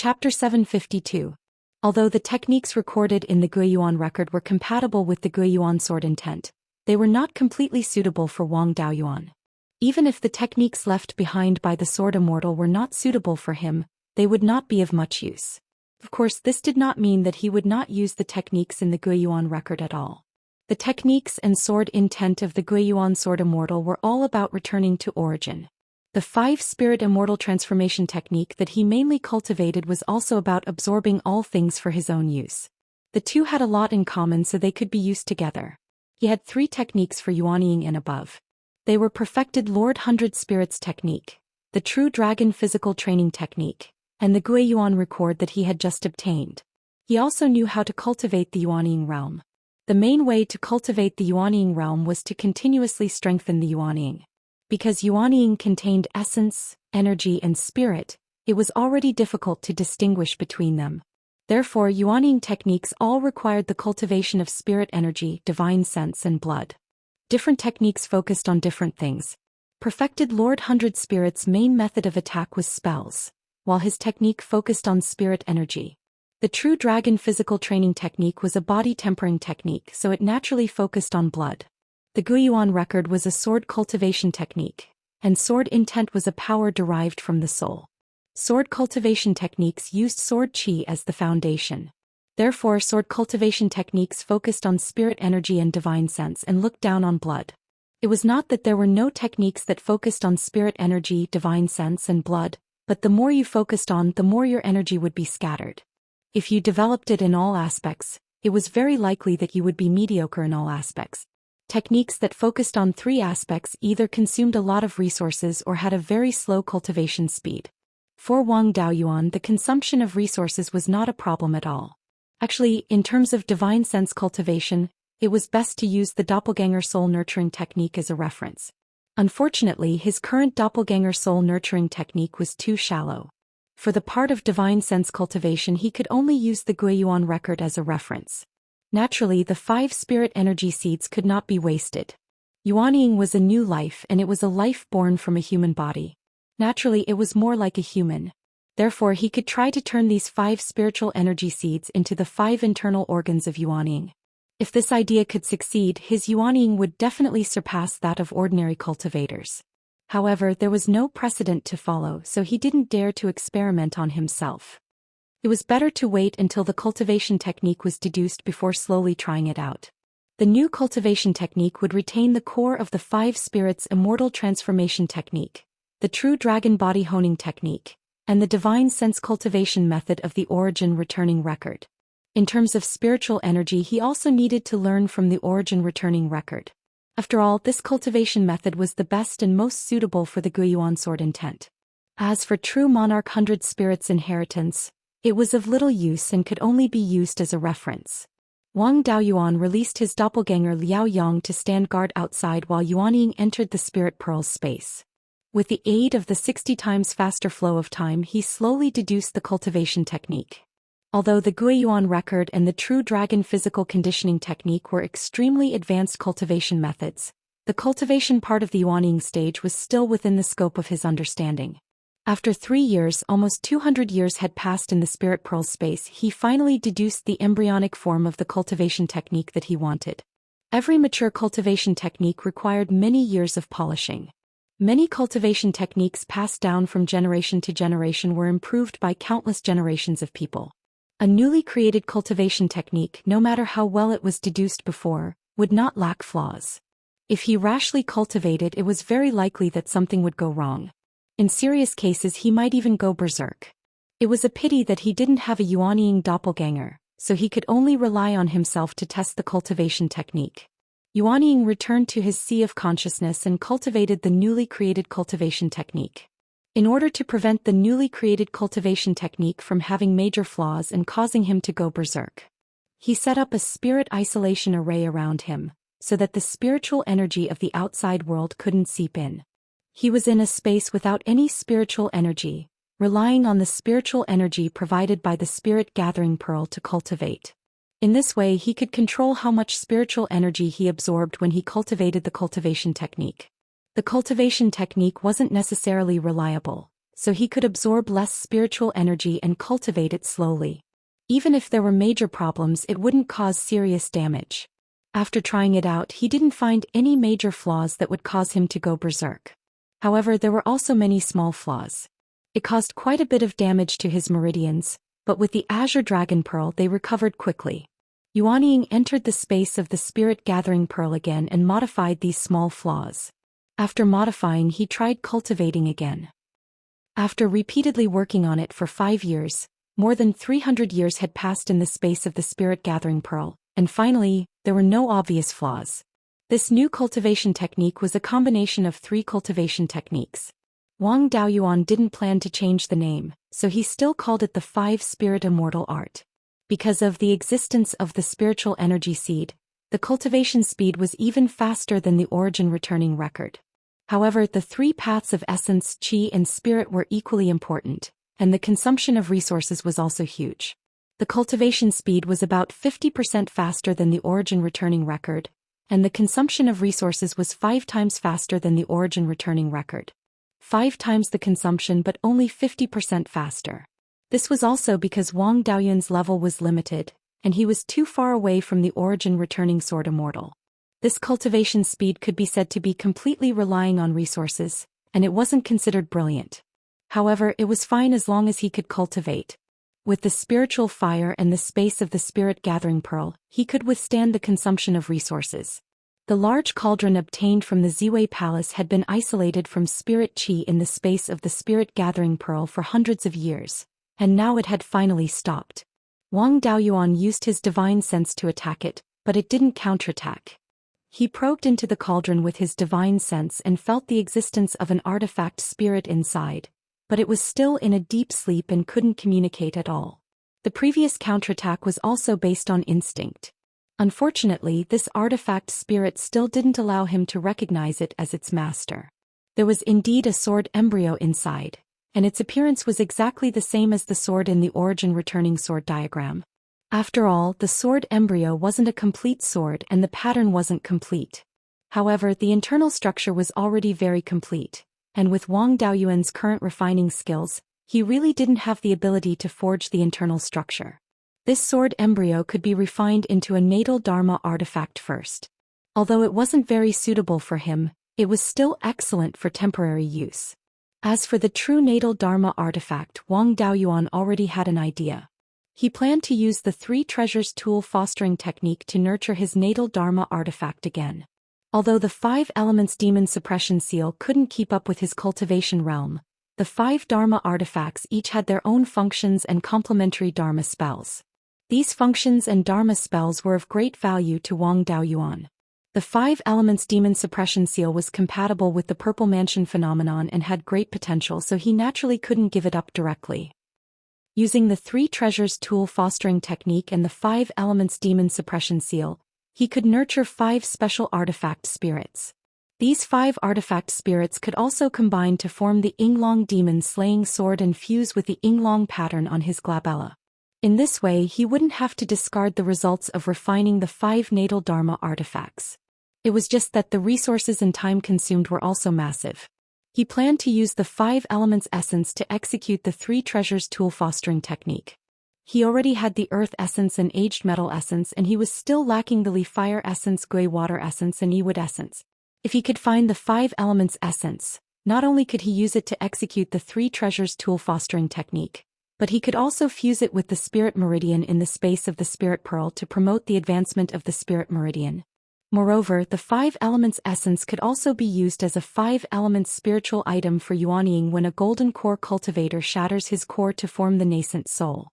Chapter 752. Although the techniques recorded in the Beiyuan record were compatible with the Beiyuan sword intent, they were not completely suitable for Wang Daoyuan. Even if the techniques left behind by the sword Immortal were not suitable for him, they would not be of much use. Of course, this did not mean that he would not use the techniques in the Beiyuan record at all. The techniques and sword intent of the Beiyuan sword Immortal were all about returning to origin. The 5-spirit immortal transformation technique that he mainly cultivated was also about absorbing all things for his own use. The two had a lot in common, so they could be used together. He had 3 techniques for Yuanying and above. They were perfected Lord 100 Spirits technique, the True Dragon physical training technique, and the Beiyuan record that he had just obtained. He also knew how to cultivate the Yuanying realm. The main way to cultivate the Yuanying realm was to continuously strengthen the Yuanying. Because Yuanying contained essence, energy and spirit, it was already difficult to distinguish between them. Therefore, Yuanying techniques all required the cultivation of spirit energy, divine sense and blood. Different techniques focused on different things. Perfected Lord 100 Spirit's main method of attack was spells, while his technique focused on spirit energy. The True Dragon physical training technique was a body tempering technique, so it naturally focused on blood. The Beiyuan record was a sword cultivation technique, and sword intent was a power derived from the soul. Sword cultivation techniques used sword qi as the foundation. Therefore, sword cultivation techniques focused on spirit energy and divine sense and looked down on blood. It was not that there were no techniques that focused on spirit energy, divine sense and blood, but the more you focused on, the more your energy would be scattered. If you developed it in all aspects, it was very likely that you would be mediocre in all aspects. Techniques that focused on 3 aspects either consumed a lot of resources or had a very slow cultivation speed. For Wang Daoyuan, the consumption of resources was not a problem at all. Actually, in terms of divine sense cultivation, it was best to use the doppelganger soul nurturing technique as a reference. Unfortunately, his current doppelganger soul nurturing technique was too shallow. For the part of divine sense cultivation, he could only use the Beiyuan record as a reference. Naturally, the 5 spirit energy seeds could not be wasted. Yuanying was a new life, and it was a life born from a human body. Naturally, it was more like a human. Therefore, he could try to turn these 5 spiritual energy seeds into the 5 internal organs of Yuanying. If this idea could succeed, his Yuanying would definitely surpass that of ordinary cultivators. However, there was no precedent to follow, so he didn't dare to experiment on himself. It was better to wait until the cultivation technique was deduced before slowly trying it out. The new cultivation technique would retain the core of the 5 spirits immortal transformation technique, the True Dragon body honing technique, and the divine sense cultivation method of the origin returning record. In terms of spiritual energy, he also needed to learn from the origin returning record. After all, this cultivation method was the best and most suitable for the Beiyuan sword intent. As for True Monarch 100 Spirits inheritance, it was of little use and could only be used as a reference. Wang Daoyuan released his doppelganger Liao Yang to stand guard outside while Yuanying entered the Spirit Pearl's space. With the aid of the 60 times faster flow of time, he slowly deduced the cultivation technique. Although the Beiyuan record and the True Dragon physical conditioning technique were extremely advanced cultivation methods, the cultivation part of the Yuanying stage was still within the scope of his understanding. After 3 years, almost 200 years had passed in the Spirit Pearl space, he finally deduced the embryonic form of the cultivation technique that he wanted. Every mature cultivation technique required many years of polishing. Many cultivation techniques passed down from generation to generation were improved by countless generations of people. A newly created cultivation technique, no matter how well it was deduced before, would not lack flaws. If he rashly cultivated, it was very likely that something would go wrong. In serious cases, he might even go berserk. It was a pity that he didn't have a Yuanying doppelganger, so he could only rely on himself to test the cultivation technique. Yuanying returned to his sea of consciousness and cultivated the newly created cultivation technique. In order to prevent the newly created cultivation technique from having major flaws and causing him to go berserk, he set up a spirit isolation array around him, so that the spiritual energy of the outside world couldn't seep in. He was in a space without any spiritual energy, relying on the spiritual energy provided by the spirit gathering pearl to cultivate. In this way, he could control how much spiritual energy he absorbed when he cultivated the cultivation technique. The cultivation technique wasn't necessarily reliable, so he could absorb less spiritual energy and cultivate it slowly. Even if there were major problems, it wouldn't cause serious damage. After trying it out, he didn't find any major flaws that would cause him to go berserk. However, there were also many small flaws. It caused quite a bit of damage to his meridians, but with the Azure Dragon Pearl they recovered quickly. Yuan Ying entered the space of the Spirit Gathering Pearl again and modified these small flaws. After modifying, he tried cultivating again. After repeatedly working on it for 5 years, more than 300 years had passed in the space of the Spirit Gathering Pearl, and finally, there were no obvious flaws. This new cultivation technique was a combination of 3 cultivation techniques. Wang Daoyuan didn't plan to change the name, so he still called it the 5-Spirit Immortal Art. Because of the existence of the spiritual energy seed, the cultivation speed was even faster than the origin returning record. However, the 3 paths of essence, qi, and spirit were equally important, and the consumption of resources was also huge. The cultivation speed was about 50% faster than the origin returning record, and the consumption of resources was 5 times faster than the origin returning record. 5 times the consumption but only 50% faster. This was also because Wang Daoyuan's level was limited, and he was too far away from the origin returning sword Immortal. This cultivation speed could be said to be completely relying on resources, and it wasn't considered brilliant. However, it was fine as long as he could cultivate. With the spiritual fire and the space of the Spirit Gathering Pearl, he could withstand the consumption of resources. The large cauldron obtained from the Ziwei Palace had been isolated from spirit qi in the space of the Spirit Gathering Pearl for hundreds of years, and now it had finally stopped. Wang Daoyuan used his divine sense to attack it, but it didn't counterattack. He probed into the cauldron with his divine sense and felt the existence of an artifact spirit inside, but it was still in a deep sleep and couldn't communicate at all. The previous counterattack was also based on instinct. Unfortunately, this artifact spirit still didn't allow him to recognize it as its master. There was indeed a sword embryo inside, and its appearance was exactly the same as the sword in the origin returning sword diagram. After all, the sword embryo wasn't a complete sword and the pattern wasn't complete. However, the internal structure was already very complete, and with Wang Daoyuan's current refining skills, he really didn't have the ability to forge the internal structure. This sword embryo could be refined into a natal dharma artifact first. Although it wasn't very suitable for him, it was still excellent for temporary use. As for the true natal dharma artifact, Wang Daoyuan already had an idea. He planned to use the 3 treasures tool fostering technique to nurture his natal dharma artifact again. Although the 5 elements demon suppression seal couldn't keep up with his cultivation realm, the 5 dharma artifacts each had their own functions and complementary dharma spells. These functions and dharma spells were of great value to Wang Daoyuan. The 5 elements demon suppression seal was compatible with the Purple Mansion phenomenon and had great potential, so he naturally couldn't give it up directly. Using the 3 treasures tool fostering technique and the 5 elements demon suppression seal, he could nurture 5 special artifact spirits. These 5 artifact spirits could also combine to form the Yinglong demon slaying sword and fuse with the Yinglong pattern on his glabella. In this way, he wouldn't have to discard the results of refining the 5 natal dharma artifacts. It was just that the resources and time consumed were also massive. He planned to use the 5 elements essence to execute the 3 treasures tool fostering technique. He already had the earth essence and aged metal essence, and he was still lacking the Li fire essence, Gui water essence, and Yi wood essence. If he could find the 5 elements essence, not only could he use it to execute the 3 treasures tool fostering technique, but he could also fuse it with the spirit meridian in the space of the spirit pearl to promote the advancement of the spirit meridian. Moreover, the 5 elements essence could also be used as a 5 elements spiritual item for Yuan Ying when a golden core cultivator shatters his core to form the nascent soul.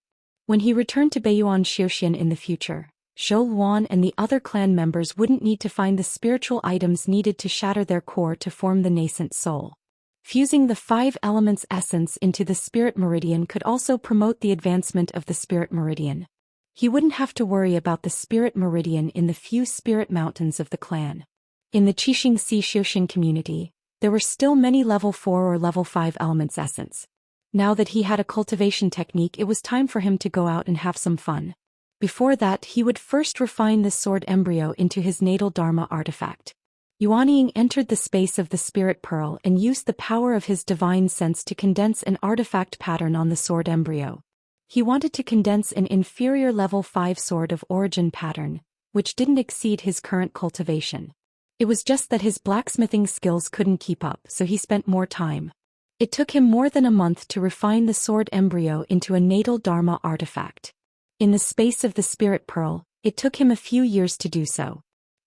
When he returned to Beiyuan Zhou Xian in the future, Zhou Luan and the other clan members wouldn't need to find the spiritual items needed to shatter their core to form the nascent soul. Fusing the 5 elements essence into the spirit meridian could also promote the advancement of the spirit meridian. He wouldn't have to worry about the spirit meridian in the few spirit mountains of the clan. In the Qixingxi Xiuxian community, there were still many level 4 or level 5 elements essence. Now that he had a cultivation technique, it was time for him to go out and have some fun. Before that, he would first refine this sword embryo into his natal dharma artifact. Yuanying entered the space of the spirit pearl and used the power of his divine sense to condense an artifact pattern on the sword embryo. He wanted to condense an inferior level 5 sword of origin pattern, which didn't exceed his current cultivation. It was just that his blacksmithing skills couldn't keep up, so he spent more time. It took him more than a month to refine the sword embryo into a natal dharma artifact. In the space of the spirit pearl, it took him a few years to do so.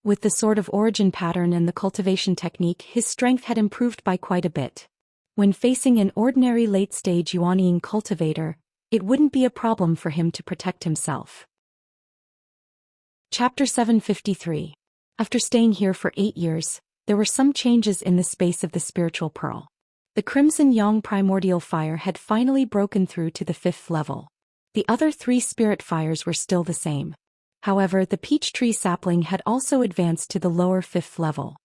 With the sword of origin pattern and the cultivation technique, his strength had improved by quite a bit. When facing an ordinary late-stage Yuanying cultivator, it wouldn't be a problem for him to protect himself. Chapter 753. After staying here for 8 years, there were some changes in the space of the spiritual pearl. The Crimson Yang primordial fire had finally broken through to the 5th level. The other 3 spirit fires were still the same. However, the peach tree sapling had also advanced to the lower 5th level.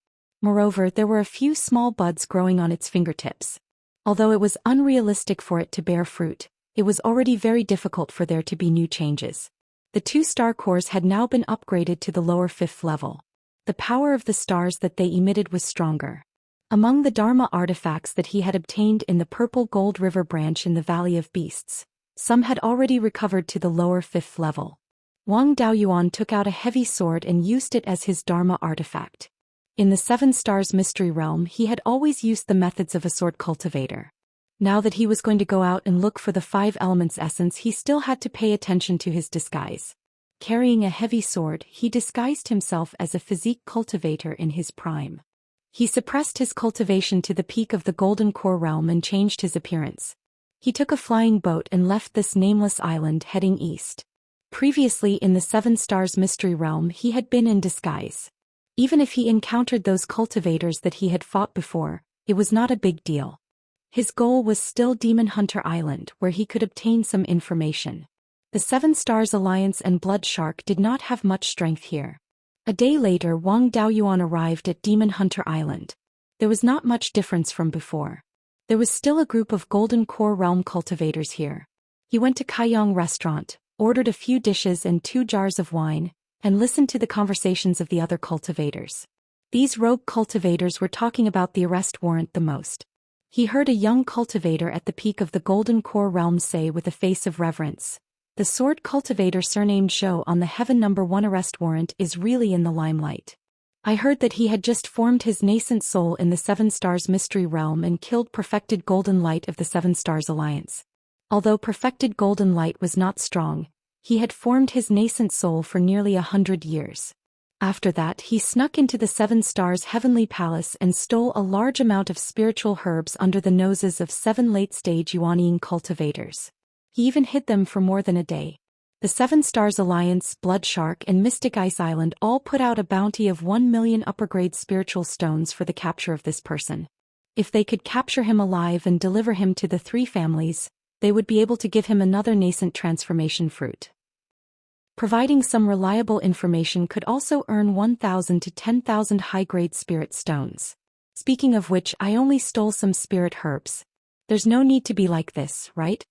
Moreover, there were a few small buds growing on its fingertips. Although it was unrealistic for it to bear fruit, it was already very difficult for there to be new changes. The 2 star cores had now been upgraded to the lower 5th level. The power of the stars that they emitted was stronger. Among the Dharma artifacts that he had obtained in the Purple Gold River branch in the Valley of Beasts, some had already recovered to the lower 5th level. Wang Daoyuan took out a heavy sword and used it as his Dharma artifact. In the 7 Stars Mystery Realm, he had always used the methods of a sword cultivator. Now that he was going to go out and look for the 5 elements essence, he still had to pay attention to his disguise. Carrying a heavy sword, he disguised himself as a physique cultivator in his prime. He suppressed his cultivation to the peak of the Golden Core realm and changed his appearance. He took a flying boat and left this nameless island heading east. Previously in the 7 Stars Mystery Realm, he had been in disguise. Even if he encountered those cultivators that he had fought before, it was not a big deal. His goal was still Demon Hunter Island, where he could obtain some information. The 7 Stars Alliance and Blood Shark did not have much strength here. A day later, Wang Daoyuan arrived at Demon Hunter Island. There was not much difference from before. There was still a group of Golden Core Realm cultivators here. He went to Kaiyang Restaurant, ordered a few dishes and 2 jars of wine, and listened to the conversations of the other cultivators. These rogue cultivators were talking about the arrest warrant the most. He heard a young cultivator at the peak of the Golden Core realm say with a face of reverence, "The sword cultivator surnamed Zhou on the Heaven No. 1 arrest warrant is really in the limelight. I heard that he had just formed his nascent soul in the 7 Stars Mystery Realm and killed Perfected Golden Light of the 7 Stars Alliance. Although Perfected Golden Light was not strong, he had formed his nascent soul for nearly 100 years. After that, he snuck into the 7 Stars Heavenly Palace and stole a large amount of spiritual herbs under the noses of 7 late-stage Yuanying cultivators. He even hid them for more than a day. The 7 Stars Alliance, Blood Shark, and Mystic Ice Island all put out a bounty of 1 million upper-grade spiritual stones for the capture of this person. If they could capture him alive and deliver him to the 3 families, they would be able to give him another nascent transformation fruit. Providing some reliable information could also earn 1,000 to 10,000 high-grade spirit stones. Speaking of which, I only stole some spirit herbs. There's no need to be like this, right?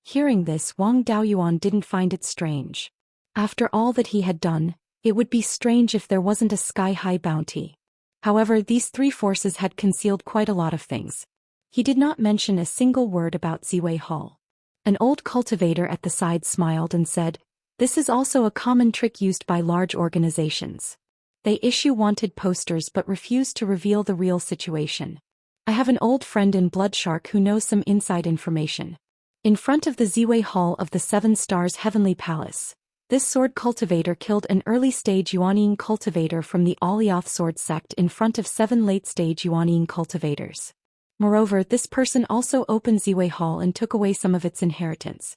Hearing this, Wang Daoyuan didn't find it strange. After all that he had done, it would be strange if there wasn't a sky-high bounty. However, these 3 forces had concealed quite a lot of things. He did not mention a single word about Ziwei Hall. An old cultivator at the side smiled and said, "This is also a common trick used by large organizations. They issue wanted posters but refuse to reveal the real situation. I have an old friend in Blood Shark who knows some inside information." In front of the Ziwei Hall of the 7 Stars Heavenly Palace, this sword cultivator killed an early-stage Yuanying cultivator from the Alioth sword sect in front of 7 late-stage Yuanying cultivators. Moreover, this person also opened Ziwei Hall and took away some of its inheritance.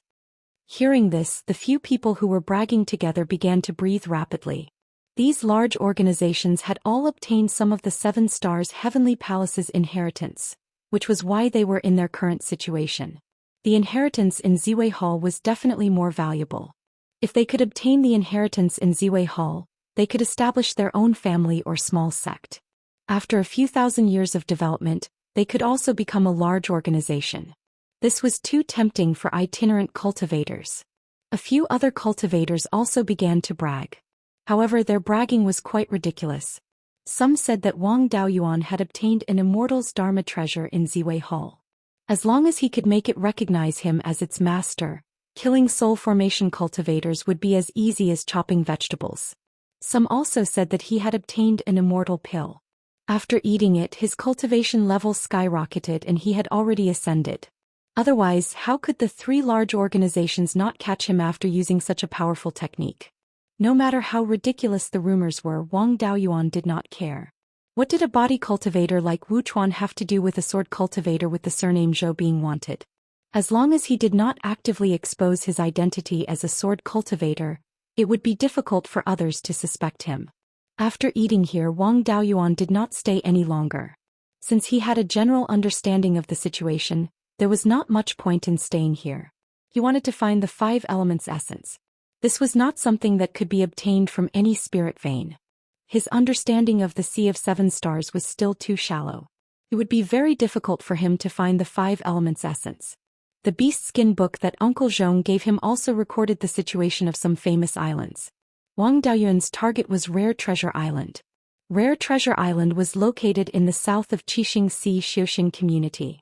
Hearing this, the few people who were bragging together began to breathe rapidly. These large organizations had all obtained some of the 7 Stars Heavenly Palace's inheritance, which was why they were in their current situation. The inheritance in Ziwei Hall was definitely more valuable. If they could obtain the inheritance in Ziwei Hall, they could establish their own family or small sect. After a few thousand years of development, they could also become a large organization. This was too tempting for itinerant cultivators. A few other cultivators also began to brag. However, their bragging was quite ridiculous. Some said that Wang Daoyuan had obtained an Immortal's Dharma treasure in Ziwei Hall. As long as he could make it recognize him as its master, killing soul formation cultivators would be as easy as chopping vegetables. Some also said that he had obtained an immortal pill. After eating it, his cultivation level skyrocketed and he had already ascended. Otherwise, how could the three large organizations not catch him after using such a powerful technique? No matter how ridiculous the rumors were, Wang Daoyuan did not care. What did a body cultivator like Wu Chuan have to do with a sword cultivator with the surname Zhou being wanted? As long as he did not actively expose his identity as a sword cultivator, it would be difficult for others to suspect him. After eating here, Wang Daoyuan did not stay any longer. Since he had a general understanding of the situation, there was not much point in staying here. He wanted to find the 5 elements essence. This was not something that could be obtained from any spirit vein. His understanding of the Sea of 7 Stars was still too shallow. It would be very difficult for him to find the 5 elements essence. The beast skin book that Uncle Zhong gave him also recorded the situation of some famous islands. Wang Daoyuan's target was Rare Treasure Island. Rare Treasure Island was located in the south of Qixing Sea Xiaoxian community.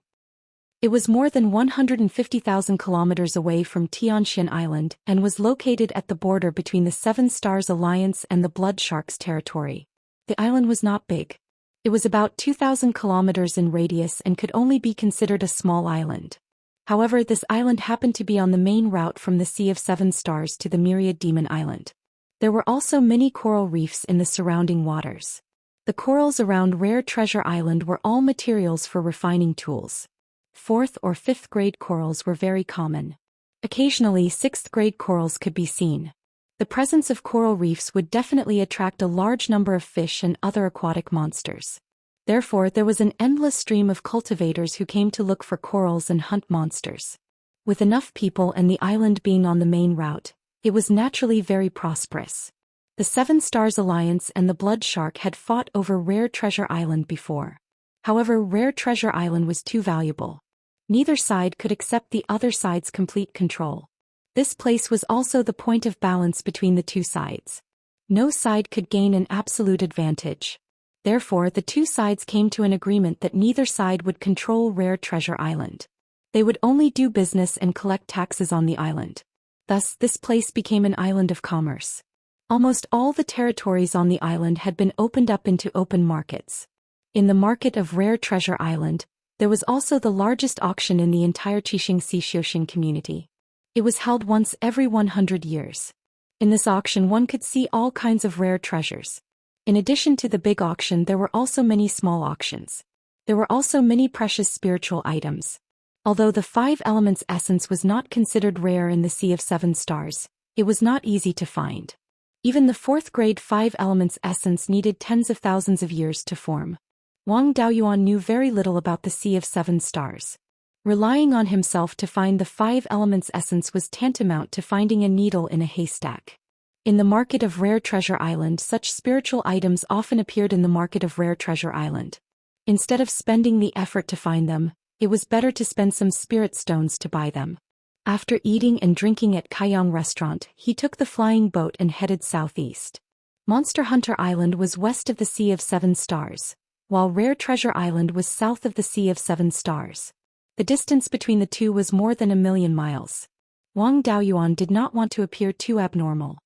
It was more than 150,000 kilometers away from Xianxia Island and was located at the border between the 7 Stars Alliance and the Blood Sharks territory. The island was not big. It was about 2,000 kilometers in radius and could only be considered a small island. However, this island happened to be on the main route from the Sea of 7 Stars to the Myriad Demon Island. There were also many coral reefs in the surrounding waters. The corals around Rare Treasure Island were all materials for refining tools. 4th or 5th grade corals were very common. Occasionally 6th grade corals could be seen. The presence of coral reefs would definitely attract a large number of fish and other aquatic monsters. Therefore, there was an endless stream of cultivators who came to look for corals and hunt monsters. With enough people and the island being on the main route, it was naturally very prosperous. The 7 Stars Alliance and the Blood Shark had fought over Rare Treasure Island before. However, Rare Treasure Island was too valuable. Neither side could accept the other side's complete control. This place was also the point of balance between the two sides. No side could gain an absolute advantage. Therefore, the two sides came to an agreement that neither side would control Rare Treasure Island. They would only do business and collect taxes on the island. Thus, this place became an island of commerce. Almost all the territories on the island had been opened up into open markets. In the market of Rare Treasure Island, there was also the largest auction in the entire Qixing Sea Xiaoxian community. It was held once every 100 years. In this auction, one could see all kinds of rare treasures. In addition to the big auction, there were also many small auctions. There were also many precious spiritual items. Although the 5 elements essence was not considered rare in the Sea of 7 Stars, it was not easy to find. Even the 4th grade 5 elements essence needed tens of thousands of years to form. Wang Daoyuan knew very little about the Sea of 7 Stars. Relying on himself to find the 5 elements essence was tantamount to finding a needle in a haystack. In the market of Rare Treasure Island, such spiritual items often appeared in the market of Rare Treasure Island. Instead of spending the effort to find them, it was better to spend some spirit stones to buy them. After eating and drinking at Kaiyang Restaurant, he took the flying boat and headed southeast. Monster Hunter Island was west of the Sea of 7 Stars, while Rare Treasure Island was south of the Sea of 7 Stars. The distance between the two was more than 1,000,000 miles. Wang Daoyuan did not want to appear too abnormal.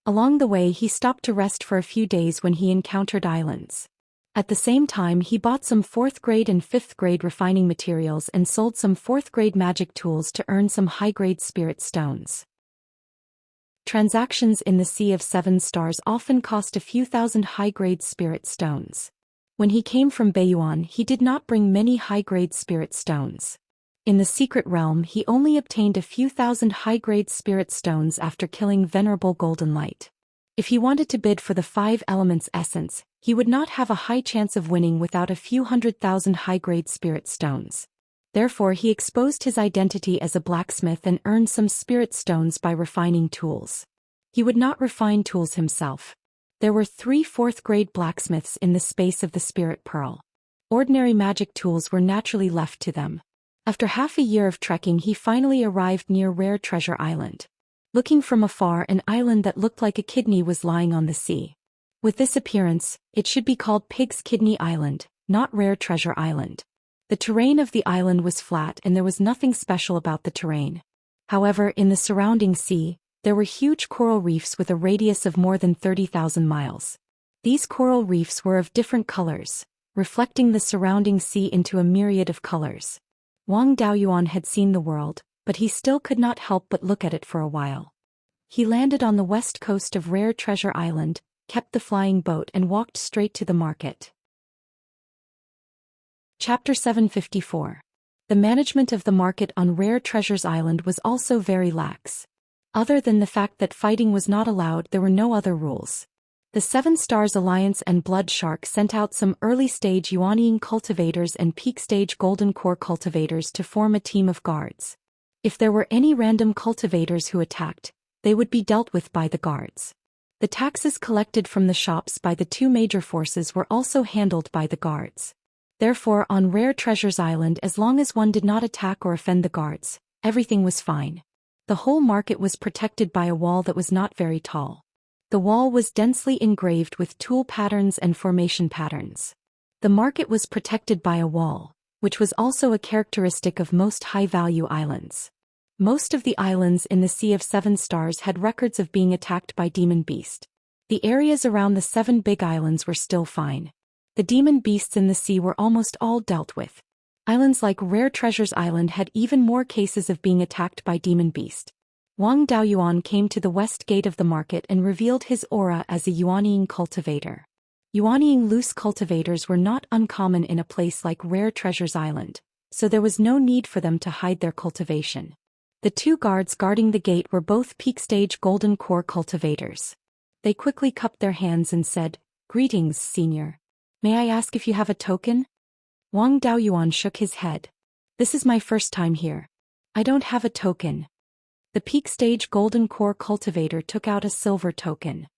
Along the way, he stopped to rest for a few days when he encountered islands. At the same time, he bought some 4th grade and 5th grade refining materials and sold some 4th grade magic tools to earn some high-grade spirit stones. Transactions in the Sea of 7 Stars often cost a few thousand high-grade spirit stones. When he came from Beiyuan, he did not bring many high-grade spirit stones. In the secret realm, he only obtained a few thousand high-grade spirit stones after killing Venerable Golden Light. If he wanted to bid for the 5 elements essence, he would not have a high chance of winning without a few 100,000 high-grade spirit stones. Therefore, he exposed his identity as a blacksmith and earned some spirit stones by refining tools. He would not refine tools himself. There were 3 4th grade blacksmiths in the space of the Spirit Pearl. Ordinary magic tools were naturally left to them. After half a year of trekking, he finally arrived near Rare Treasure Island. Looking from afar, an island that looked like a kidney was lying on the sea. With this appearance, it should be called Pig's Kidney Island, not Rare Treasure Island. The terrain of the island was flat and there was nothing special about the terrain. However, in the surrounding sea, there were huge coral reefs with a radius of more than 30,000 miles. These coral reefs were of different colors, reflecting the surrounding sea into a myriad of colors. Wang Daoyuan had seen the world, but he still could not help but look at it for a while. He landed on the west coast of Rare Treasure Island, kept the flying boat and walked straight to the market. Chapter 754. The management of the market on Rare Treasures Island was also very lax. Other than the fact that fighting was not allowed, there were no other rules. The Seven Stars Alliance and Blood Shark sent out some early-stage Yuanying cultivators and peak-stage Golden Core cultivators to form a team of guards. If there were any random cultivators who attacked, they would be dealt with by the guards. The taxes collected from the shops by the two major forces were also handled by the guards. Therefore, on Rare Treasures Island, as long as one did not attack or offend the guards, everything was fine. The whole market was protected by a wall that was not very tall. The wall was densely engraved with tool patterns and formation patterns. The market was protected by a wall, which was also a characteristic of most high-value islands. Most of the islands in the Sea of Seven Stars had records of being attacked by demon beast. The areas around the 7 big islands were still fine. The demon beasts in the sea were almost all dealt with. Islands like Rare Treasures Island had even more cases of being attacked by demon beast. Wang Daoyuan came to the west gate of the market and revealed his aura as a Yuanying cultivator. Yuanying loose cultivators were not uncommon in a place like Rare Treasures Island, so there was no need for them to hide their cultivation. The two guards guarding the gate were both peak-stage Golden Core cultivators. They quickly cupped their hands and said, "Greetings, Senior. May I ask if you have a token?" Wang Daoyuan shook his head. "This is my first time here. I don't have a token." The peak-stage Golden Core cultivator took out a silver token.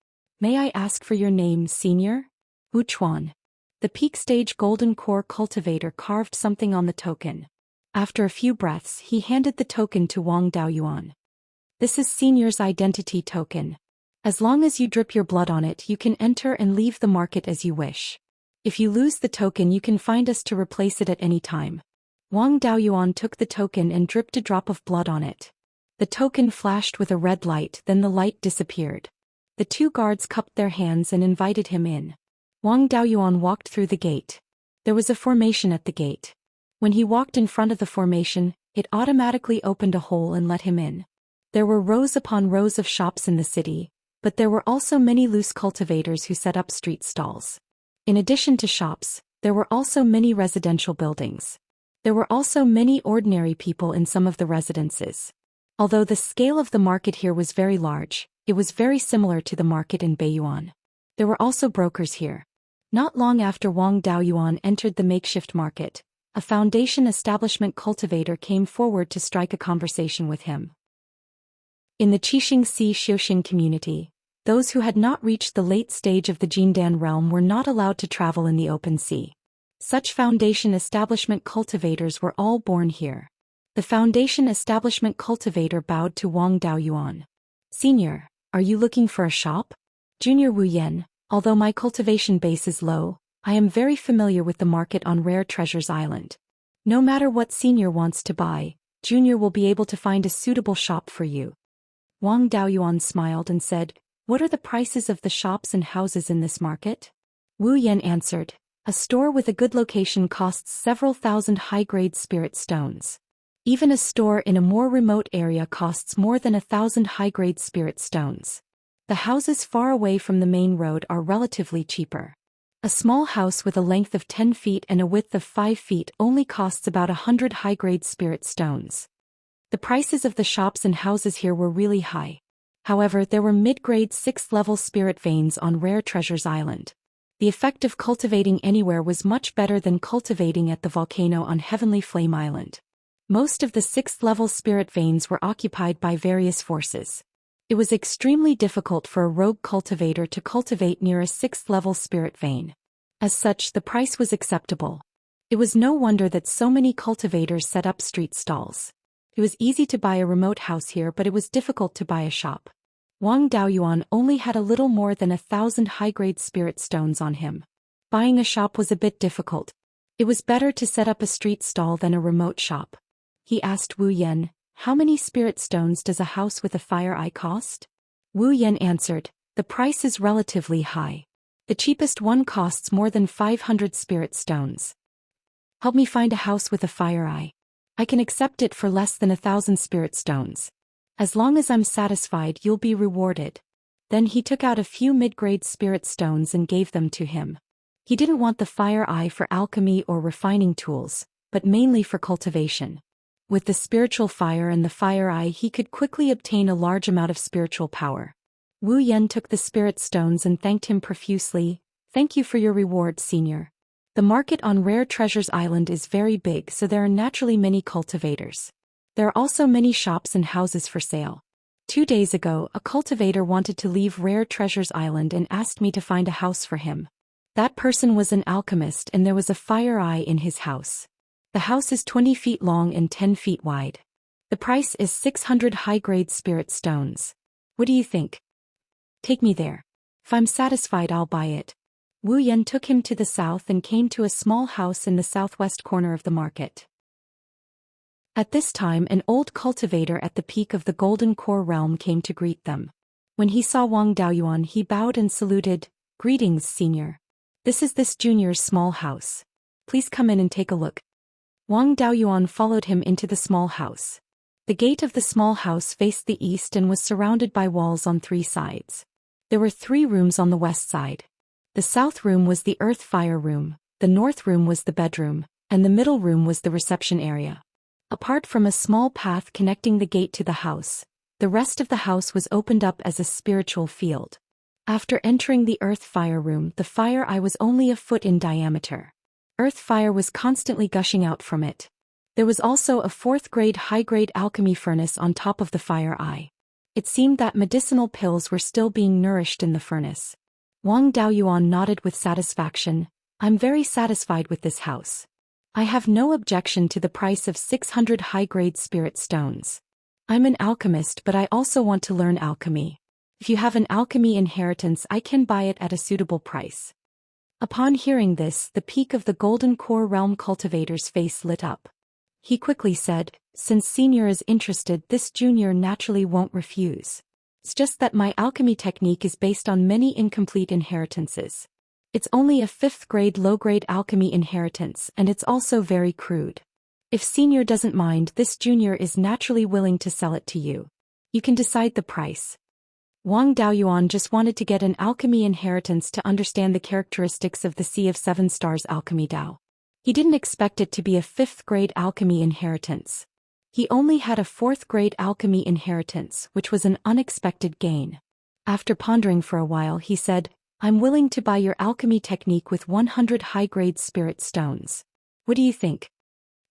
"May I ask for your name, Senior?" "Wu Chuan." The peak-stage Golden Core cultivator carved something on the token. After a few breaths, he handed the token to Wang Daoyuan. "This is Senior's identity token. As long as you drip your blood on it, you can enter and leave the market as you wish. If you lose the token, you can find us to replace it at any time." Wang Daoyuan took the token and dripped a drop of blood on it. The token flashed with a red light, then the light disappeared. The two guards cupped their hands and invited him in. Wang Daoyuan walked through the gate. There was a formation at the gate. When he walked in front of the formation, it automatically opened a hole and let him in. There were rows upon rows of shops in the city, but there were also many loose cultivators who set up street stalls. In addition to shops, there were also many residential buildings. There were also many ordinary people in some of the residences. Although the scale of the market here was very large, it was very similar to the market in Beiyuan. There were also brokers here. Not long after Wang Daoyuan entered the makeshift market, a foundation establishment cultivator came forward to strike a conversation with him. In the Qixingxi Xiuxin community, those who had not reached the late stage of the Jindan realm were not allowed to travel in the open sea. Such foundation establishment cultivators were all born here. The foundation establishment cultivator bowed to Wang Daoyuan. "Senior, are you looking for a shop?" "Junior Wu Yan, although my cultivation base is low, I am very familiar with the market on Rare Treasures Island. No matter what Senior wants to buy, Junior will be able to find a suitable shop for you." Wang Daoyuan smiled and said, "What are the prices of the shops and houses in this market?" Wu Yan answered, "A store with a good location costs several thousand high-grade spirit stones. Even a store in a more remote area costs more than 1,000 high-grade spirit stones. The houses far away from the main road are relatively cheaper. A small house with a length of 10 feet and a width of 5 feet only costs about 100 high-grade spirit stones." The prices of the shops and houses here were really high. However, there were mid-grade 6th-level spirit veins on Rare Treasures Island. The effect of cultivating anywhere was much better than cultivating at the volcano on Heavenly Flame Island. Most of the 6th-level spirit veins were occupied by various forces. It was extremely difficult for a rogue cultivator to cultivate near a 6th-level spirit vein. As such, the price was acceptable. It was no wonder that so many cultivators set up street stalls. It was easy to buy a remote house here, but it was difficult to buy a shop. Wang Daoyuan only had a little more than 1,000 high-grade spirit stones on him. Buying a shop was a bit difficult. It was better to set up a street stall than a remote shop. He asked Wu Yan, "How many spirit stones does a house with a fire eye cost?" Wu Yan answered, "The price is relatively high. The cheapest one costs more than 500 spirit stones. Help me find a house with a fire eye. I can accept it for less than 1,000 spirit stones. As long as I'm satisfied, you'll be rewarded." Then he took out a few mid-grade spirit stones and gave them to him. He didn't want the fire eye for alchemy or refining tools, but mainly for cultivation. With the spiritual fire and the fire eye, he could quickly obtain a large amount of spiritual power. Wu Yan took the spirit stones and thanked him profusely. "Thank you for your reward, senior. The market on Rare Treasures Island is very big, so there are naturally many cultivators. There are also many shops and houses for sale. 2 days ago, a cultivator wanted to leave Rare Treasures Island and asked me to find a house for him. That person was an alchemist and there was a fire eye in his house. The house is 20 feet long and 10 feet wide. The price is 600 high-grade spirit stones. What do you think? Take me there. If I'm satisfied, I'll buy it." Wu Yan took him to the south and came to a small house in the southwest corner of the market. At this time, an old cultivator at the peak of the Golden Core realm came to greet them. When he saw Wang Daoyuan, he bowed and saluted. "Greetings, senior. This is this junior's small house. Please come in and take a look." Wang Daoyuan followed him into the small house. The gate of the small house faced the east and was surrounded by walls on 3 sides. There were 3 rooms on the west side. The south room was the earth fire room, the north room was the bedroom, and the middle room was the reception area. Apart from a small path connecting the gate to the house, the rest of the house was opened up as a spiritual field. After entering the earth fire room, the fire eye was only a foot in diameter. Earth fire was constantly gushing out from it. There was also a 4th-grade high-grade alchemy furnace on top of the fire eye. It seemed that medicinal pills were still being nourished in the furnace. Wang Daoyuan nodded with satisfaction. "I'm very satisfied with this house. I have no objection to the price of 600 high-grade spirit stones. I'm an alchemist, but I also want to learn alchemy. If you have an alchemy inheritance, I can buy it at a suitable price." Upon hearing this, the peak of the Golden Core realm cultivator's face lit up. He quickly said, "Since senior is interested, this junior naturally won't refuse. It's just that my alchemy technique is based on many incomplete inheritances. It's only a 5th-grade low-grade alchemy inheritance, and it's also very crude. If senior doesn't mind, this junior is naturally willing to sell it to you. You can decide the price." Wang Daoyuan just wanted to get an alchemy inheritance to understand the characteristics of the Sea of 7 Stars alchemy Dao. He didn't expect it to be a 5th-grade alchemy inheritance. He only had a 4th-grade alchemy inheritance, which was an unexpected gain. After pondering for a while, he said, "I'm willing to buy your alchemy technique with 100 high-grade spirit stones. What do you think?"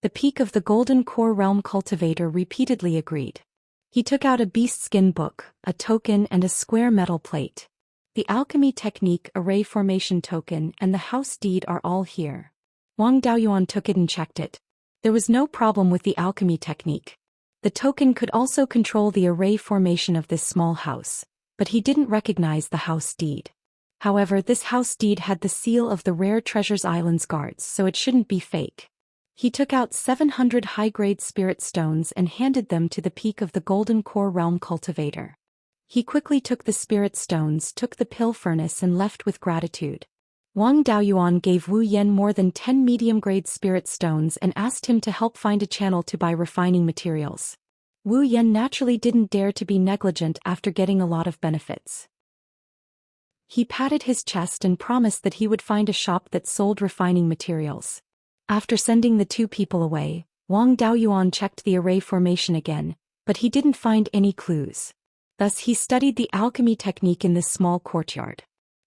The peak of the Golden Core realm cultivator repeatedly agreed. He took out a beast skin book, a token, and a square metal plate. The alchemy technique, array formation token, and the house deed are all here. Wang Daoyuan took it and checked it. There was no problem with the alchemy technique. The token could also control the array formation of this small house, but he didn't recognize the house deed. However, this house deed had the seal of the Rare Treasures Island's guards, so it shouldn't be fake. He took out 700 high-grade spirit stones and handed them to the peak of the Golden Core realm cultivator. He quickly took the spirit stones, took the pill furnace, and left with gratitude. Wang Daoyuan gave Wu Yan more than 10 medium-grade spirit stones and asked him to help find a channel to buy refining materials. Wu Yan naturally didn't dare to be negligent after getting a lot of benefits. He patted his chest and promised that he would find a shop that sold refining materials. After sending the 2 people away, Wang Daoyuan checked the array formation again, but he didn't find any clues. Thus he studied the alchemy technique in this small courtyard.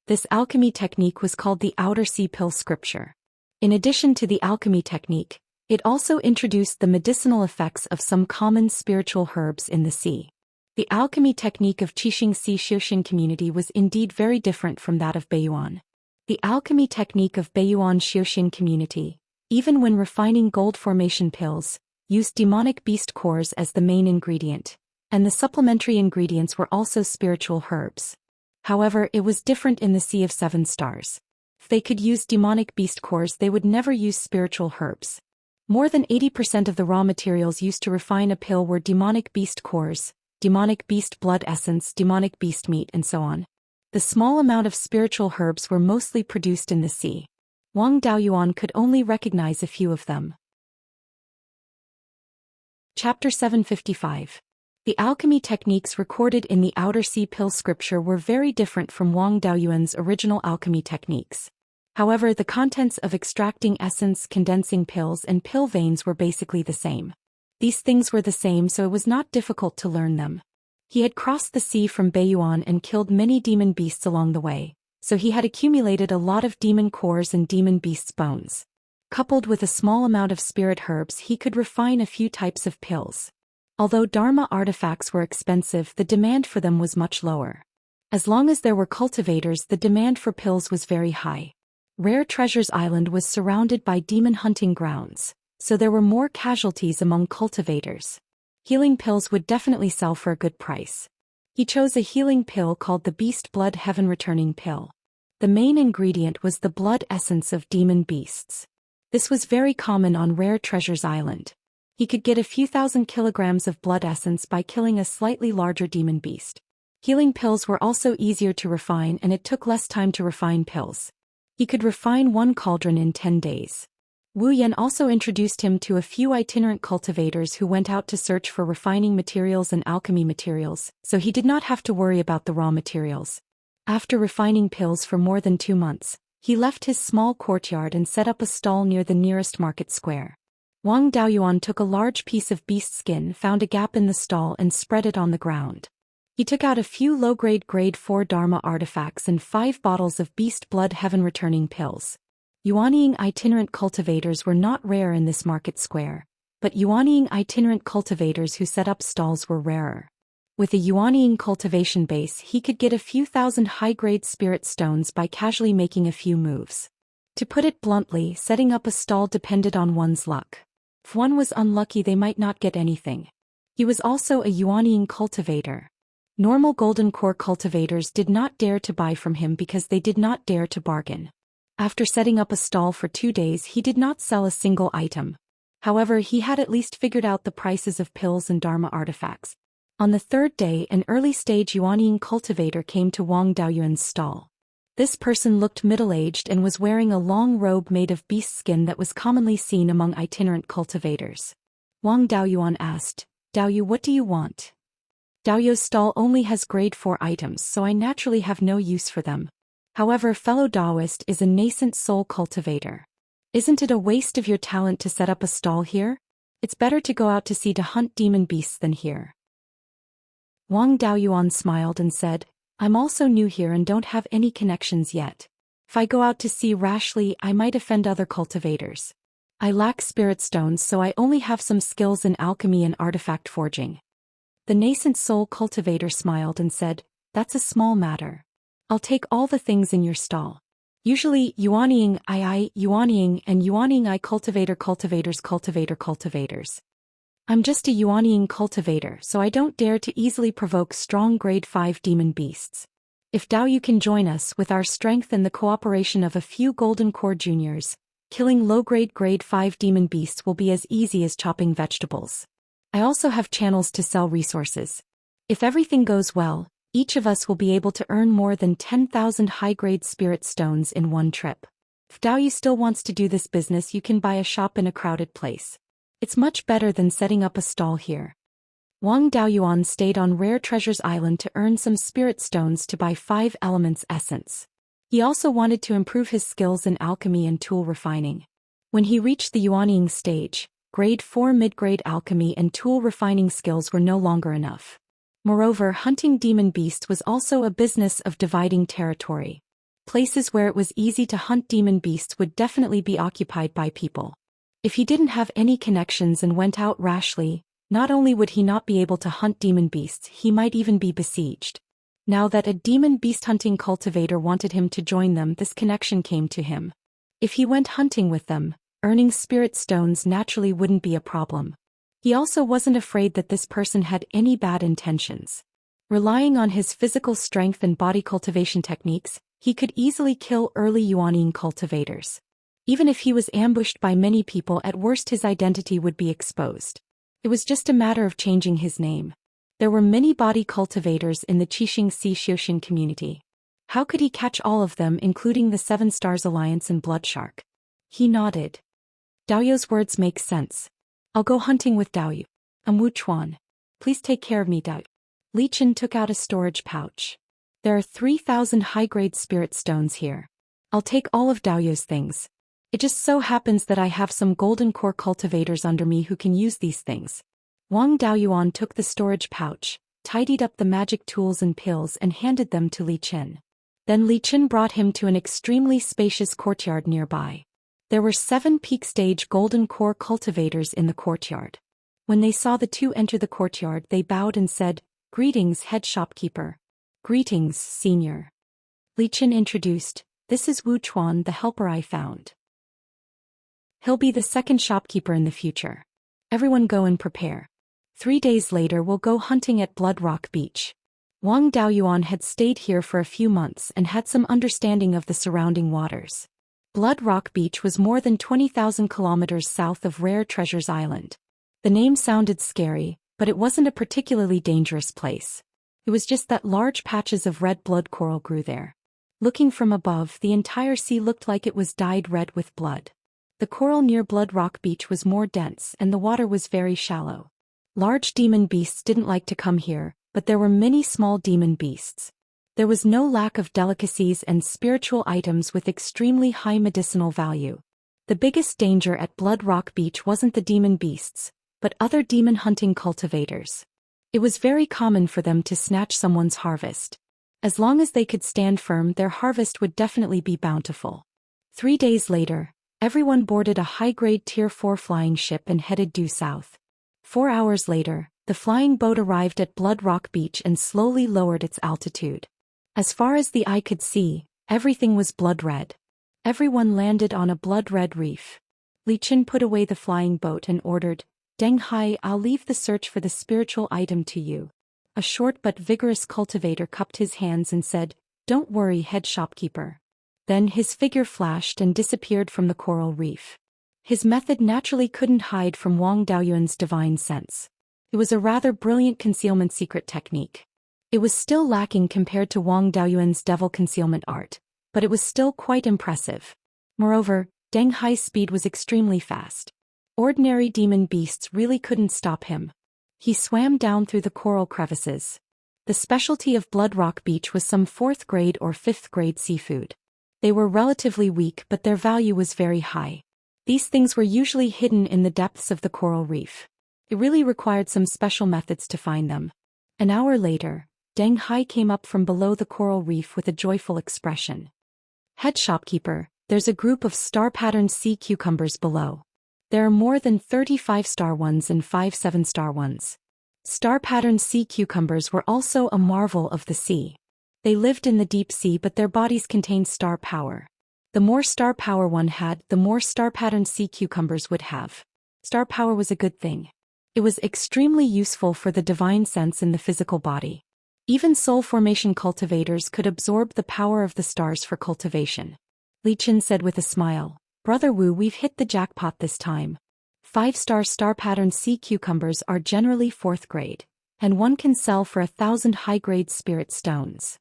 This alchemy technique was called the Outer Sea Pill Scripture. In addition to the alchemy technique, it also introduced the medicinal effects of some common spiritual herbs in the sea. The alchemy technique of Xianxia Zhou Xian community was indeed very different from that of Beiyuan. The alchemy technique of Beiyuan Zhou Xian community, even when refining gold formation pills, used demonic beast cores as the main ingredient, and the supplementary ingredients were also spiritual herbs. However, it was different in the Sea of Seven Stars. If they could use demonic beast cores, they would never use spiritual herbs. More than 80% of the raw materials used to refine a pill were demonic beast cores, demonic beast blood essence, demonic beast meat, and so on. The small amount of spiritual herbs were mostly produced in the sea. Wang Daoyuan could only recognize a few of them. Chapter 755. The alchemy techniques recorded in the Outer Sea Pill scripture were very different from Wang Daoyuan's original alchemy techniques. However, the contents of extracting essence, condensing pills, and pill veins were basically the same. These things were the same, so it was not difficult to learn them. He had crossed the sea from Beiyuan and killed many demon beasts along the way, so he had accumulated a lot of demon cores and demon beasts' bones. Coupled with a small amount of spirit herbs, he could refine a few types of pills. Although Dharma artifacts were expensive, the demand for them was much lower. As long as there were cultivators, the demand for pills was very high. Rare Treasures Island was surrounded by demon hunting grounds, so there were more casualties among cultivators. Healing pills would definitely sell for a good price. He chose a healing pill called the Beast Blood Heaven Returning Pill. The main ingredient was the blood essence of demon beasts. This was very common on Rare Treasures Island. He could get a few thousand kilograms of blood essence by killing a slightly larger demon beast. Healing pills were also easier to refine, and it took less time to refine pills. He could refine one cauldron in 10 days. Wu Yan also introduced him to a few itinerant cultivators who went out to search for refining materials and alchemy materials, so he did not have to worry about the raw materials. After refining pills for more than 2 months, he left his small courtyard and set up a stall near the nearest market square. Wang Daoyuan took a large piece of beast skin, found a gap in the stall, and spread it on the ground. He took out a few low-grade grade 4 Dharma artifacts and 5 bottles of Beast Blood Heaven Returning pills. Yuanying itinerant cultivators were not rare in this market square, but Yuanying itinerant cultivators who set up stalls were rarer. With a Yuanying cultivation base, he could get a few thousand high-grade spirit stones by casually making a few moves. To put it bluntly, setting up a stall depended on one's luck. If one was unlucky, they might not get anything. He was also a Yuanying cultivator. Normal golden core cultivators did not dare to buy from him because they did not dare to bargain. After setting up a stall for 2 days, he did not sell a single item. However, he had at least figured out the prices of pills and Dharma artifacts. On the 3rd day, an early-stage Yuanying cultivator came to Wang Daoyuan's stall. This person looked middle-aged and was wearing a long robe made of beast skin that was commonly seen among itinerant cultivators. Wang Daoyuan asked, "Daoyu, what do you want?" "Daoyu's stall only has grade 4 items, so I naturally have no use for them. However, fellow Daoist is a nascent soul cultivator. Isn't it a waste of your talent to set up a stall here? It's better to go out to sea to hunt demon beasts than here." Wang Daoyuan smiled and said, "I'm also new here and don't have any connections yet. If I go out to sea rashly, I might offend other cultivators. I lack spirit stones, so I only have some skills in alchemy and artifact forging." The nascent soul cultivator smiled and said, "That's a small matter. I'll take all the things in your stall. Usually, Yuanying Yuanying and Yuanying cultivators. I'm just a Yuanying cultivator, so I don't dare to easily provoke strong grade 5 demon beasts. If Daoyu can join us, with our strength and the cooperation of a few golden core juniors, killing low-grade grade 5 demon beasts will be as easy as chopping vegetables. I also have channels to sell resources. If everything goes well, each of us will be able to earn more than 10,000 high-grade spirit stones in one trip. If Daoyu still wants to do this business, you can buy a shop in a crowded place. It's much better than setting up a stall here." Wang Daoyuan stayed on Rare Treasures Island to earn some spirit stones to buy 5 elements essence. He also wanted to improve his skills in alchemy and tool refining. When he reached the Yuanying stage, grade 4 mid-grade alchemy and tool refining skills were no longer enough. Moreover, hunting demon beasts was also a business of dividing territory. Places where it was easy to hunt demon beasts would definitely be occupied by people. If he didn't have any connections and went out rashly, not only would he not be able to hunt demon beasts, he might even be besieged. Now that a demon beast hunting cultivator wanted him to join them, this connection came to him. If he went hunting with them, earning spirit stones naturally wouldn't be a problem. He also wasn't afraid that this person had any bad intentions. Relying on his physical strength and body cultivation techniques, he could easily kill early Yuanine cultivators. Even if he was ambushed by many people, at worst his identity would be exposed. It was just a matter of changing his name. There were many body cultivators in the Xianxia Zhou Xian community. How could he catch all of them, including the Seven Stars Alliance and Bloodshark? He nodded. Daoyu's words make sense. I'll go hunting with Daoyu. I'm Wu Chuan. Please take care of me, Daoyu. Li Chen took out a storage pouch. There are 3,000 high-grade spirit stones here. I'll take all of Daoyu's things. It just so happens that I have some golden core cultivators under me who can use these things. Wang Daoyuan took the storage pouch, tidied up the magic tools and pills and handed them to Li Chen. Then Li Chen brought him to an extremely spacious courtyard nearby. There were 7 peak-stage golden core cultivators in the courtyard. When they saw the two enter the courtyard, they bowed and said, "Greetings, head shopkeeper." "Greetings, senior." Li Chen introduced, "This is Wu Chuan, the helper I found. He'll be the second shopkeeper in the future. Everyone go and prepare. 3 days later we'll go hunting at Blood Rock Beach." Wang Daoyuan had stayed here for a few months and had some understanding of the surrounding waters. Blood Rock Beach was more than 20,000 kilometers south of Rare Treasures Island. The name sounded scary, but it wasn't a particularly dangerous place. It was just that large patches of red blood coral grew there. Looking from above, the entire sea looked like it was dyed red with blood. The coral near Blood Rock Beach was more dense and the water was very shallow. Large demon beasts didn't like to come here, but there were many small demon beasts. There was no lack of delicacies and spiritual items with extremely high medicinal value. The biggest danger at Blood Rock Beach wasn't the demon beasts, but other demon hunting cultivators. It was very common for them to snatch someone's harvest. As long as they could stand firm, their harvest would definitely be bountiful. 3 days later, everyone boarded a high-grade Tier 4 flying ship and headed due south. 4 hours later, the flying boat arrived at Blood Rock Beach and slowly lowered its altitude. As far as the eye could see, everything was blood red. Everyone landed on a blood-red reef. Li Chen put away the flying boat and ordered, "Deng Hai, I'll leave the search for the spiritual item to you." A short but vigorous cultivator cupped his hands and said, "Don't worry, head shopkeeper." Then his figure flashed and disappeared from the coral reef. His method naturally couldn't hide from Wang Daoyuan's divine sense. It was a rather brilliant concealment secret technique. It was still lacking compared to Wang Daoyuan's devil concealment art, but it was still quite impressive. Moreover, Deng Hai's speed was extremely fast. Ordinary demon beasts really couldn't stop him. He swam down through the coral crevices. The specialty of Blood Rock Beach was some 4th grade or 5th grade seafood. They were relatively weak, but their value was very high. These things were usually hidden in the depths of the coral reef. It really required some special methods to find them. An hour later, Deng Hai came up from below the coral reef with a joyful expression. "Head shopkeeper, there's a group of star-patterned sea cucumbers below. There are more than 35 star ones and 5 7-star ones. Star-patterned sea cucumbers were also a marvel of the sea. They lived in the deep sea, but their bodies contained star power. The more star power one had, the more star-patterned sea cucumbers would have. Star power was a good thing. It was extremely useful for the divine sense in the physical body. Even soul formation cultivators could absorb the power of the stars for cultivation." Li Chen said with a smile, "Brother Wu, we've hit the jackpot this time. 5-star star-patterned sea cucumbers are generally 4th grade, and one can sell for 1,000 high-grade spirit stones.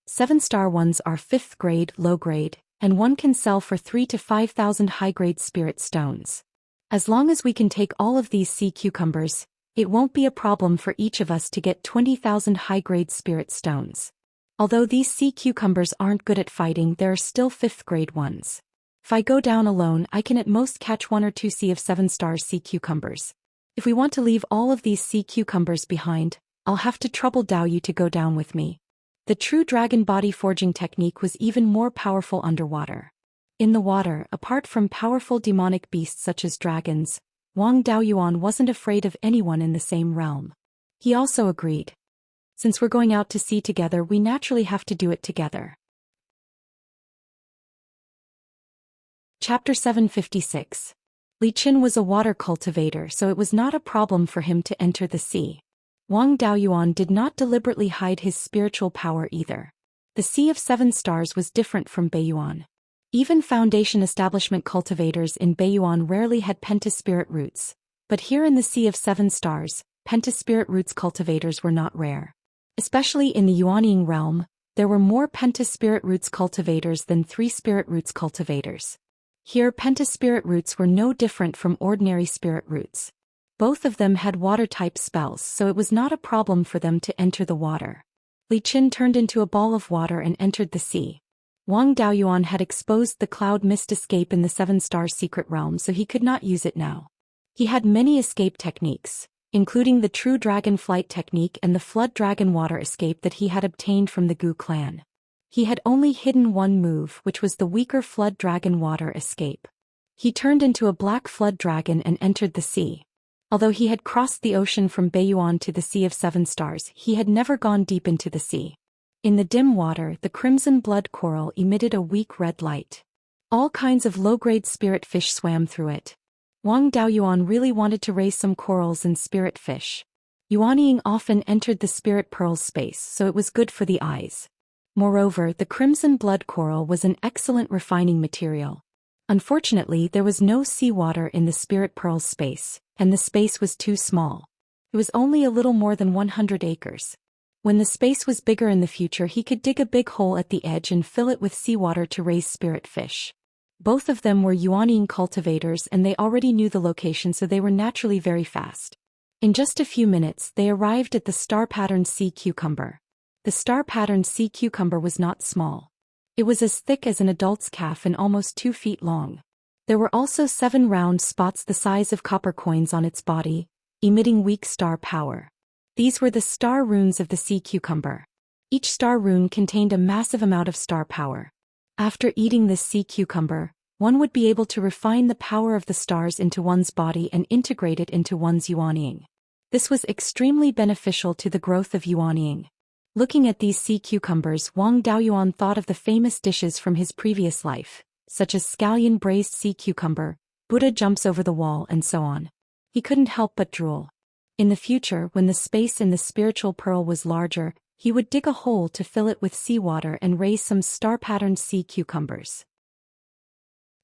7-star ones are 5th grade, low grade, and one can sell for 3 to 5,000 high-grade spirit stones. As long as we can take all of these sea cucumbers, it won't be a problem for each of us to get 20,000 high-grade spirit stones. Although these sea cucumbers aren't good at fighting, there are still 5th grade ones. If I go down alone, I can at most catch 1 or 2 sea of 7-star sea cucumbers. If we want to leave all of these sea cucumbers behind, I'll have to trouble Daoyu to go down with me." The true dragon body forging technique was even more powerful underwater. In the water, apart from powerful demonic beasts such as dragons, Wang Daoyuan wasn't afraid of anyone in the same realm. He also agreed. "Since we're going out to sea together, we naturally have to do it together." Chapter 756. Li Qin was a water cultivator, so it was not a problem for him to enter the sea. Wang Daoyuan did not deliberately hide his spiritual power either. The Sea of Seven Stars was different from Beiyuan. Even Foundation establishment cultivators in Beiyuan rarely had pentaspirit roots, but here in the Sea of Seven Stars, pentaspirit roots cultivators were not rare. Especially in the Yuanying realm, there were more pentaspirit roots cultivators than three-spirit roots cultivators. Here pentaspirit roots were no different from ordinary spirit roots. Both of them had water-type spells, so it was not a problem for them to enter the water. Li Qin turned into a ball of water and entered the sea. Wang Daoyuan had exposed the cloud mist escape in the Seven-Star Secret Realm, so he could not use it now. He had many escape techniques, including the True Dragon Flight technique and the Flood Dragon Water escape that he had obtained from the Gu clan. He had only hidden one move, which was the weaker Flood Dragon Water escape. He turned into a black Flood Dragon and entered the sea. Although he had crossed the ocean from Beiyuan to the Sea of Seven Stars, he had never gone deep into the sea. In the dim water, the crimson blood coral emitted a weak red light. All kinds of low-grade spirit fish swam through it. Wang Daoyuan really wanted to raise some corals and spirit fish. Yuanying often entered the spirit pearls space, so it was good for the eyes. Moreover, the crimson blood coral was an excellent refining material. Unfortunately, there was no seawater in the spirit pearls space, and the space was too small. It was only a little more than 100 acres. When the space was bigger in the future, he could dig a big hole at the edge and fill it with seawater to raise spirit fish. Both of them were Yuanying cultivators and they already knew the location, so they were naturally very fast. In just a few minutes, they arrived at the star-patterned sea cucumber. The star-patterned sea cucumber was not small. It was as thick as an adult's calf and almost 2 feet long. There were also 7 round spots the size of copper coins on its body, emitting weak star power. These were the star runes of the sea cucumber. Each star rune contained a massive amount of star power. After eating this sea cucumber, one would be able to refine the power of the stars into one's body and integrate it into one's yuanying. This was extremely beneficial to the growth of yuanying. Looking at these sea cucumbers, Wang Daoyuan thought of the famous dishes from his previous life, such as scallion braised sea cucumber, Buddha jumps over the wall, and so on. He couldn't help but drool. In the future, when the space in the spiritual pearl was larger, he would dig a hole to fill it with seawater and raise some star-patterned sea cucumbers.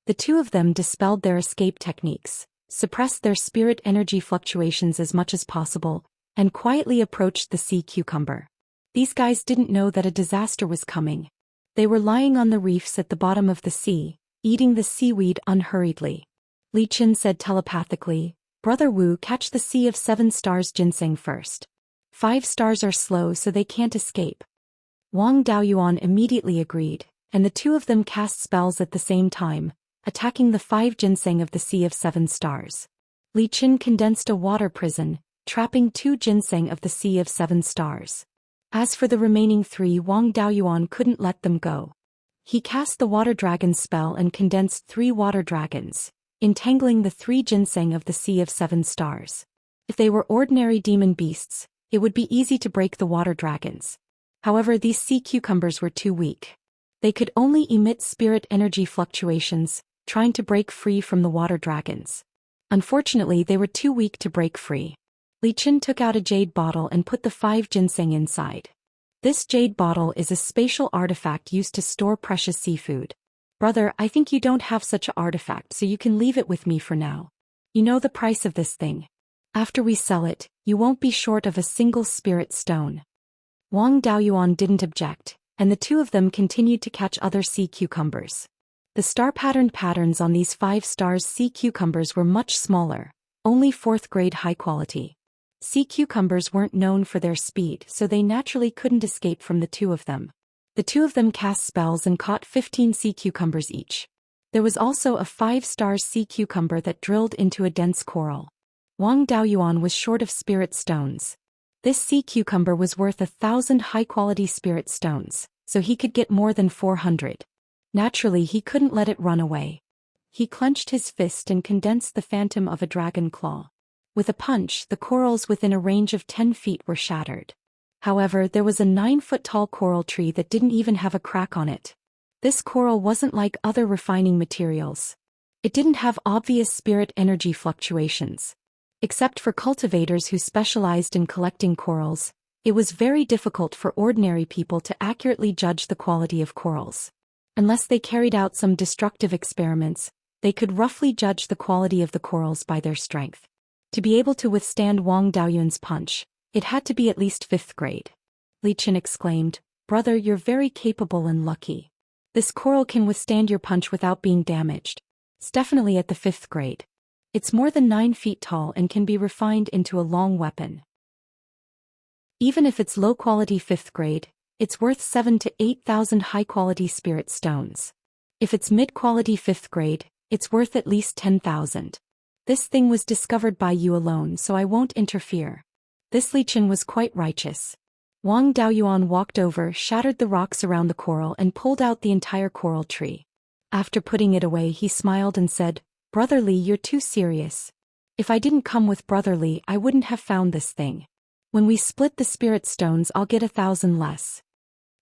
The two of them dispelled their escape techniques, suppressed their spirit energy fluctuations as much as possible, and quietly approached the sea cucumber. These guys didn't know that a disaster was coming. They were lying on the reefs at the bottom of the sea, eating the seaweed unhurriedly. Li Qin said telepathically, "Brother Wu, catch the Sea of Seven Stars ginseng first. 5 stars are slow, so they can't escape." Wang Daoyuan immediately agreed, and the two of them cast spells at the same time, attacking the 5 ginseng of the Sea of Seven Stars. Li Qin condensed a water prison, trapping 2 ginseng of the Sea of Seven Stars. As for the remaining 3, Wang Daoyuan couldn't let them go. He cast the water dragon spell and condensed 3 water dragons, entangling the 3 ginseng of the Sea of Seven Stars. If they were ordinary demon beasts, it would be easy to break the water dragons. However, these sea cucumbers were too weak. They could only emit spirit energy fluctuations, trying to break free from the water dragons. Unfortunately, they were too weak to break free. Li Qin took out a jade bottle and put the 5 ginseng inside. This jade bottle is a spatial artifact used to store precious seafood. "Brother, I think you don't have such an artifact, so you can leave it with me for now. You know the price of this thing. After we sell it, you won't be short of a single spirit stone." Wang Daoyuan didn't object, and the two of them continued to catch other sea cucumbers. The star-patterned patterns on these 5 stars sea cucumbers were much smaller, only 4th grade high quality. Sea cucumbers weren't known for their speed, so they naturally couldn't escape from the two of them. The two of them cast spells and caught 15 sea cucumbers each. There was also a 5-star sea cucumber that drilled into a dense coral. Wang Daoyuan was short of spirit stones. This sea cucumber was worth 1,000 high-quality spirit stones, so he could get more than 400. Naturally, he couldn't let it run away. He clenched his fist and condensed the phantom of a dragon claw. With a punch, the corals within a range of 10 feet were shattered. However, there was a 9-foot-tall coral tree that didn't even have a crack on it. This coral wasn't like other refining materials. It didn't have obvious spirit energy fluctuations. Except for cultivators who specialized in collecting corals, it was very difficult for ordinary people to accurately judge the quality of corals. Unless they carried out some destructive experiments, they could roughly judge the quality of the corals by their strength. To be able to withstand Wang Daoyuan's punch, it had to be at least 5th grade. Li Chen exclaimed, "Brother, you're very capable and lucky. This coral can withstand your punch without being damaged. It's definitely at the 5th grade. It's more than 9 feet tall and can be refined into a long weapon. Even if it's low-quality 5th grade, it's worth 7,000 to 8,000 high-quality spirit stones. If it's mid-quality 5th grade, it's worth at least 10,000. This thing was discovered by you alone, so I won't interfere." This Li Chen was quite righteous. Wang Daoyuan walked over, shattered the rocks around the coral and pulled out the entire coral tree. After putting it away, he smiled and said, "Brother Li, you're too serious. If I didn't come with Brother Li, I wouldn't have found this thing. When we split the spirit stones, I'll get 1,000 less."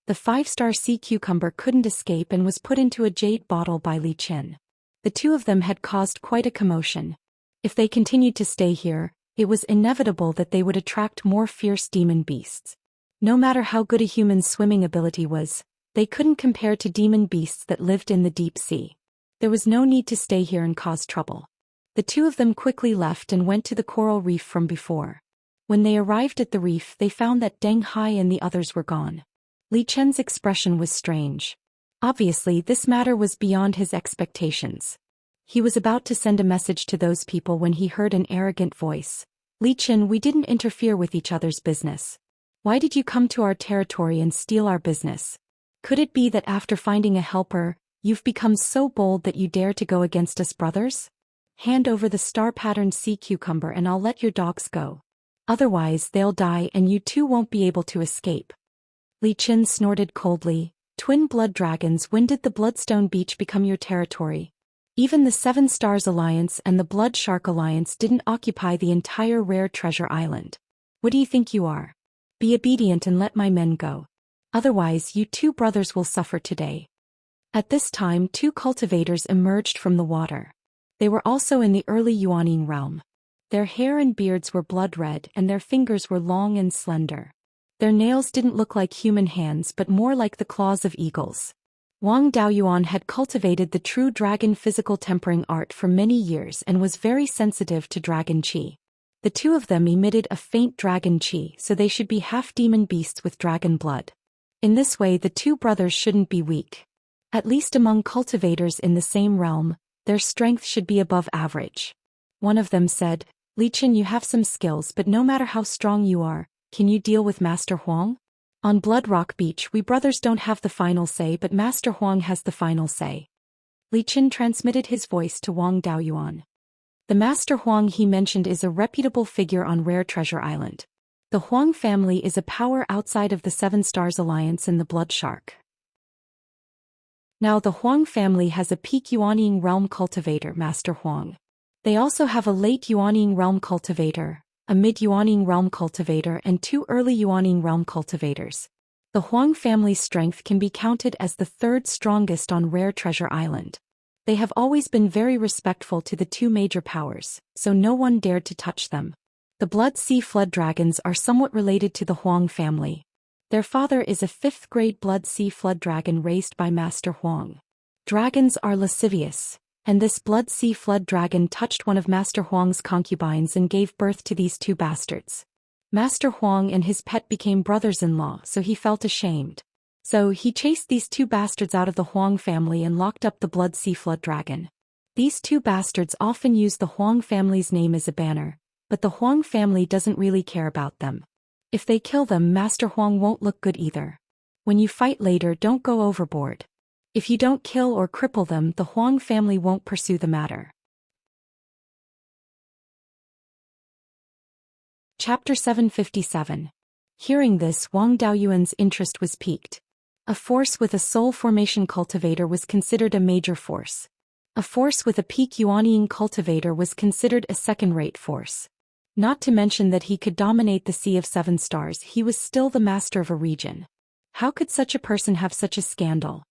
The 5-star sea cucumber couldn't escape and was put into a jade bottle by Li Chen. The two of them had caused quite a commotion. If they continued to stay here, it was inevitable that they would attract more fierce demon beasts. No matter how good a human's swimming ability was, they couldn't compare to demon beasts that lived in the deep sea. There was no need to stay here and cause trouble. The two of them quickly left and went to the coral reef from before. When they arrived at the reef, they found that Deng Hai and the others were gone. Li Chen's expression was strange. Obviously, this matter was beyond his expectations. He was about to send a message to those people when he heard an arrogant voice. "Li Chen, we didn't interfere with each other's business. Why did you come to our territory and steal our business? Could it be that after finding a helper, you've become so bold that you dare to go against us brothers? Hand over the star-patterned sea cucumber and I'll let your dogs go. Otherwise, they'll die and you too won't be able to escape." Li Chen snorted coldly. "Twin blood dragons, when did the Bloodstone Beach become your territory? Even the 7 Stars Alliance and the Blood Shark Alliance didn't occupy the entire Rare Treasure Island. What do you think you are? Be obedient and let my men go. Otherwise, you two brothers will suffer today." At this time, 2 cultivators emerged from the water. They were also in the early Yuaning realm. Their hair and beards were blood red and their fingers were long and slender. Their nails didn't look like human hands but more like the claws of eagles. Wang Daoyuan had cultivated the true dragon physical tempering art for many years and was very sensitive to dragon qi. The two of them emitted a faint dragon qi, so they should be half-demon beasts with dragon blood. In this way, the 2 brothers shouldn't be weak. At least among cultivators in the same realm, their strength should be above average. One of them said, "Li Chen, you have some skills, but no matter how strong you are, can you deal with Master Huang? On Blood Rock Beach, we brothers don't have the final say, but Master Huang has the final say." Li Chen transmitted his voice to Wang Daoyuan. The Master Huang he mentioned is a reputable figure on Rare Treasure Island. The Huang family is a power outside of the 7 Stars Alliance and the Blood Shark. Now the Huang family has a peak Yuaning realm cultivator, Master Huang. They also have a late Yuaning realm cultivator, a mid-Yuaning realm cultivator and 2 early Yuaning realm cultivators. The Huang family's strength can be counted as the 3rd strongest on Rare Treasure Island. They have always been very respectful to the 2 major powers, so no one dared to touch them. The Blood Sea Flood Dragons are somewhat related to the Huang family. Their father is a 5th-grade Blood Sea Flood Dragon raised by Master Huang. Dragons are lascivious, and this Blood Sea Flood Dragon touched one of Master Huang's concubines and gave birth to these 2 bastards. Master Huang and his pet became brothers-in-law, so he felt ashamed. So he chased these 2 bastards out of the Huang family and locked up the Blood Sea Flood Dragon. These 2 bastards often use the Huang family's name as a banner, but the Huang family doesn't really care about them. If they kill them, Master Huang won't look good either. When you fight later, don't go overboard. If you don't kill or cripple them, the Huang family won't pursue the matter. Chapter 757. Hearing this, Wang Daoyuan's interest was piqued. A force with a soul formation cultivator was considered a major force. A force with a peak Yuaning cultivator was considered a second-rate force. Not to mention that he could dominate the Sea of 7 Stars, he was still the master of a region. How could such a person have such a scandal?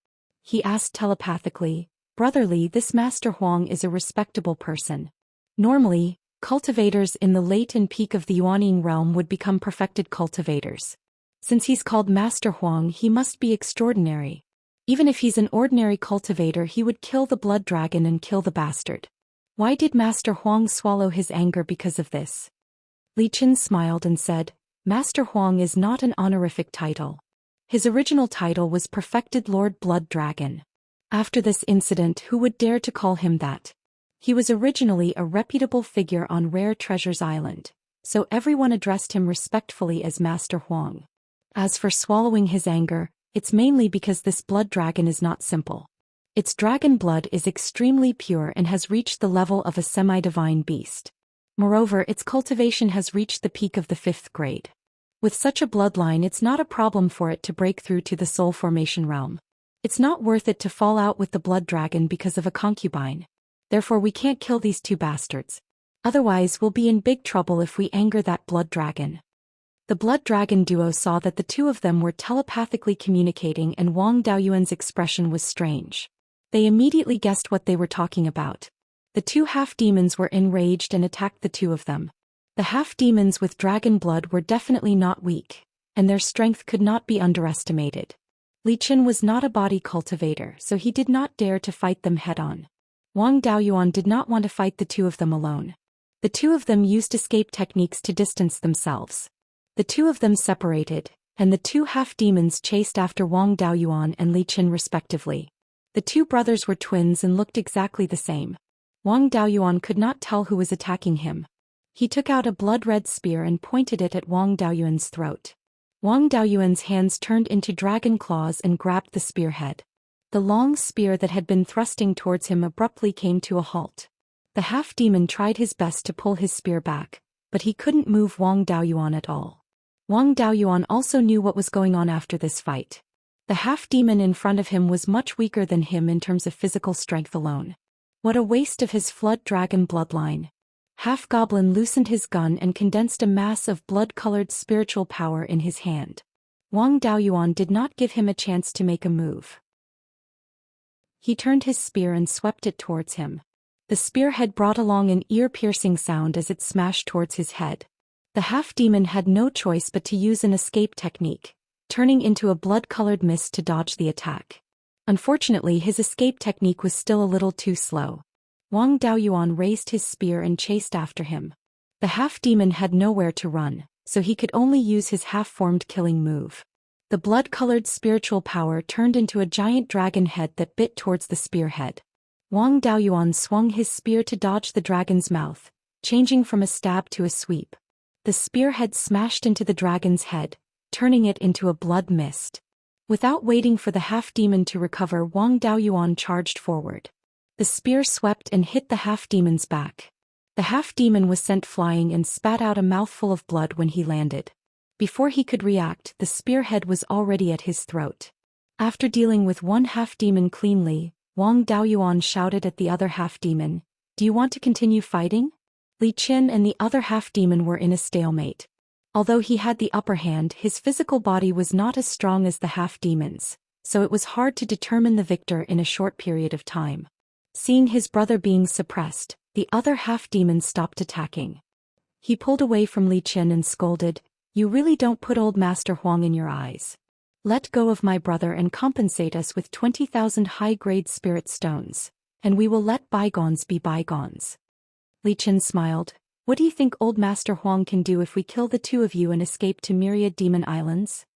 He asked telepathically, "Brother Li, this Master Huang is a respectable person. Normally, cultivators in the late and peak of the Yuanying realm would become perfected cultivators. Since he's called Master Huang, he must be extraordinary. Even if he's an ordinary cultivator, he would kill the blood dragon and kill the bastard. Why did Master Huang swallow his anger because of this?" Li Qin smiled and said, "Master Huang is not an honorific title. His original title was Perfected Lord Blood Dragon. After this incident, who would dare to call him that? He was originally a reputable figure on Rare Treasures Island, so everyone addressed him respectfully as Master Huang. As for swallowing his anger, it's mainly because this blood dragon is not simple. Its dragon blood is extremely pure and has reached the level of a semi-divine beast. Moreover, its cultivation has reached the peak of the 5th grade. With such a bloodline, it's not a problem for it to break through to the soul formation realm. It's not worth it to fall out with the blood dragon because of a concubine. Therefore we can't kill these two bastards. Otherwise we'll be in big trouble if we anger that blood dragon." The blood dragon duo saw that the two of them were telepathically communicating, and Wang Daoyuan's expression was strange. They immediately guessed what they were talking about. The two half-demons were enraged and attacked the two of them. The half-demons with dragon blood were definitely not weak, and their strength could not be underestimated. Li Qin was not a body cultivator, so he did not dare to fight them head-on. Wang Daoyuan did not want to fight the two of them alone. The two of them used escape techniques to distance themselves. The two of them separated, and the two half-demons chased after Wang Daoyuan and Li Qin respectively. The two brothers were twins and looked exactly the same. Wang Daoyuan could not tell who was attacking him. He took out a blood-red spear and pointed it at Wang Daoyuan's throat. Wang Daoyuan's hands turned into dragon claws and grabbed the spearhead. The long spear that had been thrusting towards him abruptly came to a halt. The half-demon tried his best to pull his spear back, but he couldn't move Wang Daoyuan at all. Wang Daoyuan also knew what was going on after this fight. The half-demon in front of him was much weaker than him in terms of physical strength alone. What a waste of his flood dragon bloodline. Half-goblin loosened his gun and condensed a mass of blood-colored spiritual power in his hand. Wang Daoyuan did not give him a chance to make a move. He turned his spear and swept it towards him. The spearhead brought along an ear-piercing sound as it smashed towards his head. The half-demon had no choice but to use an escape technique, turning into a blood-colored mist to dodge the attack. Unfortunately, his escape technique was still a little too slow. Wang Daoyuan raised his spear and chased after him. The half-demon had nowhere to run, so he could only use his half-formed killing move. The blood-colored spiritual power turned into a giant dragon head that bit towards the spearhead. Wang Daoyuan swung his spear to dodge the dragon's mouth, changing from a stab to a sweep. The spearhead smashed into the dragon's head, turning it into a blood mist. Without waiting for the half-demon to recover, Wang Daoyuan charged forward. The spear swept and hit the half-demon's back. The half-demon was sent flying and spat out a mouthful of blood when he landed. Before he could react, the spearhead was already at his throat. After dealing with one half-demon cleanly, Wang Daoyuan shouted at the other half-demon, "Do you want to continue fighting?" Li Qin and the other half-demon were in a stalemate. Although he had the upper hand, his physical body was not as strong as the half-demons, so it was hard to determine the victor in a short period of time. Seeing his brother being suppressed, the other half-demon stopped attacking. He pulled away from Li Qin and scolded, "You really don't put old Master Huang in your eyes. Let go of my brother and compensate us with 20,000 high-grade spirit stones, and we will let bygones be bygones." Li Qin smiled. "What do you think old Master Huang can do if we kill the two of you and escape to Myriad Demon Islands?"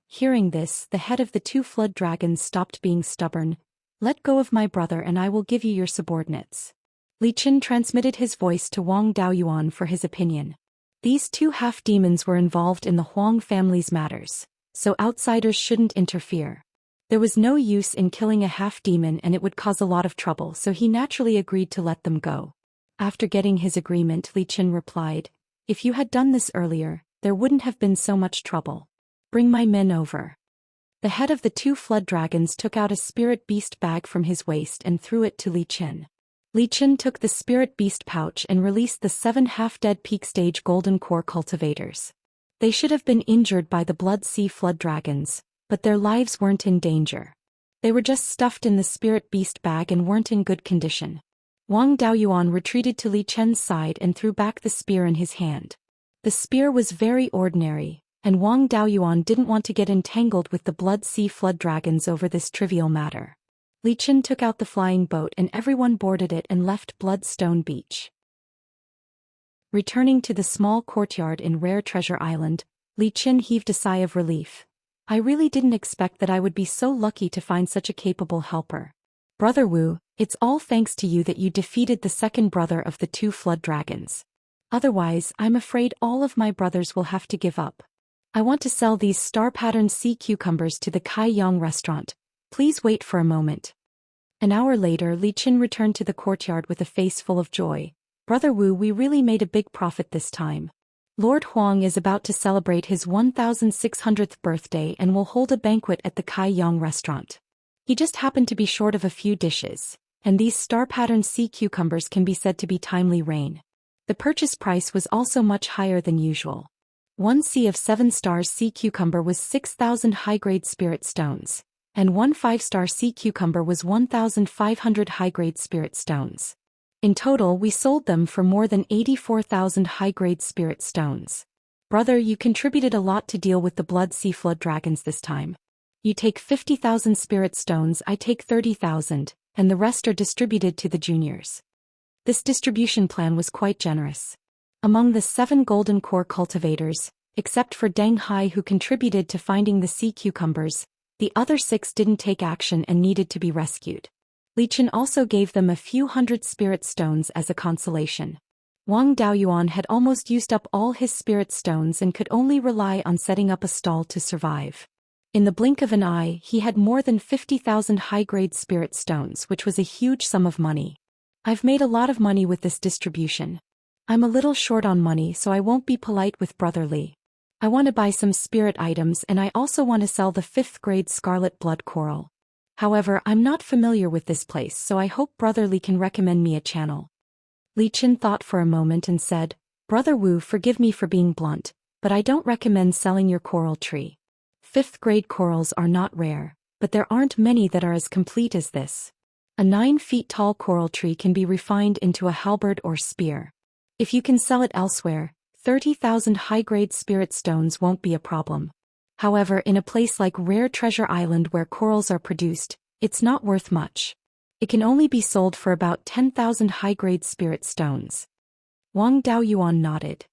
Hearing this, the head of the two flood dragons stopped being stubborn. "Let go of my brother and I will give you your subordinates." Li Qin transmitted his voice to Wang Daoyuan for his opinion. These two half-demons were involved in the Huang family's matters, so outsiders shouldn't interfere. There was no use in killing a half-demon and it would cause a lot of trouble, so he naturally agreed to let them go. After getting his agreement, Li Qin replied, "If you had done this earlier, there wouldn't have been so much trouble. Bring my men over." The head of the two flood dragons took out a spirit beast bag from his waist and threw it to Li Qin. Li Qin took the spirit beast pouch and released the 7 half-dead peak stage golden core cultivators. They should have been injured by the blood sea flood dragons, but their lives weren't in danger. They were just stuffed in the spirit beast bag and weren't in good condition. Wang Daoyuan retreated to Li Chen's side and threw back the spear in his hand. The spear was very ordinary, and Wang Daoyuan didn't want to get entangled with the Blood Sea flood dragons over this trivial matter. Li Chen took out the flying boat and everyone boarded it and left Bloodstone Beach. Returning to the small courtyard in Rare Treasure Island, Li Chen heaved a sigh of relief. I really didn't expect that I would be so lucky to find such a capable helper. Brother Wu, it's all thanks to you that you defeated the second brother of the 2 flood dragons. Otherwise, I'm afraid all of my brothers will have to give up. I want to sell these star-patterned sea cucumbers to the Kai Yong restaurant. Please wait for a moment. An hour later, Li Chen returned to the courtyard with a face full of joy. Brother Wu, we really made a big profit this time. Lord Huang is about to celebrate his 1600th birthday and will hold a banquet at the Kai Yong restaurant. He just happened to be short of a few dishes, and these star-patterned sea cucumbers can be said to be timely rain. The purchase price was also much higher than usual. 1 sea of 7 stars sea cucumber was 6,000 high-grade spirit stones, and 1 5-star sea cucumber was 1,500 high-grade spirit stones. In total, we sold them for more than 84,000 high-grade spirit stones. Brother, you contributed a lot to deal with the Blood Sea flood dragons this time. You take 50,000 spirit stones, I take 30,000, and the rest are distributed to the juniors. This distribution plan was quite generous. Among the 7 golden core cultivators, except for Deng Hai who contributed to finding the sea cucumbers, the other 6 didn't take action and needed to be rescued. Li Chen also gave them a few hundred spirit stones as a consolation. Wang Daoyuan had almost used up all his spirit stones and could only rely on setting up a stall to survive. In the blink of an eye, he had more than 50,000 high-grade spirit stones, which was a huge sum of money. I've made a lot of money with this distribution. I'm a little short on money, so I won't be polite with Brother Li. I want to buy some spirit items and I also want to sell the 5th-grade scarlet blood coral. However, I'm not familiar with this place, so I hope Brother Li can recommend me a channel. Li Chen thought for a moment and said, Brother Wu, forgive me for being blunt, but I don't recommend selling your coral tree. 5th-grade corals are not rare, but there aren't many that are as complete as this. A 9-feet-tall coral tree can be refined into a halberd or spear. If you can sell it elsewhere, 30,000 high-grade spirit stones won't be a problem. However, in a place like Rare Treasure Island where corals are produced, it's not worth much. It can only be sold for about 10,000 high-grade spirit stones. Wang Daoyuan nodded.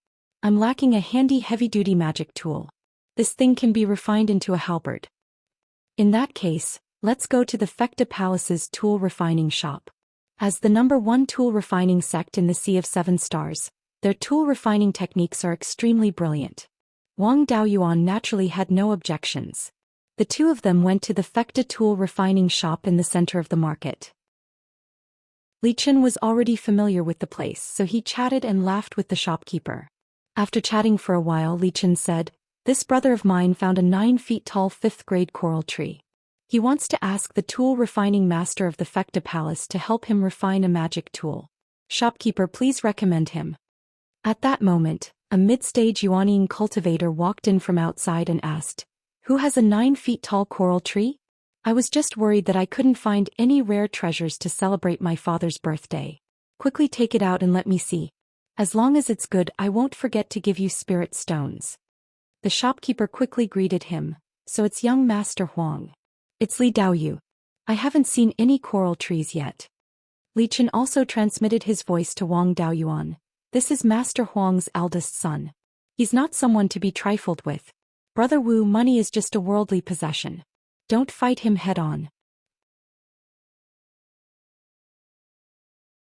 I'm lacking a handy heavy-duty magic tool. This thing can be refined into a halberd. In that case, let's go to the Fecta Palace's tool refining shop. As the #1 tool refining sect in the Sea of 7 Stars, their tool refining techniques are extremely brilliant. Wang Daoyuan naturally had no objections. The two of them went to the Fecta tool refining shop in the center of the market. Li Chen was already familiar with the place, so he chatted and laughed with the shopkeeper. After chatting for a while, Li Chen said, This brother of mine found a 9-feet-tall 5th-grade coral tree. He wants to ask the tool refining master of the Fecta Palace to help him refine a magic tool. Shopkeeper, please recommend him. At that moment, a mid-stage Yuanying cultivator walked in from outside and asked, Who has a 9-feet-tall coral tree? I was just worried that I couldn't find any rare treasures to celebrate my father's birthday. Quickly take it out and let me see. As long as it's good, I won't forget to give you spirit stones. The shopkeeper quickly greeted him. So it's young Master Huang. It's Li Daoyu. I haven't seen any coral trees yet. Li Chen also transmitted his voice to Wang Daoyuan. This is Master Huang's eldest son. He's not someone to be trifled with. Brother Wu, money is just a worldly possession. Don't fight him head-on.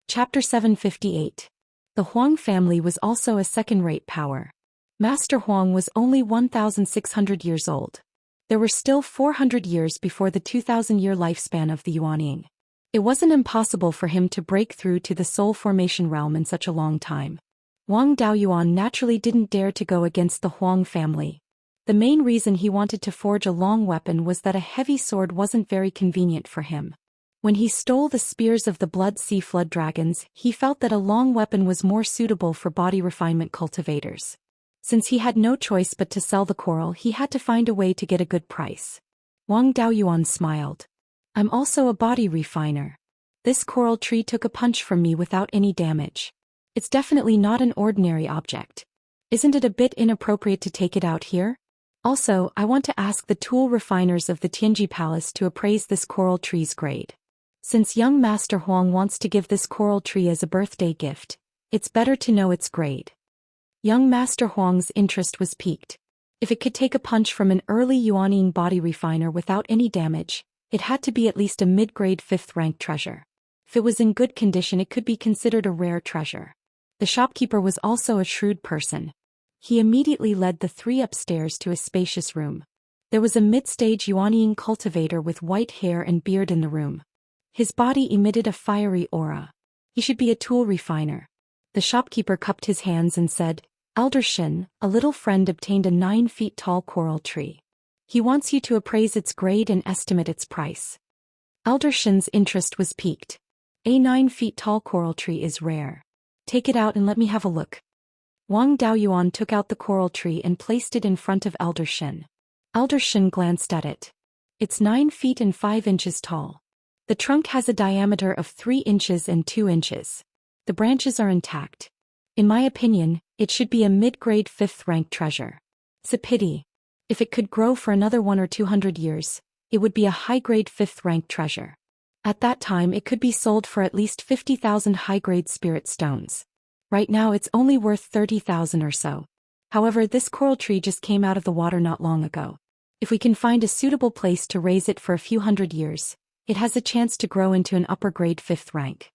Chapter 758. The Huang family was also a second-rate power. Master Huang was only 1,600 years old. There were still 400 years before the 2,000-year lifespan of the Yuanying. It wasn't impossible for him to break through to the soul formation realm in such a long time. Wang Daoyuan naturally didn't dare to go against the Huang family. The main reason he wanted to forge a long weapon was that a heavy sword wasn't very convenient for him. When he stole the spears of the Blood Sea flood dragons, he felt that a long weapon was more suitable for body refinement cultivators. Since he had no choice but to sell the coral, he had to find a way to get a good price. Wang Daoyuan smiled. I'm also a body refiner. This coral tree took a punch from me without any damage. It's definitely not an ordinary object. Isn't it a bit inappropriate to take it out here? Also, I want to ask the tool refiners of the Tianji Palace to appraise this coral tree's grade. Since young Master Huang wants to give this coral tree as a birthday gift, it's better to know its grade. Young Master Huang's interest was piqued. If it could take a punch from an early Yuanine body refiner without any damage, it had to be at least a mid-grade 5th-rank treasure. If it was in good condition, it could be considered a rare treasure. The shopkeeper was also a shrewd person. He immediately led the 3 upstairs to a spacious room. There was a mid-stage Yuanine cultivator with white hair and beard in the room. His body emitted a fiery aura. He should be a tool refiner. The shopkeeper cupped his hands and said, Elder Shin, a little friend obtained a 9 feet tall coral tree. He wants you to appraise its grade and estimate its price. Elder Shin's interest was piqued. A 9 feet tall coral tree is rare. Take it out and let me have a look. Wang Daoyuan took out the coral tree and placed it in front of Elder Shin. Elder Shin glanced at it. It's 9 feet and 5 inches tall. The trunk has a diameter of 3 inches and 2 inches. The branches are intact. In my opinion, it should be a mid-grade 5th-rank treasure. It's a pity. If it could grow for another 100 or 200 years, it would be a high-grade 5th-rank treasure. At that time it could be sold for at least 50,000 high-grade spirit stones. Right now it's only worth 30,000 or so. However, this coral tree just came out of the water not long ago. If we can find a suitable place to raise it for a few hundred years, it has a chance to grow into an upper-grade 5th rank.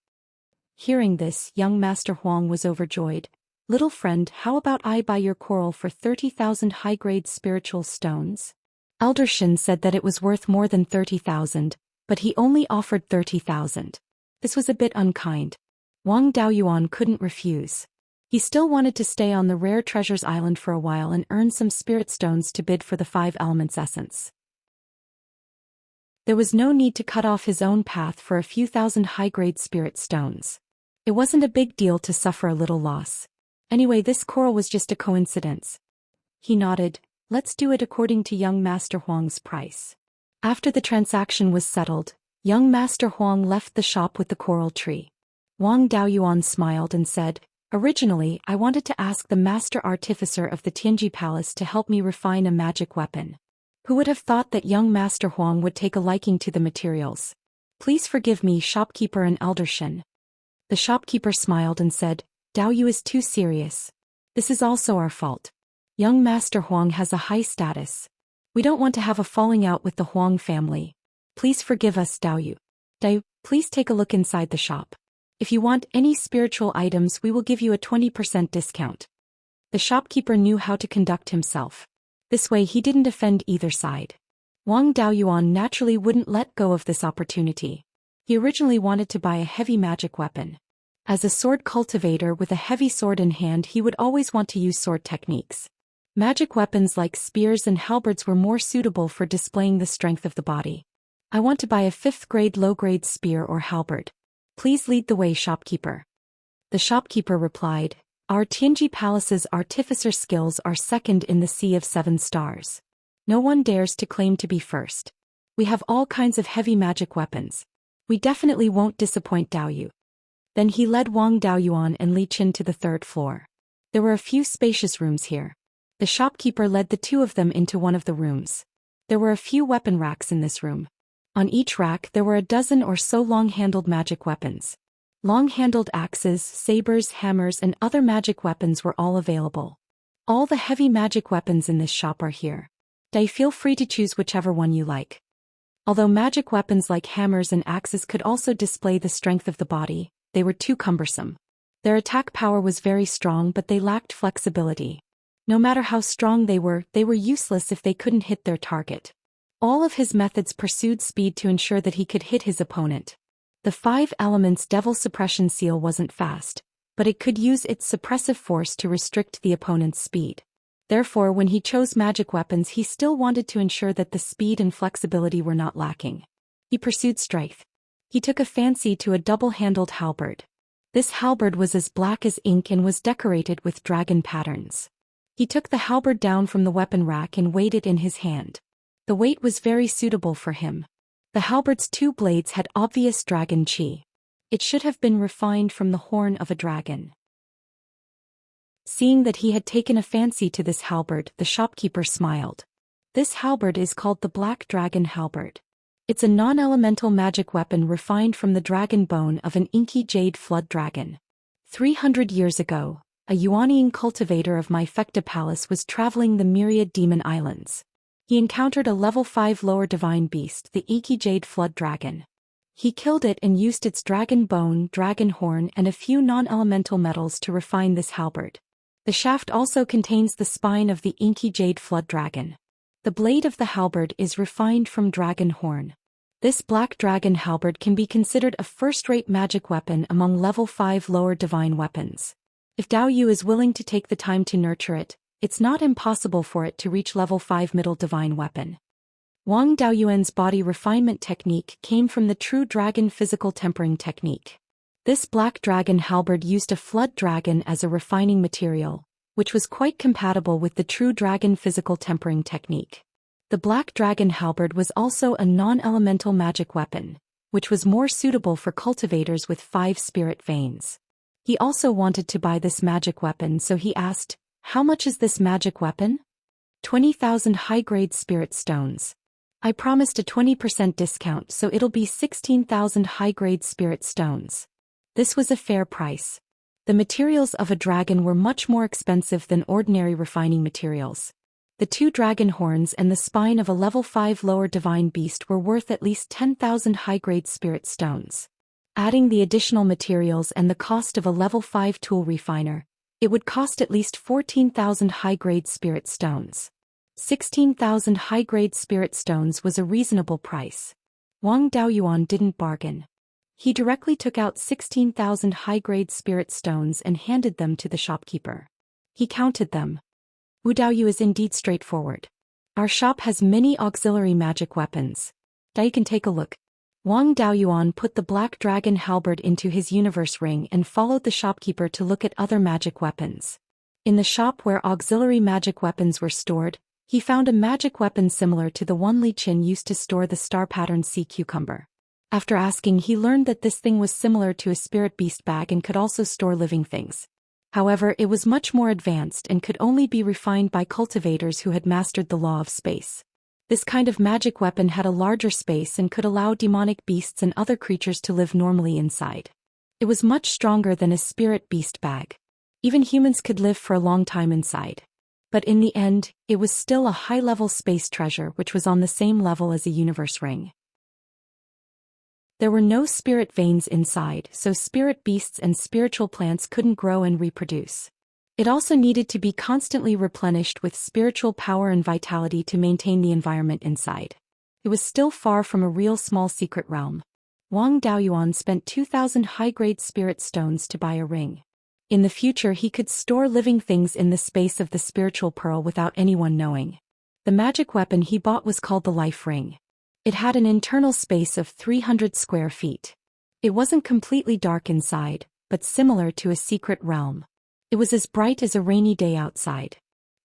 Hearing this, young Master Huang was overjoyed. Little friend, how about I buy your coral for 30,000 high-grade spiritual stones? Elder Shin said that it was worth more than 30,000, but he only offered 30,000. This was a bit unkind. Wang Daoyuan couldn't refuse. He still wanted to stay on the Rare Treasures Island for a while and earn some spirit stones to bid for the 5 elements essence. There was no need to cut off his own path for a few thousand high-grade spirit stones. It wasn't a big deal to suffer a little loss. Anyway, this coral was just a coincidence. He nodded. Let's do it according to young Master Huang's price. After the transaction was settled, young Master Huang left the shop with the coral tree. Wang Daoyuan smiled and said, Originally, I wanted to ask the master artificer of the Tianji Palace to help me refine a magic weapon. Who would have thought that young Master Huang would take a liking to the materials? Please forgive me, shopkeeper and Elder Shin. The shopkeeper smiled and said, Daoyu is too serious. This is also our fault. Young Master Huang has a high status. We don't want to have a falling out with the Huang family. Please forgive us, Daoyu. Daoyu, please take a look inside the shop. If you want any spiritual items, we will give you a 20% discount. The shopkeeper knew how to conduct himself. This way he didn't offend either side. Wang Daoyuan naturally wouldn't let go of this opportunity. He originally wanted to buy a heavy magic weapon. As a sword cultivator with a heavy sword in hand, he would always want to use sword techniques. Magic weapons like spears and halberds were more suitable for displaying the strength of the body. I want to buy a 5th-grade low-grade spear or halberd. Please lead the way, shopkeeper. The shopkeeper replied, Our Tianji Palace's artificer skills are second in the Sea of 7 Stars. No one dares to claim to be first. We have all kinds of heavy magic weapons. We definitely won't disappoint Daoyu. Then he led Wang Daoyuan and Li Qin to the 3rd floor. There were a few spacious rooms here. The shopkeeper led the 2 of them into one of the rooms. There were a few weapon racks in this room. On each rack there were a dozen or so long-handled magic weapons. Long-handled axes, sabers, hammers and other magic weapons were all available. All the heavy magic weapons in this shop are here. Feel free to choose whichever one you like. Although magic weapons like hammers and axes could also display the strength of the body, they were too cumbersome. Their attack power was very strong, but they lacked flexibility. No matter how strong they were useless if they couldn't hit their target. All of his methods pursued speed to ensure that he could hit his opponent. The 5 elements Devil Suppression Seal wasn't fast, but it could use its suppressive force to restrict the opponent's speed. Therefore, when he chose magic weapons, he still wanted to ensure that the speed and flexibility were not lacking. He pursued strength. He took a fancy to a double-handled halberd. This halberd was as black as ink and was decorated with dragon patterns. He took the halberd down from the weapon rack and weighed it in his hand. The weight was very suitable for him. The halberd's two blades had obvious dragon qi. It should have been refined from the horn of a dragon. Seeing that he had taken a fancy to this halberd, the shopkeeper smiled. This halberd is called the Black Dragon Halberd. It's a non-elemental magic weapon refined from the dragon bone of an inky jade flood dragon. 300 years ago, a Yuanian cultivator of my Fecta Palace was traveling the myriad demon islands. He encountered a level 5 lower divine beast, the inky jade flood dragon. He killed it and used its dragon bone, dragon horn, and a few non-elemental metals to refine this halberd. The shaft also contains the spine of the inky jade flood dragon. The blade of the halberd is refined from dragon horn. This black dragon halberd can be considered a first-rate magic weapon among level 5 lower divine weapons. If Dao Yu is willing to take the time to nurture it, it's not impossible for it to reach level 5 middle divine weapon. Wang Daoyuan's body refinement technique came from the true dragon physical tempering technique. This black dragon halberd used a flood dragon as a refining material, which was quite compatible with the true dragon physical tempering technique. The black dragon halberd was also a non-elemental magic weapon, which was more suitable for cultivators with 5 spirit veins. He also wanted to buy this magic weapon, so he asked, "How much is this magic weapon?" 20,000 high-grade spirit stones. I promised a 20% discount, so it'll be 16,000 high-grade spirit stones. This was a fair price. The materials of a dragon were much more expensive than ordinary refining materials. The 2 dragon horns and the spine of a level 5 lower divine beast were worth at least 10,000 high-grade spirit stones. Adding the additional materials and the cost of a level 5 tool refiner, it would cost at least 14,000 high-grade spirit stones. 16,000 high-grade spirit stones was a reasonable price. Wang Daoyuan didn't bargain. He directly took out 16,000 high-grade spirit stones and handed them to the shopkeeper. He counted them. Wu Daoyu is indeed straightforward. Our shop has many auxiliary magic weapons. You can take a look. Wang Daoyuan put the black dragon halberd into his universe ring and followed the shopkeeper to look at other magic weapons. In the shop where auxiliary magic weapons were stored, he found a magic weapon similar to the one Li Qin used to store the star-patterned sea cucumber. After asking, he learned that this thing was similar to a spirit beast bag and could also store living things. However, it was much more advanced and could only be refined by cultivators who had mastered the law of space. This kind of magic weapon had a larger space and could allow demonic beasts and other creatures to live normally inside. It was much stronger than a spirit beast bag. Even humans could live for a long time inside. But in the end, it was still a high-level space treasure which was on the same level as a universe ring. There were no spirit veins inside, so spirit beasts and spiritual plants couldn't grow and reproduce. It also needed to be constantly replenished with spiritual power and vitality to maintain the environment inside. It was still far from a real small secret realm. Wang Daoyuan spent 2,000 high-grade spirit stones to buy a ring. In the future he could store living things in the space of the spiritual pearl without anyone knowing. The magic weapon he bought was called the Life Ring. It had an internal space of 300 square feet. It wasn't completely dark inside, but similar to a secret realm. It was as bright as a rainy day outside.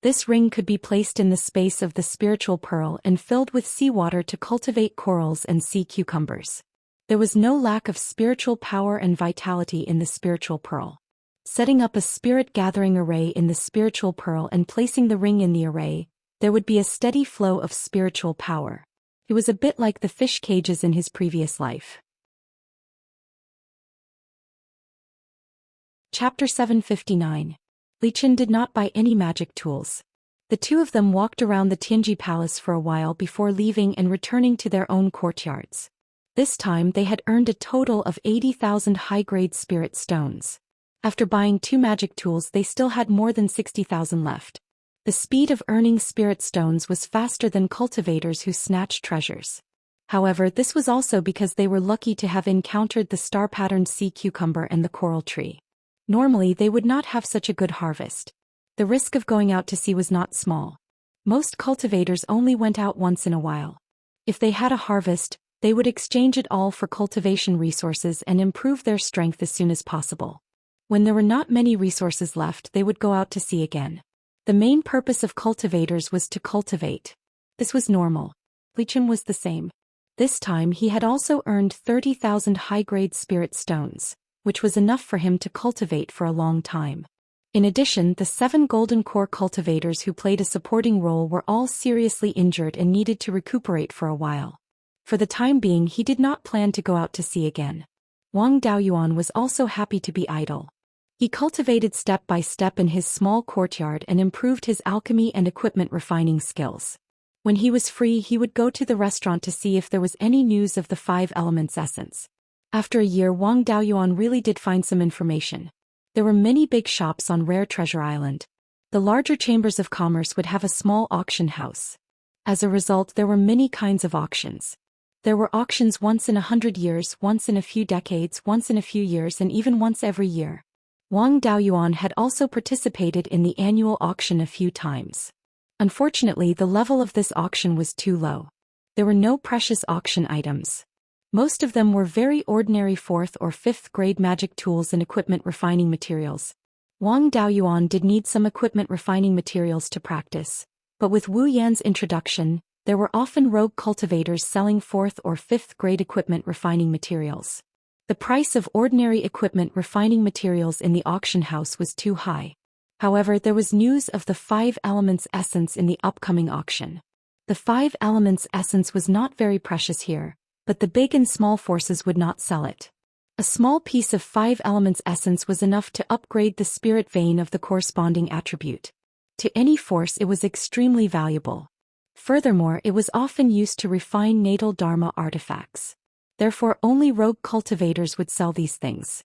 This ring could be placed in the space of the spiritual pearl and filled with seawater to cultivate corals and sea cucumbers. There was no lack of spiritual power and vitality in the spiritual pearl. Setting up a spirit gathering array in the spiritual pearl and placing the ring in the array, there would be a steady flow of spiritual power. It was a bit like the fish cages in his previous life. Chapter 759. Li Qin did not buy any magic tools. The two of them walked around the Tianji Palace for a while before leaving and returning to their own courtyards. This time they had earned a total of 80,000 high-grade spirit stones. After buying 2 magic tools they still had more than 60,000 left. The speed of earning spirit stones was faster than cultivators who snatched treasures. However, this was also because they were lucky to have encountered the star-patterned sea cucumber and the coral tree. Normally they would not have such a good harvest. The risk of going out to sea was not small. Most cultivators only went out once in a while. If they had a harvest, they would exchange it all for cultivation resources and improve their strength as soon as possible. When there were not many resources left, they would go out to sea again. The main purpose of cultivators was to cultivate. This was normal. Li Qin was the same. This time he had also earned 30,000 high-grade spirit stones, which was enough for him to cultivate for a long time. In addition, the 7 golden core cultivators who played a supporting role were all seriously injured and needed to recuperate for a while. For the time being, he did not plan to go out to sea again. Wang Daoyuan was also happy to be idle. He cultivated step by step in his small courtyard and improved his alchemy and equipment refining skills. When he was free, he would go to the restaurant to see if there was any news of the 5 elements essence. After a year, Wang Daoyuan really did find some information. There were many big shops on Rare Treasure Island. The larger chambers of commerce would have a small auction house. As a result, there were many kinds of auctions. There were auctions once in 100 years, once in a few decades, once in a few years, and even once every year. Wang Daoyuan had also participated in the annual auction a few times. Unfortunately, the level of this auction was too low. There were no precious auction items. Most of them were very ordinary 4th or 5th grade magic tools and equipment refining materials. Wang Daoyuan did need some equipment refining materials to practice, but with Wu Yan's introduction, there were often rogue cultivators selling 4th or 5th grade equipment refining materials. The price of ordinary equipment refining materials in the auction house was too high. However, there was news of the 5 elements essence in the upcoming auction. The 5 elements essence was not very precious here, but the big and small forces would not sell it. A small piece of 5 elements essence was enough to upgrade the spirit vein of the corresponding attribute. To any force, it was extremely valuable. Furthermore, it was often used to refine natal dharma artifacts. Therefore, only rogue cultivators would sell these things.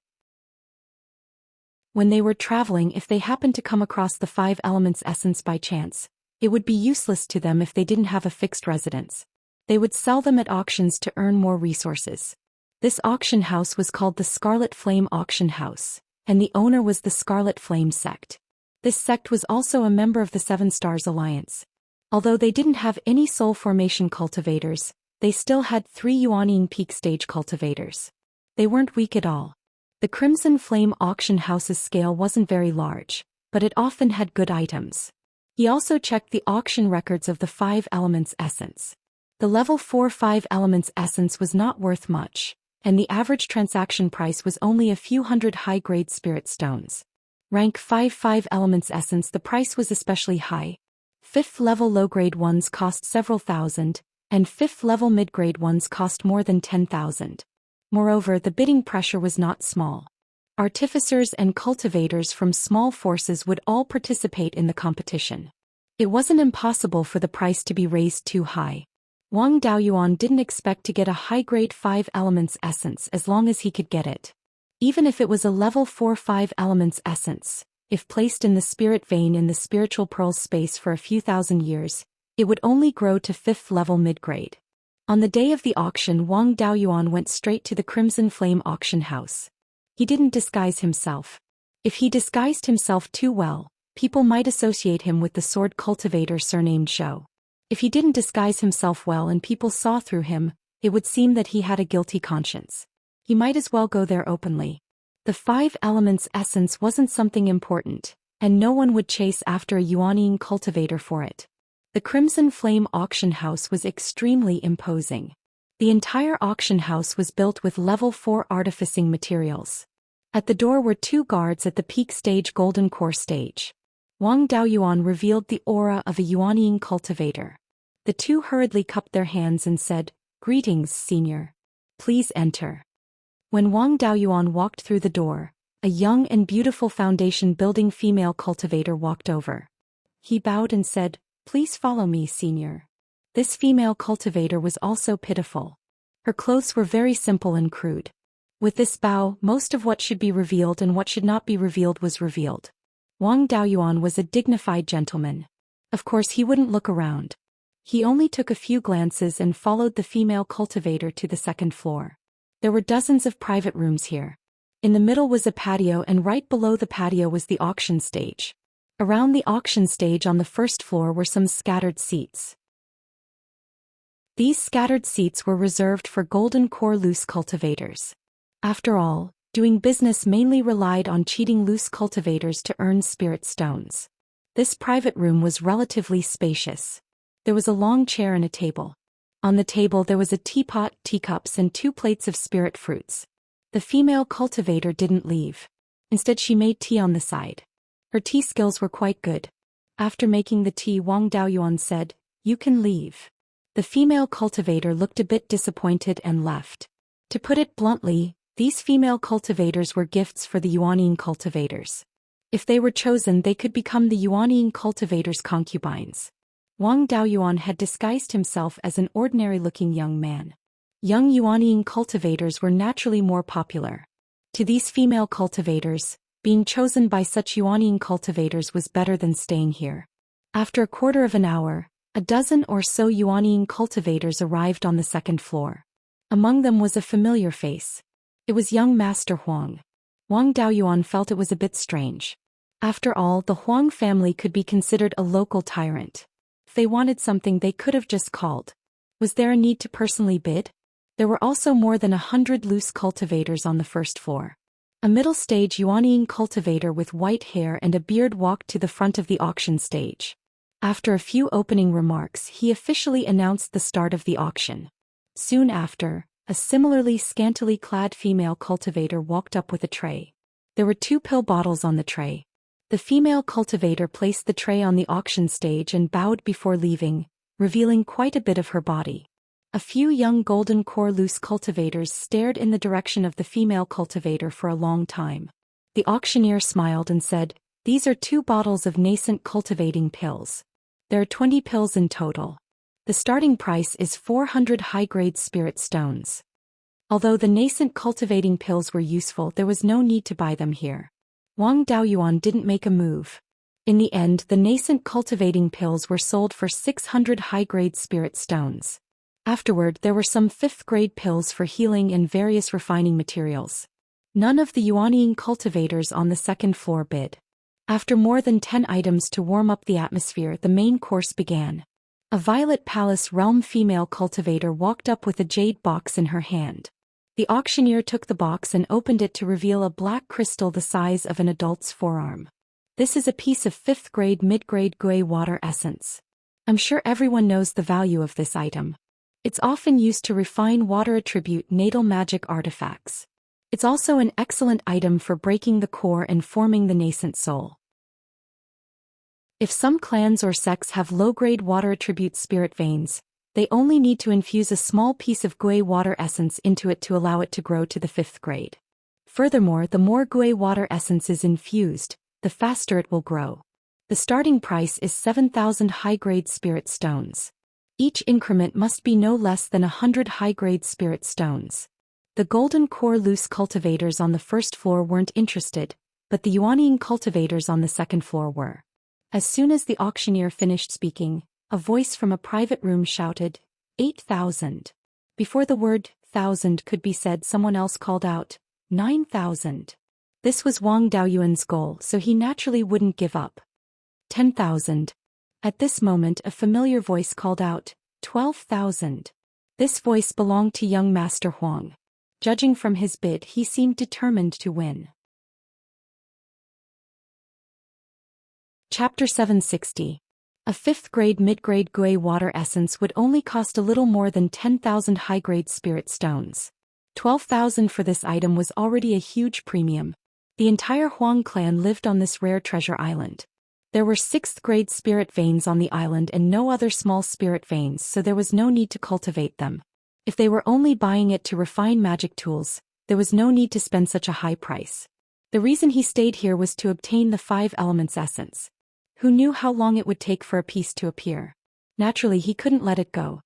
When they were traveling, if they happened to come across the 5 elements essence by chance, it would be useless to them if they didn't have a fixed residence. They would sell them at auctions to earn more resources. This auction house was called the Scarlet Flame Auction House, and the owner was the Scarlet Flame sect. This sect was also a member of the 7 Stars Alliance. Although they didn't have any soul formation cultivators, they still had 3 Yuanying peak stage cultivators. They weren't weak at all. The Crimson Flame Auction House's scale wasn't very large, but it often had good items. He also checked the auction records of the 5 elements essence. The level 4 5 elements essence was not worth much, and the average transaction price was only a few hundred high-grade spirit stones. Rank 5 5 elements essence, the price was especially high. 5th level low-grade ones cost several thousand, and 5th level mid-grade ones cost more than 10,000. Moreover, the bidding pressure was not small. Artificers and cultivators from small forces would all participate in the competition. It wasn't impossible for the price to be raised too high. Wang Daoyuan didn't expect to get a high-grade 5 elements essence as long as he could get it. Even if it was a level 4 5 elements essence, if placed in the spirit vein in the spiritual pearl space for a few thousand years, it would only grow to 5th level mid-grade. On the day of the auction, Wang Daoyuan went straight to the Crimson Flame Auction House. He didn't disguise himself. If he disguised himself too well, people might associate him with the sword cultivator surnamed Zhou. If he didn't disguise himself well and people saw through him, it would seem that he had a guilty conscience. He might as well go there openly. The 5 elements essence wasn't something important, and no one would chase after a Yuanying cultivator for it. The Crimson Flame Auction House was extremely imposing. The entire auction house was built with level 4 artificing materials. At the door were 2 guards at the peak stage golden core stage. Wang Daoyuan revealed the aura of a Yuanying cultivator. The 2 hurriedly cupped their hands and said, "Greetings, senior. Please enter." When Wang Daoyuan walked through the door, a young and beautiful foundation-building female cultivator walked over. He bowed and said, "Please follow me, senior." This female cultivator was also pitiful. Her clothes were very simple and crude. With this bow, most of what should be revealed and what should not be revealed was revealed. Wang Daoyuan was a dignified gentleman. Of course, he wouldn't look around. He only took a few glances and followed the female cultivator to the 2nd floor. There were dozens of private rooms here. In the middle was a patio, and right below the patio was the auction stage. Around the auction stage on the 1st floor were some scattered seats. These scattered seats were reserved for golden core loose cultivators. After all, doing business mainly relied on cheating loose cultivators to earn spirit stones. This private room was relatively spacious. There was a long chair and a table. On the table there was a teapot, teacups and 2 plates of spirit fruits. The female cultivator didn't leave. Instead she made tea on the side. Her tea skills were quite good. After making the tea, Wang Daoyuan said, "You can leave." The female cultivator looked a bit disappointed and left. To put it bluntly, these female cultivators were gifts for the Yuanyin cultivators. If they were chosen, they could become the Yuanyin cultivators' concubines. Wang Daoyuan had disguised himself as an ordinary-looking young man. Young Yuanyin cultivators were naturally more popular. To these female cultivators, being chosen by such Yuanyin cultivators was better than staying here. After a quarter of an hour, a dozen or so Yuanyin cultivators arrived on the second floor. Among them was a familiar face. It was young Master Huang. Wang Daoyuan felt it was a bit strange. After all, the Huang family could be considered a local tyrant. If they wanted something, they could have just called. Was there a need to personally bid? There were also more than 100 loose cultivators on the first floor. A middle-stage Yuanyin cultivator with white hair and a beard walked to the front of the auction stage. After a few opening remarks, he officially announced the start of the auction. Soon after, a similarly scantily clad female cultivator walked up with a tray. There were 2 pill bottles on the tray. The female cultivator placed the tray on the auction stage and bowed before leaving, revealing quite a bit of her body. A few young golden core loose cultivators stared in the direction of the female cultivator for a long time. The auctioneer smiled and said, "These are 2 bottles of nascent cultivating pills. There are 20 pills in total. The starting price is 400 high-grade spirit stones." Although the nascent cultivating pills were useful, there was no need to buy them here. Wang Daoyuan didn't make a move. In the end, the nascent cultivating pills were sold for 600 high-grade spirit stones. Afterward, there were some 5th-grade pills for healing and various refining materials. None of the Yuanyin cultivators on the second floor bid. After more than 10 items to warm up the atmosphere, the main course began. A Violet Palace realm female cultivator walked up with a jade box in her hand. The auctioneer took the box and opened it to reveal a black crystal the size of an adult's forearm. "This is a piece of 5th-grade mid-grade gui water essence. I'm sure everyone knows the value of this item. It's often used to refine water attribute natal magic artifacts. It's also an excellent item for breaking the core and forming the nascent soul. If some clans or sects have low-grade water attribute spirit veins, they only need to infuse a small piece of gui water essence into it to allow it to grow to the 5th grade. Furthermore, the more gui water essence is infused, the faster it will grow. The starting price is 7,000 high-grade spirit stones. Each increment must be no less than 100 high-grade spirit stones. The golden core loose cultivators on the first floor weren't interested, but the Yuanyin cultivators on the second floor were. As soon as the auctioneer finished speaking, a voice from a private room shouted, 8,000. Before the word 1,000 could be said, someone else called out, 9,000. This was Wang Daoyuan's goal, so he naturally wouldn't give up. 10,000. At this moment a familiar voice called out, 12,000. This voice belonged to young Master Huang. Judging from his bid, he seemed determined to win. Chapter 760. A 5th-grade mid-grade gui water essence would only cost a little more than 10,000 high-grade spirit stones. 12,000 for this item was already a huge premium. The entire Huang clan lived on this rare treasure island. There were 6th-grade spirit veins on the island and no other small spirit veins, so there was no need to cultivate them. If they were only buying it to refine magic tools, there was no need to spend such a high price. The reason he stayed here was to obtain the 5 elements essence. Who knew how long it would take for a piece to appear? Naturally, he couldn't let it go.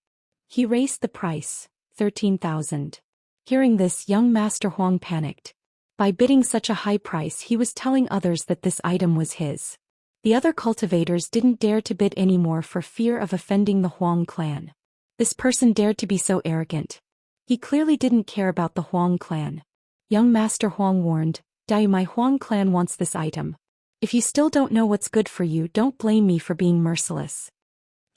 He raised the price, 13,000. Hearing this, young Master Huang panicked. By bidding such a high price, he was telling others that this item was his. The other cultivators didn't dare to bid anymore for fear of offending the Huang clan. This person dared to be so arrogant. He clearly didn't care about the Huang clan. Young Master Huang warned, my Huang clan wants this item. If you still don't know what's good for you, don't blame me for being merciless.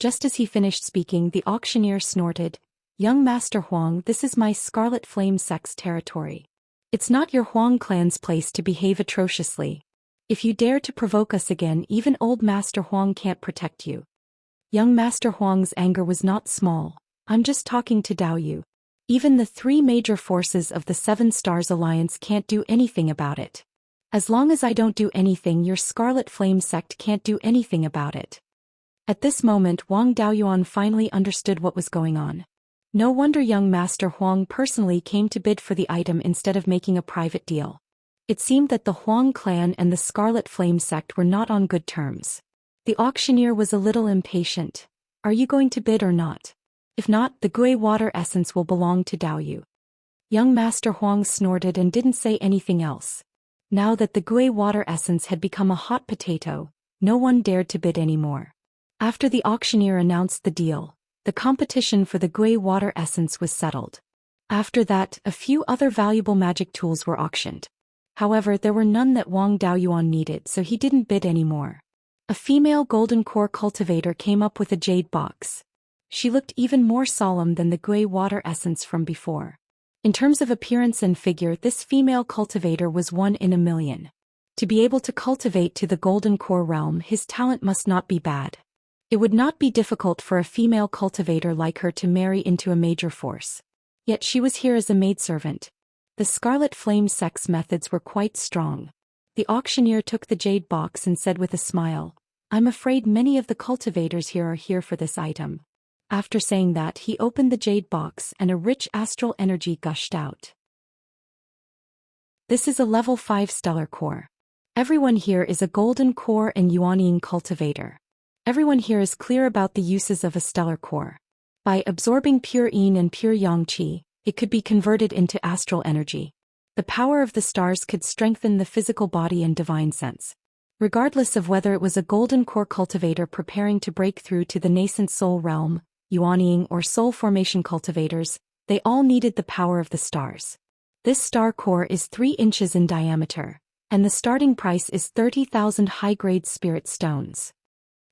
Just as he finished speaking, the auctioneer snorted, Young Master Huang, this is my Scarlet Flame sect's territory. It's not your Huang clan's place to behave atrociously. If you dare to provoke us again, even old Master Huang can't protect you. Young Master Huang's anger was not small. I'm just talking to Dao Yu. Even the three major forces of the Seven Stars Alliance can't do anything about it. As long as I don't do anything, your Scarlet Flame sect can't do anything about it. At this moment, Wang Daoyuan finally understood what was going on. No wonder young Master Huang personally came to bid for the item instead of making a private deal. It seemed that the Huang clan and the Scarlet Flame sect were not on good terms. The auctioneer was a little impatient. Are you going to bid or not? If not, the Gui water essence will belong to Dao Yu. Young Master Huang snorted and didn't say anything else. Now that the Gui water essence had become a hot potato, no one dared to bid anymore. After the auctioneer announced the deal, the competition for the Gui water essence was settled. After that, a few other valuable magic tools were auctioned. However, there were none that Wang Daoyuan needed, so he didn't bid anymore. A female golden core cultivator came up with a jade box. She looked even more solemn than the Gui water essence from before. In terms of appearance and figure, this female cultivator was 1 in a million. To be able to cultivate to the golden core realm, his talent must not be bad. It would not be difficult for a female cultivator like her to marry into a major force. Yet she was here as a maidservant. The Scarlet Flame sect's methods were quite strong. The auctioneer took the jade box and said with a smile, "I'm afraid many of the cultivators here are here for this item." After saying that, he opened the jade box and a rich astral energy gushed out. This is a level 5 stellar core. Everyone here is a golden core and yuanying cultivator. Everyone here is clear about the uses of a stellar core. By absorbing pure yin and pure yang qi, it could be converted into astral energy. The power of the stars could strengthen the physical body and divine sense. Regardless of whether it was a golden core cultivator preparing to break through to the nascent soul realm, yuanying or soul formation cultivators, they all needed the power of the stars. This star core is 3 inches in diameter, and the starting price is 30,000 high-grade spirit stones.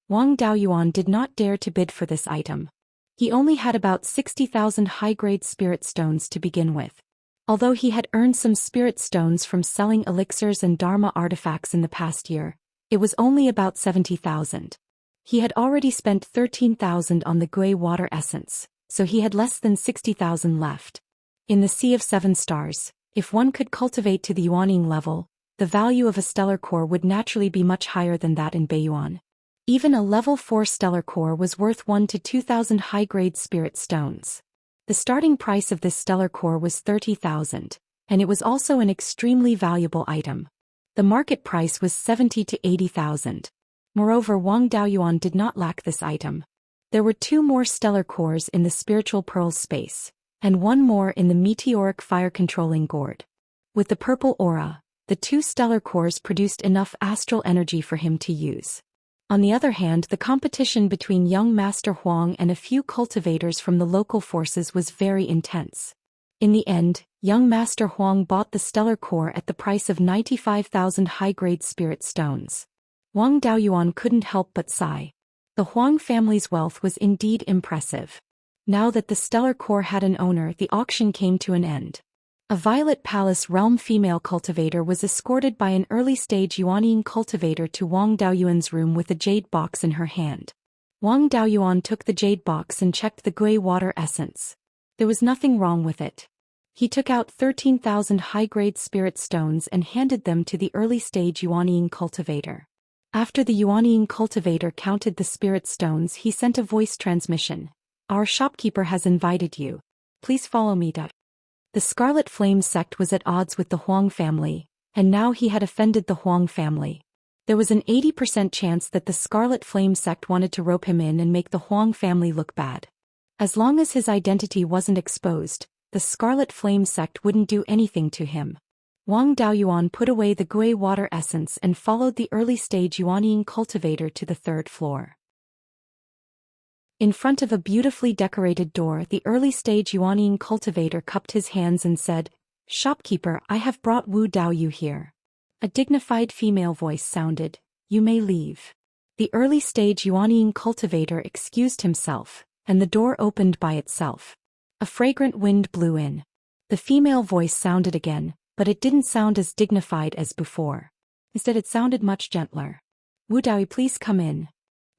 Wang Daoyuan did not dare to bid for this item. He only had about 60,000 high-grade spirit stones to begin with. Although he had earned some spirit stones from selling elixirs and dharma artifacts in the past year, it was only about 70,000. He had already spent 13,000 on the Gui water essence, so he had less than 60,000 left. In the Sea of 7 Stars, if one could cultivate to the yuanying level, the value of a stellar core would naturally be much higher than that in Beiyuan. Even a level 4 stellar core was worth 1 to 2,000 high-grade spirit stones. The starting price of this stellar core was 30,000, and it was also an extremely valuable item. The market price was 70 to 80,000. Moreover, Wang Daoyuan did not lack this item. There were 2 more stellar cores in the spiritual pearls space, and 1 more in the meteoric fire-controlling gourd. With the purple aura, the 2 stellar cores produced enough astral energy for him to use. On the other hand, the competition between young Master Huang and a few cultivators from the local forces was very intense. In the end, young Master Huang bought the stellar core at the price of 95,000 high-grade spirit stones. Wang Daoyuan couldn't help but sigh. The Huang family's wealth was indeed impressive. Now that the stellar core had an owner, the auction came to an end. A Violet Palace realm female cultivator was escorted by an early-stage yuanying cultivator to Wang Daoyuan's room with a jade box in her hand. Wang Daoyuan took the jade box and checked the Gui water essence. There was nothing wrong with it. He took out 13,000 high-grade spirit stones and handed them to the early-stage yuanying cultivator. After the yuanying cultivator counted the spirit stones, he sent a voice transmission. "Our shopkeeper has invited you. Please follow me." The Scarlet Flame sect was at odds with the Huang family, and now he had offended the Huang family. There was an 80% chance that the Scarlet Flame sect wanted to rope him in and make the Huang family look bad. As long as his identity wasn't exposed, the Scarlet Flame sect wouldn't do anything to him. Wang Daoyuan put away the Gui water essence and followed the early-stage yuanying cultivator to the 3rd floor. In front of a beautifully decorated door, the early-stage yuanying cultivator cupped his hands and said, "Shopkeeper, I have brought Wu Daoyu here." A dignified female voice sounded, "You may leave." The early-stage yuanying cultivator excused himself, and the door opened by itself. A fragrant wind blew in. The female voice sounded again, but it didn't sound as dignified as before. Instead, it sounded much gentler. "Wu Daoyu, please come in."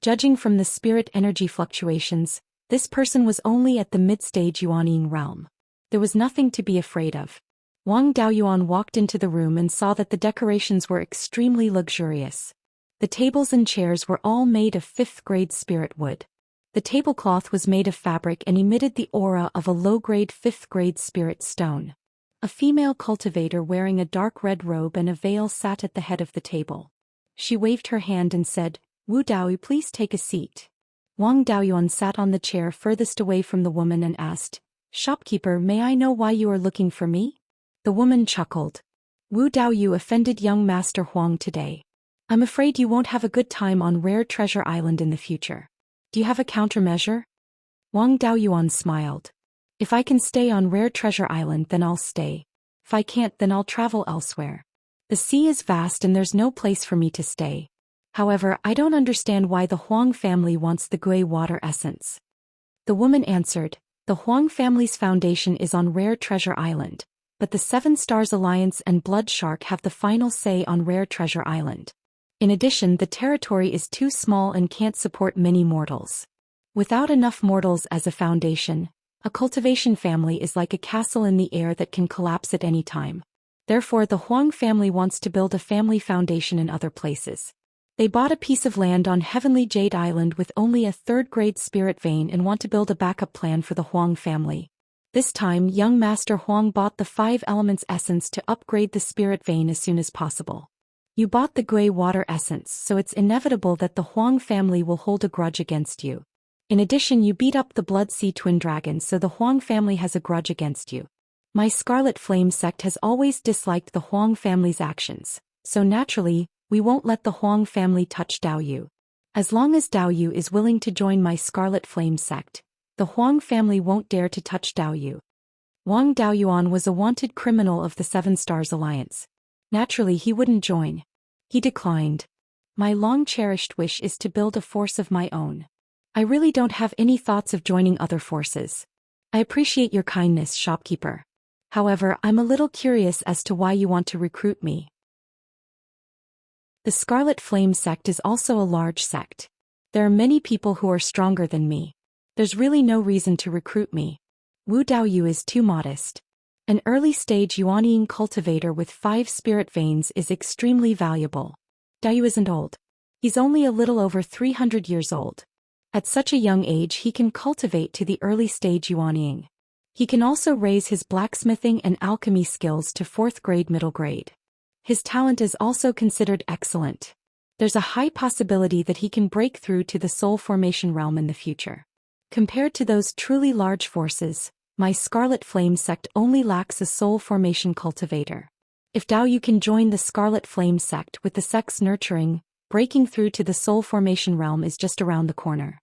Judging from the spirit energy fluctuations, This person was only at the mid-stage Yuanying realm. There was nothing to be afraid of. Wang Daoyuan walked into the room and saw that the decorations were extremely luxurious. The tables and chairs were all made of 5th-grade spirit wood. The tablecloth was made of fabric and emitted the aura of a low-grade 5th-grade spirit stone. A female cultivator wearing a dark red robe and a veil sat at the head of the table. She waved her hand and said, "Wu Daoyu, please take a seat." Wang Daoyuan sat on the chair furthest away from the woman and asked, "Shopkeeper, may I know why you are looking for me?" The woman chuckled. "Wu Daoyu offended young Master Huang today. I'm afraid you won't have a good time on Rare Treasure Island in the future. Do you have a countermeasure?" Wang Daoyuan smiled. "If I can stay on Rare Treasure Island, then I'll stay. If I can't, then I'll travel elsewhere. The sea is vast and there's no place for me to stay. However, I don't understand why the Huang family wants the gray water essence." The woman answered, "The Huang family's foundation is on Rare Treasure Island, but the Seven Stars Alliance and Blood Shark have the final say on Rare Treasure Island. In addition, the territory is too small and can't support many mortals. Without enough mortals as a foundation, a cultivation family is like a castle in the air that can collapse at any time. Therefore, the Huang family wants to build a family foundation in other places. They bought a piece of land on Heavenly Jade Island with only a 3rd-grade spirit vein and want to build a backup plan for the Huang family. This time, young Master Huang bought the 5 elements essence to upgrade the spirit vein as soon as possible. You bought the gray water essence, so it's inevitable that the Huang family will hold a grudge against you. In addition, you beat up the Blood Sea Twin Dragons, so the Huang family has a grudge against you. My Scarlet Flame sect has always disliked the Huang family's actions, so naturally, we won't let the Huang family touch Daoyu. As long as Daoyu is willing to join my Scarlet Flame sect, the Huang family won't dare to touch Daoyu." Wang Daoyuan was a wanted criminal of the Seven Stars Alliance. Naturally, he wouldn't join. He declined. "My long-cherished wish is to build a force of my own. I really don't have any thoughts of joining other forces. I appreciate your kindness, shopkeeper. However, I'm a little curious as to why you want to recruit me." The Scarlet Flame sect is also a large sect. There are many people who are stronger than me. There's really no reason to recruit me. Wu Daoyu is too modest. An early-stage Yuanying cultivator with 5 spirit veins is extremely valuable. Daoyu isn't old. He's only a little over 300 years old. At such a young age, he can cultivate to the early-stage Yuanying. He can also raise his blacksmithing and alchemy skills to 4th grade middle grade. His talent is also considered excellent. There's a high possibility that he can break through to the soul formation realm in the future. Compared to those truly large forces, my Scarlet Flame sect only lacks a soul formation cultivator. If Daoyu can join the Scarlet Flame sect with the sect's nurturing, breaking through to the soul formation realm is just around the corner.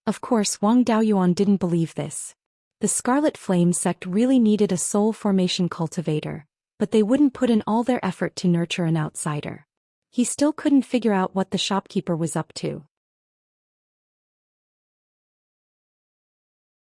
Of course, Wang Daoyuan didn't believe this. The Scarlet Flame sect really needed a soul formation cultivator, but they wouldn't put in all their effort to nurture an outsider. He still couldn't figure out what the shopkeeper was up to.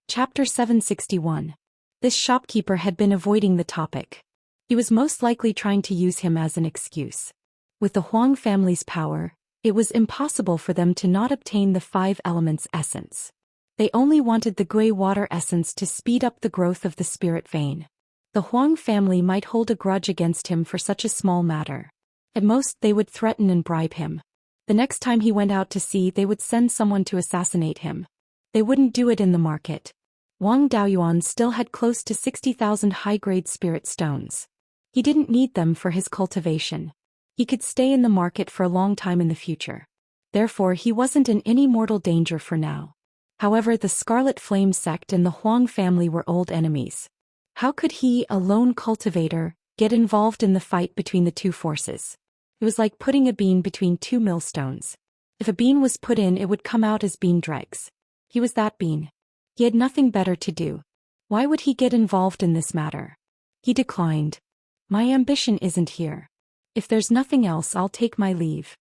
Chapter 761. This shopkeeper had been avoiding the topic. He was most likely trying to use him as an excuse. With the Huang family's power, it was impossible for them to not obtain the 5 elements essence. They only wanted the gray water essence to speed up the growth of the spirit vein. The Huang family might hold a grudge against him for such a small matter. At most, they would threaten and bribe him. The next time he went out to sea, they would send someone to assassinate him. They wouldn't do it in the market. Wang Daoyuan still had close to 60,000 high-grade spirit stones. He didn't need them for his cultivation. He could stay in the market for a long time in the future. Therefore, he wasn't in any mortal danger for now. However, the Scarlet Flame sect and the Huang family were old enemies. How could he, a lone cultivator, get involved in the fight between the two forces? It was like putting a bean between 2 millstones. If a bean was put in, it would come out as bean dregs. He was that bean. He had nothing better to do. Why would he get involved in this matter? He declined. "My ambition isn't here. If there's nothing else, I'll take my leave."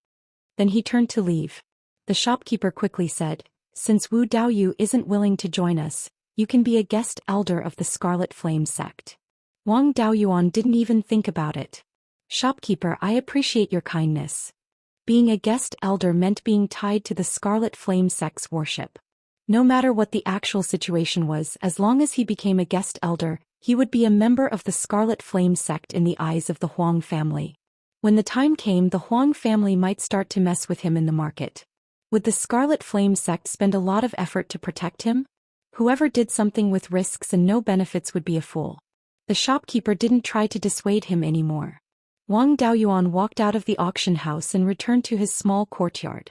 Then he turned to leave. The shopkeeper quickly said, "Since Wu Daoyu isn't willing to join us, you can be a guest elder of the Scarlet Flame sect." Wang Daoyuan didn't even think about it. "Shopkeeper, I appreciate your kindness." Being a guest elder meant being tied to the Scarlet Flame sect's worship. No matter what the actual situation was, as long as he became a guest elder, he would be a member of the Scarlet Flame sect in the eyes of the Huang family. When the time came, the Huang family might start to mess with him in the market. Would the Scarlet Flame sect spend a lot of effort to protect him? Whoever did something with risks and no benefits would be a fool. The shopkeeper didn't try to dissuade him anymore. Wang Daoyuan walked out of the auction house and returned to his small courtyard.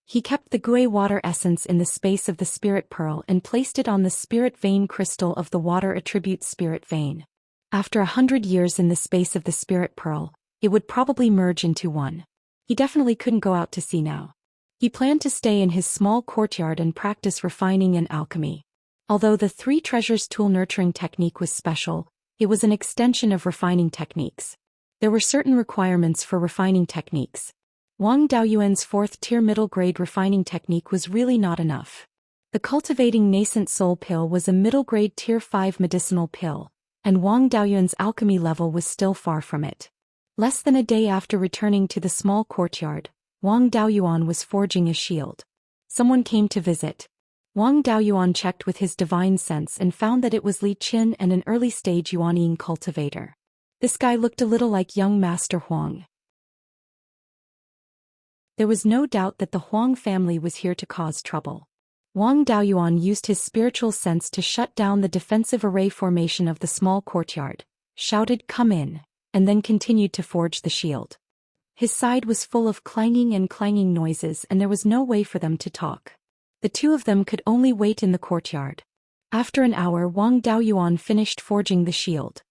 He kept the Gui water essence in the space of the spirit pearl and placed it on the spirit vein crystal of the water attribute spirit vein. After 100 years in the space of the spirit pearl, it would probably merge into one. He definitely couldn't go out to sea now. He planned to stay in his small courtyard and practice refining and alchemy. Although the three treasures tool nurturing technique was special, it was an extension of refining techniques. There were certain requirements for refining techniques. Wang Daoyuan's 4th-tier middle-grade refining technique was really not enough. The cultivating nascent soul pill was a middle-grade tier 5 medicinal pill, and Wang Daoyuan's alchemy level was still far from it. Less than a day after returning to the small courtyard, Wang Daoyuan was forging a shield. Someone came to visit. Wang Daoyuan checked with his divine sense and found that it was Li Qin and an early-stage Yuanying cultivator. This guy looked a little like young Master Huang. There was no doubt that the Huang family was here to cause trouble. Wang Daoyuan used his spiritual sense to shut down the defensive array formation of the small courtyard, shouted, "Come in," and then continued to forge the shield. His side was full of clanging noises and there was no way for them to talk. The two of them could only wait in the courtyard. After an hour, Wang Daoyuan finished forging the shield.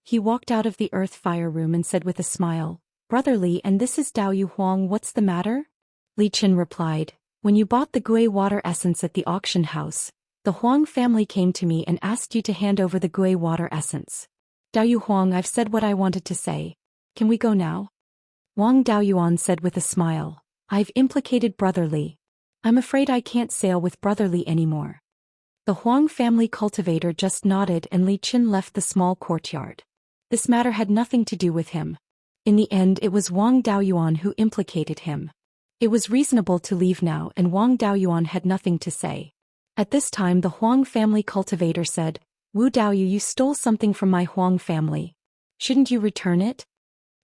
He walked out of the earth fire room and said with a smile, "Brother Li, and this is Daoyu Huang, what's the matter?" Li Qin replied, "When you bought the Gui water essence at the auction house, the Huang family came to me and asked you to hand over the Gui water essence. Daoyu Huang, I've said what I wanted to say. Can we go now?" Wang Daoyuan said with a smile, "I've implicated Brother Li. I'm afraid I can't sail with Brother Li anymore." The Huang family cultivator just nodded and Li Qin left the small courtyard. This matter had nothing to do with him. In the end, it was Wang Daoyuan who implicated him. It was reasonable to leave now and Wang Daoyuan had nothing to say. At this time the Huang family cultivator said, "Wu Daoyu, you stole something from my Huang family. Shouldn't you return it?"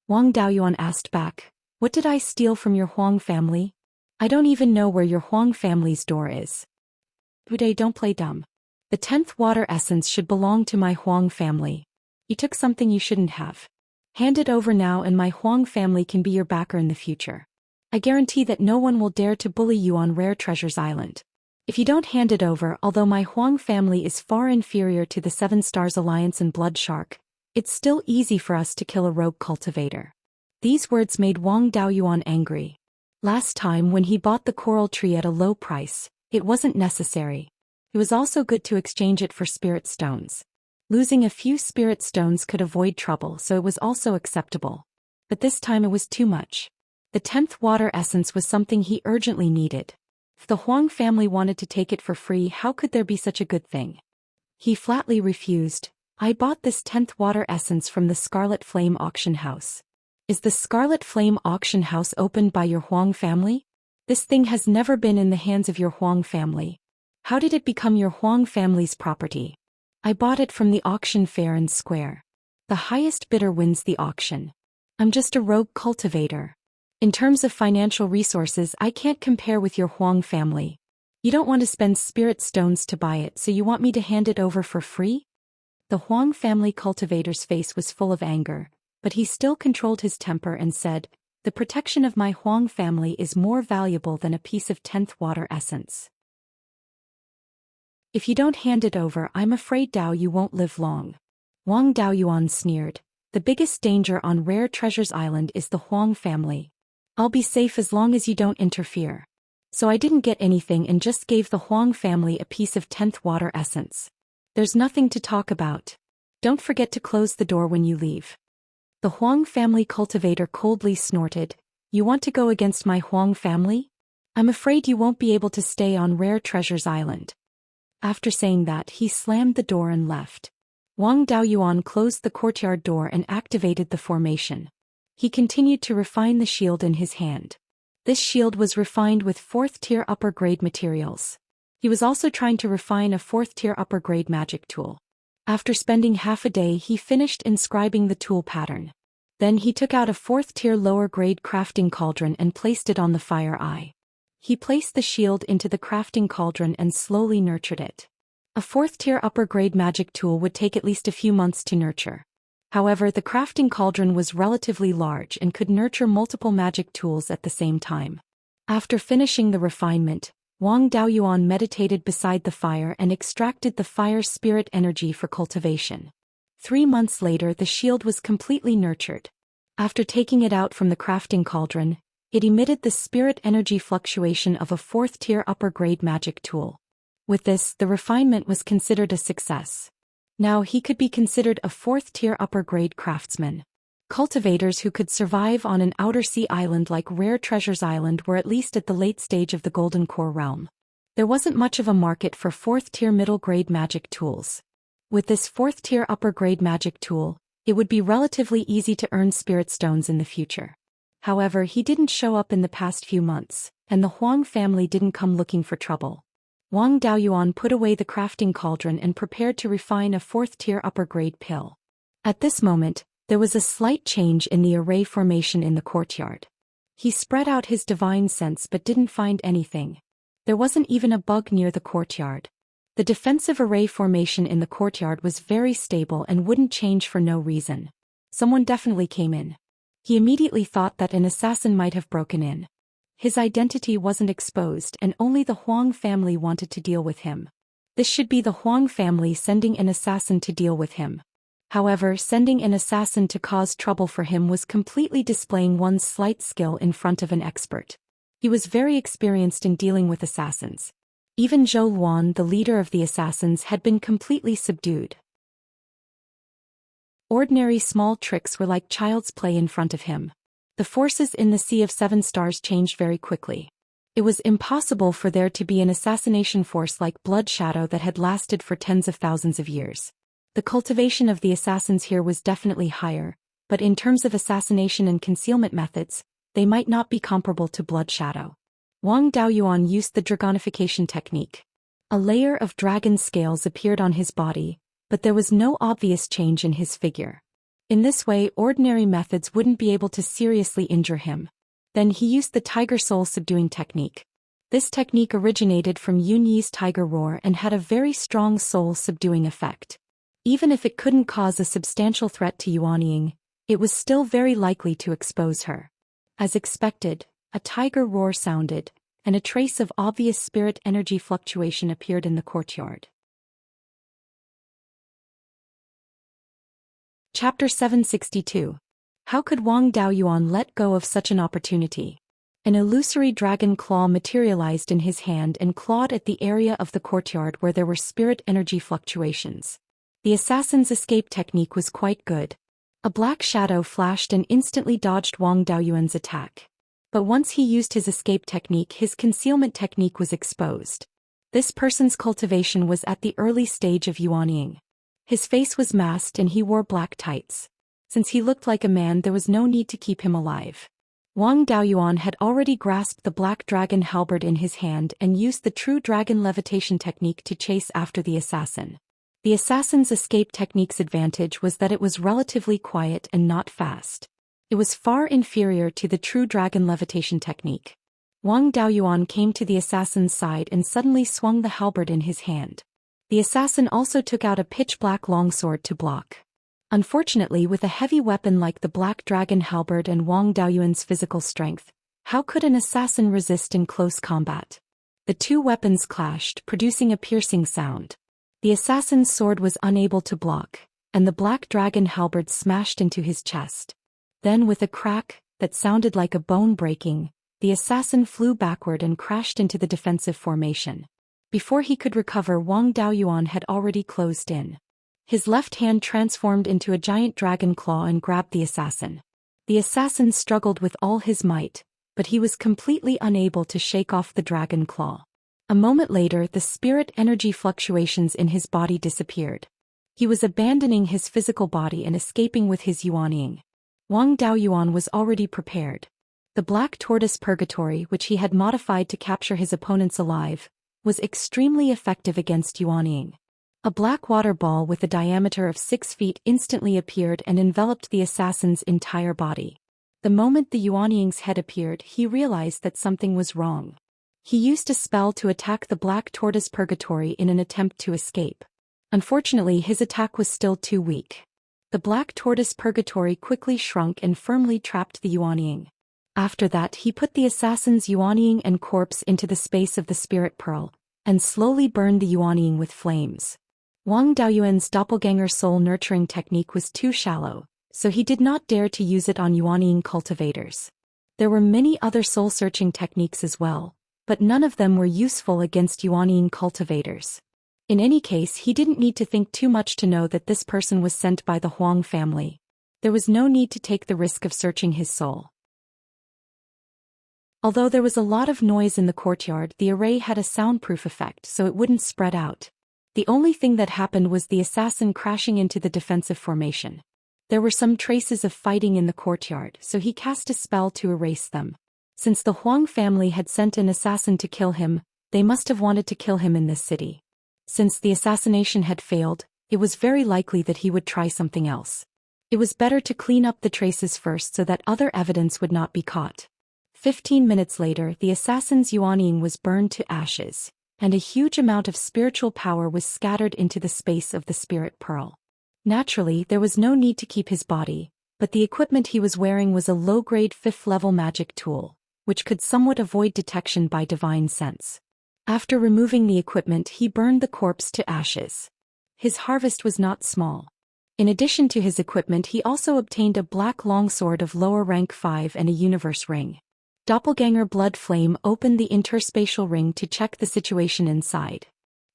Wang Daoyuan asked back, "What did I steal from your Huang family? I don't even know where your Huang family's door is." "Bude, don't play dumb. The 10th water essence should belong to my Huang family. You took something you shouldn't have. Hand it over now and my Huang family can be your backer in the future. I guarantee that no one will dare to bully you on Rare Treasures Island. If you don't hand it over, although my Huang family is far inferior to the 7 Stars Alliance and Blood Shark, it's still easy for us to kill a rogue cultivator." These words made Wang Daoyuan angry. Last time when he bought the coral tree at a low price, it wasn't necessary. It was also good to exchange it for spirit stones. Losing a few spirit stones could avoid trouble, so it was also acceptable. But this time it was too much. The 10th water essence was something he urgently needed. If the Huang family wanted to take it for free, how could there be such a good thing? He flatly refused. "I bought this 10th water essence from the Scarlet Flame auction house." "Is the Scarlet Flame auction house opened by your Huang family? This thing has never been in the hands of your Huang family. How did it become your Huang family's property?" "I bought it from the auction fair and square. The highest bidder wins the auction. I'm just a rogue cultivator. In terms of financial resources, I can't compare with your Huang family. You don't want to spend spirit stones to buy it, so you want me to hand it over for free?" The Huang family cultivator's face was full of anger, but he still controlled his temper and said, "The protection of my Huang family is more valuable than a piece of 10th water essence. If you don't hand it over, I'm afraid Dao you won't live long." Wang Daoyuan sneered, "The biggest danger on Rare Treasures Island is the Huang family. I'll be safe as long as you don't interfere." So I didn't get anything and just gave the Huang family a piece of 10th water essence. There's nothing to talk about. Don't forget to close the door when you leave. The Huang family cultivator coldly snorted, "You want to go against my Huang family? I'm afraid you won't be able to stay on Rare Treasures Island." After saying that, he slammed the door and left. Wang Daoyuan closed the courtyard door and activated the formation. He continued to refine the shield in his hand. This shield was refined with 4th-tier upper-grade materials. He was also trying to refine a 4th-tier upper-grade magic tool. After spending half a day, he finished inscribing the tool pattern. Then he took out a 4th-tier lower-grade crafting cauldron and placed it on the fire eye. He placed the shield into the crafting cauldron and slowly nurtured it. A 4th-tier upper-grade magic tool would take at least a few months to nurture. However, the crafting cauldron was relatively large and could nurture multiple magic tools at the same time. After finishing the refinement, Wang Daoyuan meditated beside the fire and extracted the fire spirit energy for cultivation. 3 months later, the shield was completely nurtured. After taking it out from the crafting cauldron, it emitted the spirit energy fluctuation of a 4th-tier upper-grade magic tool. With this, the refinement was considered a success. Now he could be considered a 4th-tier upper-grade craftsman. Cultivators who could survive on an outer sea island like Rare Treasures Island were at least at the late stage of the Golden Core realm. There wasn't much of a market for 4th-tier middle-grade magic tools. With this 4th-tier upper-grade magic tool, it would be relatively easy to earn spirit stones in the future. However, he didn't show up in the past few months, and the Huang family didn't come looking for trouble. Wang Daoyuan put away the crafting cauldron and prepared to refine a 4th-tier upper-grade pill. At this moment, there was a slight change in the array formation in the courtyard. He spread out his divine sense but didn't find anything. There wasn't even a bug near the courtyard. The defensive array formation in the courtyard was very stable and wouldn't change for no reason. Someone definitely came in. He immediately thought that an assassin might have broken in. His identity wasn't exposed and only the Huang family wanted to deal with him. This should be the Huang family sending an assassin to deal with him. However, sending an assassin to cause trouble for him was completely displaying one's slight skill in front of an expert. He was very experienced in dealing with assassins. Even Zhou Luan, the leader of the assassins, had been completely subdued. Ordinary small tricks were like child's play in front of him. The forces in the Sea of 7 Stars changed very quickly. It was impossible for there to be an assassination force like Blood Shadow that had lasted for tens of thousands of years. The cultivation of the assassins here was definitely higher, but in terms of assassination and concealment methods, they might not be comparable to Blood Shadow. Wang Daoyuan used the dragonification technique. A layer of dragon scales appeared on his body, but there was no obvious change in his figure. In this way, ordinary methods wouldn't be able to seriously injure him. Then he used the Tiger Soul subduing technique. This technique originated from Yun Yi's Tiger Roar and had a very strong soul subduing effect. Even if it couldn't cause a substantial threat to Yuan Ying, it was still very likely to expose her. As expected, a tiger roar sounded, and a trace of obvious spirit energy fluctuation appeared in the courtyard. Chapter 762. How could Wang Daoyuan let go of such an opportunity? An illusory dragon claw materialized in his hand and clawed at the area of the courtyard where there were spirit energy fluctuations. The assassin's escape technique was quite good. A black shadow flashed and instantly dodged Wang Daoyuan's attack. But once he used his escape technique, his concealment technique was exposed. This person's cultivation was at the early stage of Yuan Ying. His face was masked and he wore black tights. Since he looked like a man, there was no need to keep him alive. Wang Daoyuan had already grasped the black dragon halberd in his hand and used the true dragon levitation technique to chase after the assassin. The assassin's escape technique's advantage was that it was relatively quiet and not fast. It was far inferior to the true dragon levitation technique. Wang Daoyuan came to the assassin's side and suddenly swung the halberd in his hand. The assassin also took out a pitch-black longsword to block. Unfortunately, with a heavy weapon like the black dragon halberd and Wang Daoyuan's physical strength, how could an assassin resist in close combat? The two weapons clashed, producing a piercing sound. The assassin's sword was unable to block, and the black dragon halberd smashed into his chest. Then with a crack that sounded like a bone breaking, the assassin flew backward and crashed into the defensive formation. Before he could recover, Wang Daoyuan had already closed in. His left hand transformed into a giant dragon claw and grabbed the assassin. The assassin struggled with all his might, but he was completely unable to shake off the dragon claw. A moment later, the spirit energy fluctuations in his body disappeared. He was abandoning his physical body and escaping with his Yuan Ying. Wang Daoyuan was already prepared. The black tortoise purgatory, which he had modified to capture his opponents alive, was extremely effective against Yuanying. A black water ball with a diameter of 6 feet instantly appeared and enveloped the assassin's entire body. The moment the Yuanying's head appeared, he realized that something was wrong. He used a spell to attack the Black Tortoise Purgatory in an attempt to escape. Unfortunately, his attack was still too weak. The Black Tortoise Purgatory quickly shrunk and firmly trapped the Yuanying. After that, he put the assassin's Yuanying and corpse into the space of the Spirit Pearl, and slowly burned the Yuanying with flames. Wang Daoyuan's doppelganger soul-nurturing technique was too shallow, so he did not dare to use it on Yuanying cultivators. There were many other soul-searching techniques as well, but none of them were useful against Yuanying cultivators. In any case, he didn't need to think too much to know that this person was sent by the Huang family. There was no need to take the risk of searching his soul. Although there was a lot of noise in the courtyard, the array had a soundproof effect so it wouldn't spread out. The only thing that happened was the assassin crashing into the defensive formation. There were some traces of fighting in the courtyard, so he cast a spell to erase them. Since the Huang family had sent an assassin to kill him, they must have wanted to kill him in this city. Since the assassination had failed, it was very likely that he would try something else. It was better to clean up the traces first so that other evidence would not be caught. 15 minutes later, the assassin's Yuanying was burned to ashes, and a huge amount of spiritual power was scattered into the space of the Spirit Pearl. Naturally, there was no need to keep his body, but the equipment he was wearing was a low-grade 5th-level magic tool, which could somewhat avoid detection by divine sense. After removing the equipment, he burned the corpse to ashes. His harvest was not small. In addition to his equipment, he also obtained a black longsword of lower rank 5 and a universe ring. Doppelganger Blood Flame opened the interspatial ring to check the situation inside.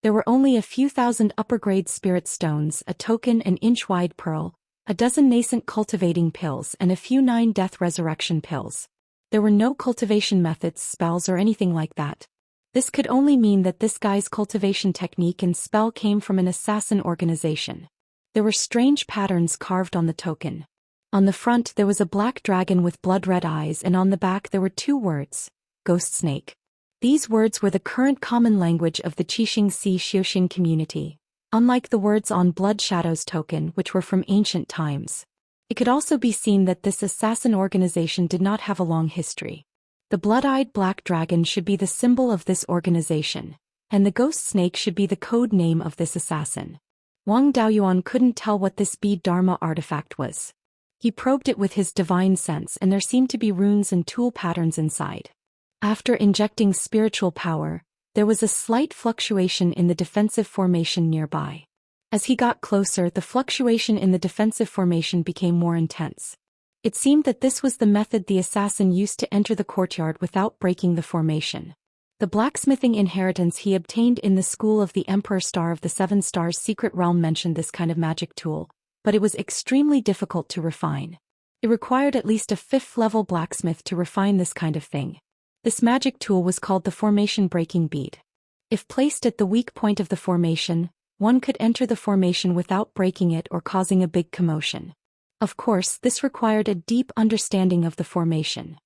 There were only a few thousand upper-grade spirit stones, a token, an inch-wide pearl, a dozen nascent cultivating pills, and a few 9 death resurrection pills. There were no cultivation methods, spells, or anything like that. This could only mean that this guy's cultivation technique and spell came from an assassin organization. There were strange patterns carved on the token. On the front there was a black dragon with blood-red eyes, and on the back there were 2 words, Ghost Snake. These words were the current common language of the Xianxia Xiaoxian community, unlike the words on Blood Shadow's token, which were from ancient times. It could also be seen that this assassin organization did not have a long history. The blood-eyed black dragon should be the symbol of this organization, and the ghost snake should be the code name of this assassin. Wang Daoyuan couldn't tell what this bead Dharma artifact was. He probed it with his divine sense, and there seemed to be runes and tool patterns inside. After injecting spiritual power, there was a slight fluctuation in the defensive formation nearby. As he got closer, the fluctuation in the defensive formation became more intense. It seemed that this was the method the assassin used to enter the courtyard without breaking the formation. The blacksmithing inheritance he obtained in the school of the Emperor Star of the 7 Stars Secret Realm mentioned this kind of magic tool, but it was extremely difficult to refine. It required at least a 5th-level blacksmith to refine this kind of thing. This magic tool was called the formation breaking bead. If placed at the weak point of the formation, one could enter the formation without breaking it or causing a big commotion. Of course, this required a deep understanding of the formation.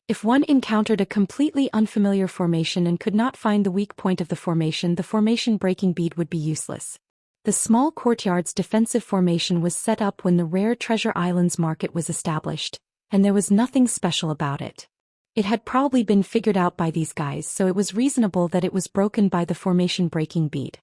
If one encountered a completely unfamiliar formation and could not find the weak point of the formation breaking bead would be useless. The small courtyard's defensive formation was set up when the Rare Treasure Islands market was established, and there was nothing special about it. It had probably been figured out by these guys, so it was reasonable that it was broken by the formation breaking bead.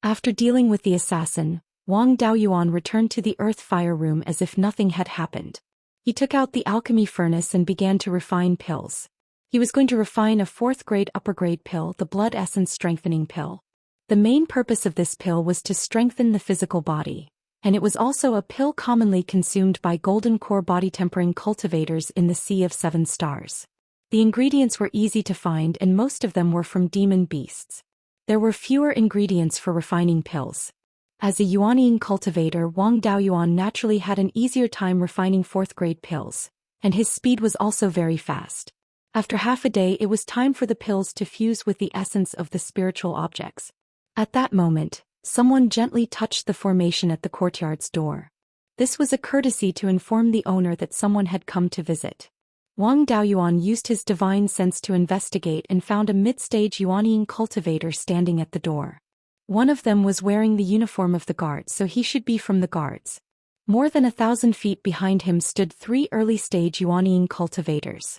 After dealing with the assassin, Wang Daoyuan returned to the earth fire room as if nothing had happened. He took out the alchemy furnace and began to refine pills. He was going to refine a 4th-grade upper-grade pill, the blood essence strengthening pill. The main purpose of this pill was to strengthen the physical body, and it was also a pill commonly consumed by golden core body tempering cultivators in the Sea of 7 Stars. The ingredients were easy to find, and most of them were from demon beasts. There were fewer ingredients for refining pills. As a Yuanying cultivator, Wang Daoyuan naturally had an easier time refining 4th-grade pills, and his speed was also very fast. After half a day, it was time for the pills to fuse with the essence of the spiritual objects. At that moment, someone gently touched the formation at the courtyard's door. This was a courtesy to inform the owner that someone had come to visit. Wang Daoyuan used his divine sense to investigate and found a mid-stage Yuanying cultivator standing at the door. One of them was wearing the uniform of the guards, so he should be from the guards. More than 1,000 feet behind him stood 3 early-stage Yuanying cultivators.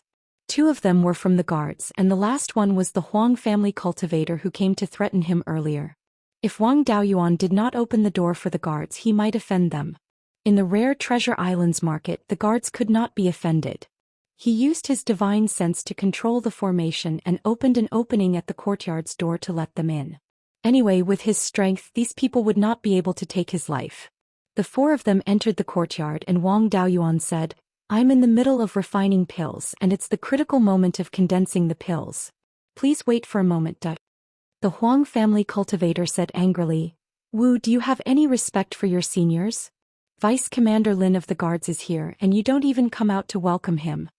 2 of them were from the guards, and the last one was the Huang family cultivator who came to threaten him earlier. If Wang Daoyuan did not open the door for the guards, he might offend them. In the Rare Treasure Islands market, the guards could not be offended. He used his divine sense to control the formation and opened an opening at the courtyard's door to let them in. Anyway, with his strength, these people would not be able to take his life. The 4 of them entered the courtyard and Wang Daoyuan said, "I'm in the middle of refining pills and it's the critical moment of condensing the pills. Please wait for a moment." The Huang family cultivator said angrily, "Wu, do you have any respect for your seniors? Vice Commander Lin of the guards is here and you don't even come out to welcome him."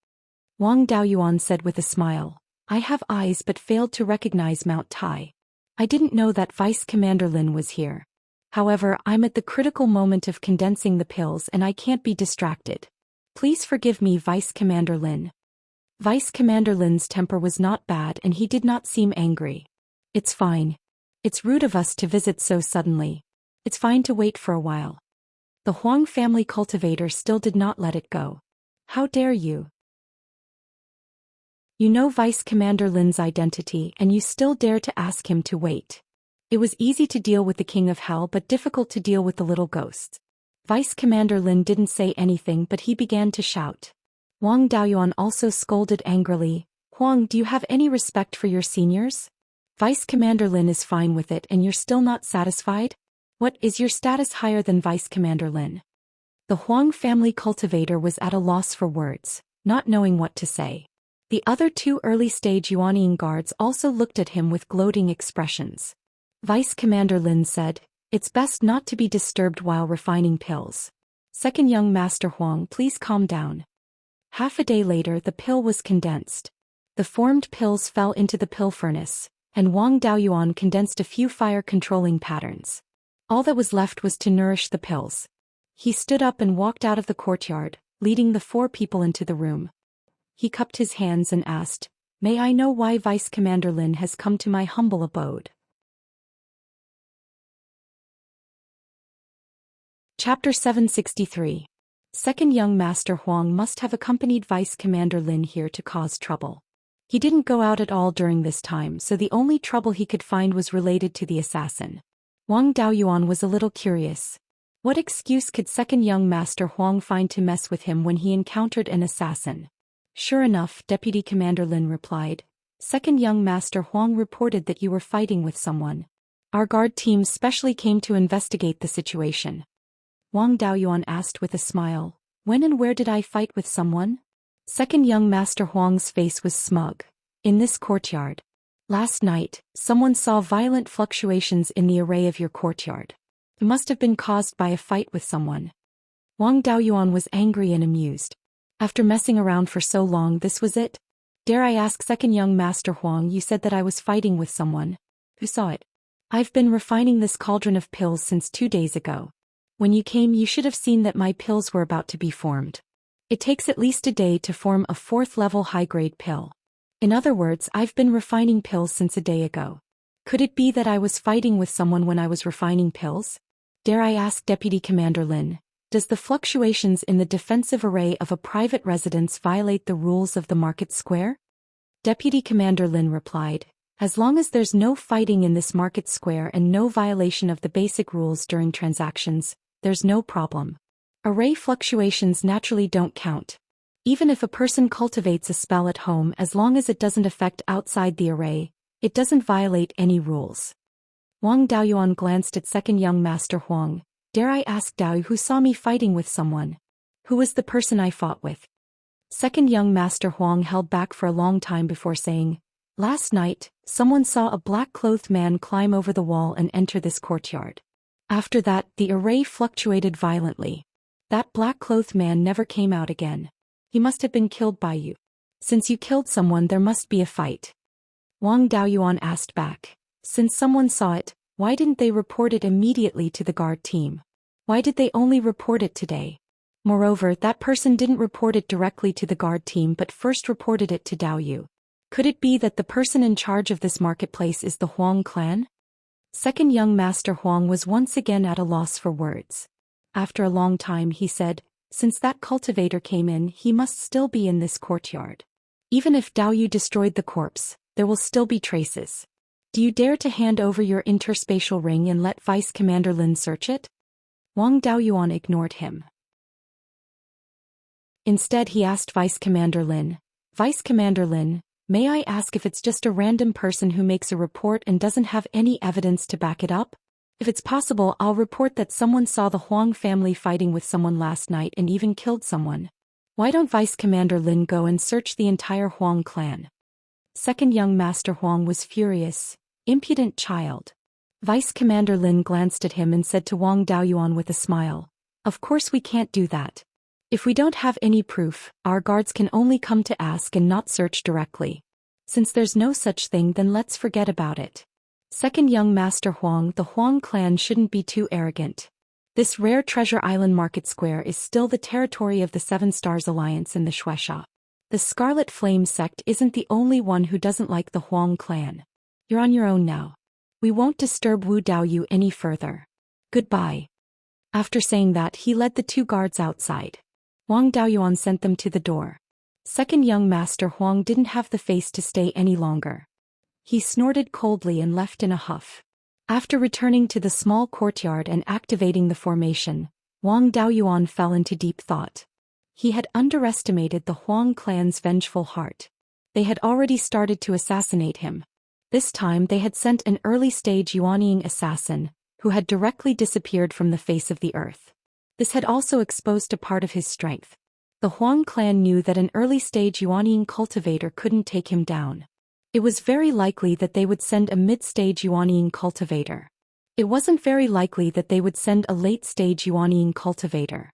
Wang Daoyuan said with a smile, "I have eyes but failed to recognize Mount Tai. I didn't know that Vice Commander Lin was here. However, I'm at the critical moment of condensing the pills and I can't be distracted. Please forgive me, Vice Commander Lin." Vice Commander Lin's temper was not bad and he did not seem angry. "It's fine. It's rude of us to visit so suddenly. It's fine to wait for a while." The Huang family cultivator still did not let it go. "How dare you? You know Vice Commander Lin's identity and you still dare to ask him to wait. It was easy to deal with the King of Hell but difficult to deal with the little ghosts." Vice Commander Lin didn't say anything but he began to shout. Wang Daoyuan also scolded angrily, "Huang, do you have any respect for your seniors? Vice Commander Lin is fine with it and you're still not satisfied? What, is your status higher than Vice Commander Lin?" The Huang family cultivator was at a loss for words, not knowing what to say. The other 2 early-stage Yuanying guards also looked at him with gloating expressions. Vice Commander Lin said, "It's best not to be disturbed while refining pills. Second young Master Huang, please calm down." Half a day later the pill was condensed. The formed pills fell into the pill furnace, and Wang Daoyuan condensed a few fire-controlling patterns. All that was left was to nourish the pills. He stood up and walked out of the courtyard, leading the 4 people into the room. He cupped his hands and asked, "May I know why Vice Commander Lin has come to my humble abode?" Chapter 763. Second young Master Huang must have accompanied Vice Commander Lin here to cause trouble. He didn't go out at all during this time, so the only trouble he could find was related to the assassin. Wang Daoyuan was a little curious. What excuse could second young Master Huang find to mess with him when he encountered an assassin? "Sure enough," Deputy Commander Lin replied. "Second young Master Huang reported that you were fighting with someone. Our guard team specially came to investigate the situation." Wang Daoyuan asked with a smile, "When and where did I fight with someone?" Second young Master Huang's face was smug. "In this courtyard. Last night, someone saw violent fluctuations in the array of your courtyard. It must have been caused by a fight with someone." Wang Daoyuan was angry and amused. After messing around for so long, this was it? "Dare I ask, second young Master Huang, you said that I was fighting with someone. Who saw it?" "I've been refining this cauldron of pills since 2 days ago. When you came, you should have seen that my pills were about to be formed. It takes at least a day to form a 4th-level high-grade pill. In other words, I've been refining pills since a day ago. Could it be that I was fighting with someone when I was refining pills? Dare I ask, Deputy Commander Lin, does the fluctuations in the defensive array of a private residence violate the rules of the market square?" Deputy Commander Lin replied, "As long as there's no fighting in this market square and no violation of the basic rules during transactions, there's no problem. Array fluctuations naturally don't count. Even if a person cultivates a spell at home, as long as it doesn't affect outside the array, it doesn't violate any rules." Wang Daoyuan glanced at second young Master Huang. "Dare I ask, Dao, who saw me fighting with someone? Who was the person I fought with?" Second young Master Huang held back for a long time before saying, "Last night, someone saw a black-clothed man climb over the wall and enter this courtyard. After that, the array fluctuated violently. That black-clothed man never came out again. He must have been killed by you. Since you killed someone, there must be a fight." Wang Daoyuan asked back, "Since someone saw it, why didn't they report it immediately to the guard team? Why did they only report it today?" Moreover, that person didn't report it directly to the guard team but first reported it to Dao Yu. Could it be that the person in charge of this marketplace is the Huang clan? Second young master Huang was once again at a loss for words. After a long time he said, since that cultivator came in, he must still be in this courtyard. Even if Dao Yu destroyed the corpse, there will still be traces. Do you dare to hand over your interspatial ring and let Vice Commander Lin search it? Wang Daoyuan ignored him. Instead he asked Vice Commander Lin, Vice Commander Lin, may I ask if it's just a random person who makes a report and doesn't have any evidence to back it up? If it's possible, I'll report that someone saw the Huang family fighting with someone last night and even killed someone. Why don't Vice Commander Lin go and search the entire Huang clan? Second young master Huang was furious. Impudent child. Vice Commander Lin glanced at him and said to Wang Daoyuan with a smile, of course we can't do that. If we don't have any proof, our guards can only come to ask and not search directly. Since there's no such thing, then let's forget about it. Second young master Huang, the Huang clan shouldn't be too arrogant. This rare treasure island market square is still the territory of the Seven Stars Alliance and the Shueisha. The Scarlet Flame sect isn't the only one who doesn't like the Huang clan. You're on your own now. We won't disturb Wu Daoyu any further. Goodbye. After saying that, he led the two guards outside. Wang Daoyuan sent them to the door. Second young master Huang didn't have the face to stay any longer. He snorted coldly and left in a huff. After returning to the small courtyard and activating the formation, Wang Daoyuan fell into deep thought. He had underestimated the Huang clan's vengeful heart. They had already started to assassinate him. This time they had sent an early-stage Yuanying assassin, who had directly disappeared from the face of the earth. This had also exposed a part of his strength. The Huang clan knew that an early-stage Yuanying cultivator couldn't take him down. It was very likely that they would send a mid-stage Yuanying cultivator. It wasn't very likely that they would send a late-stage Yuanying cultivator.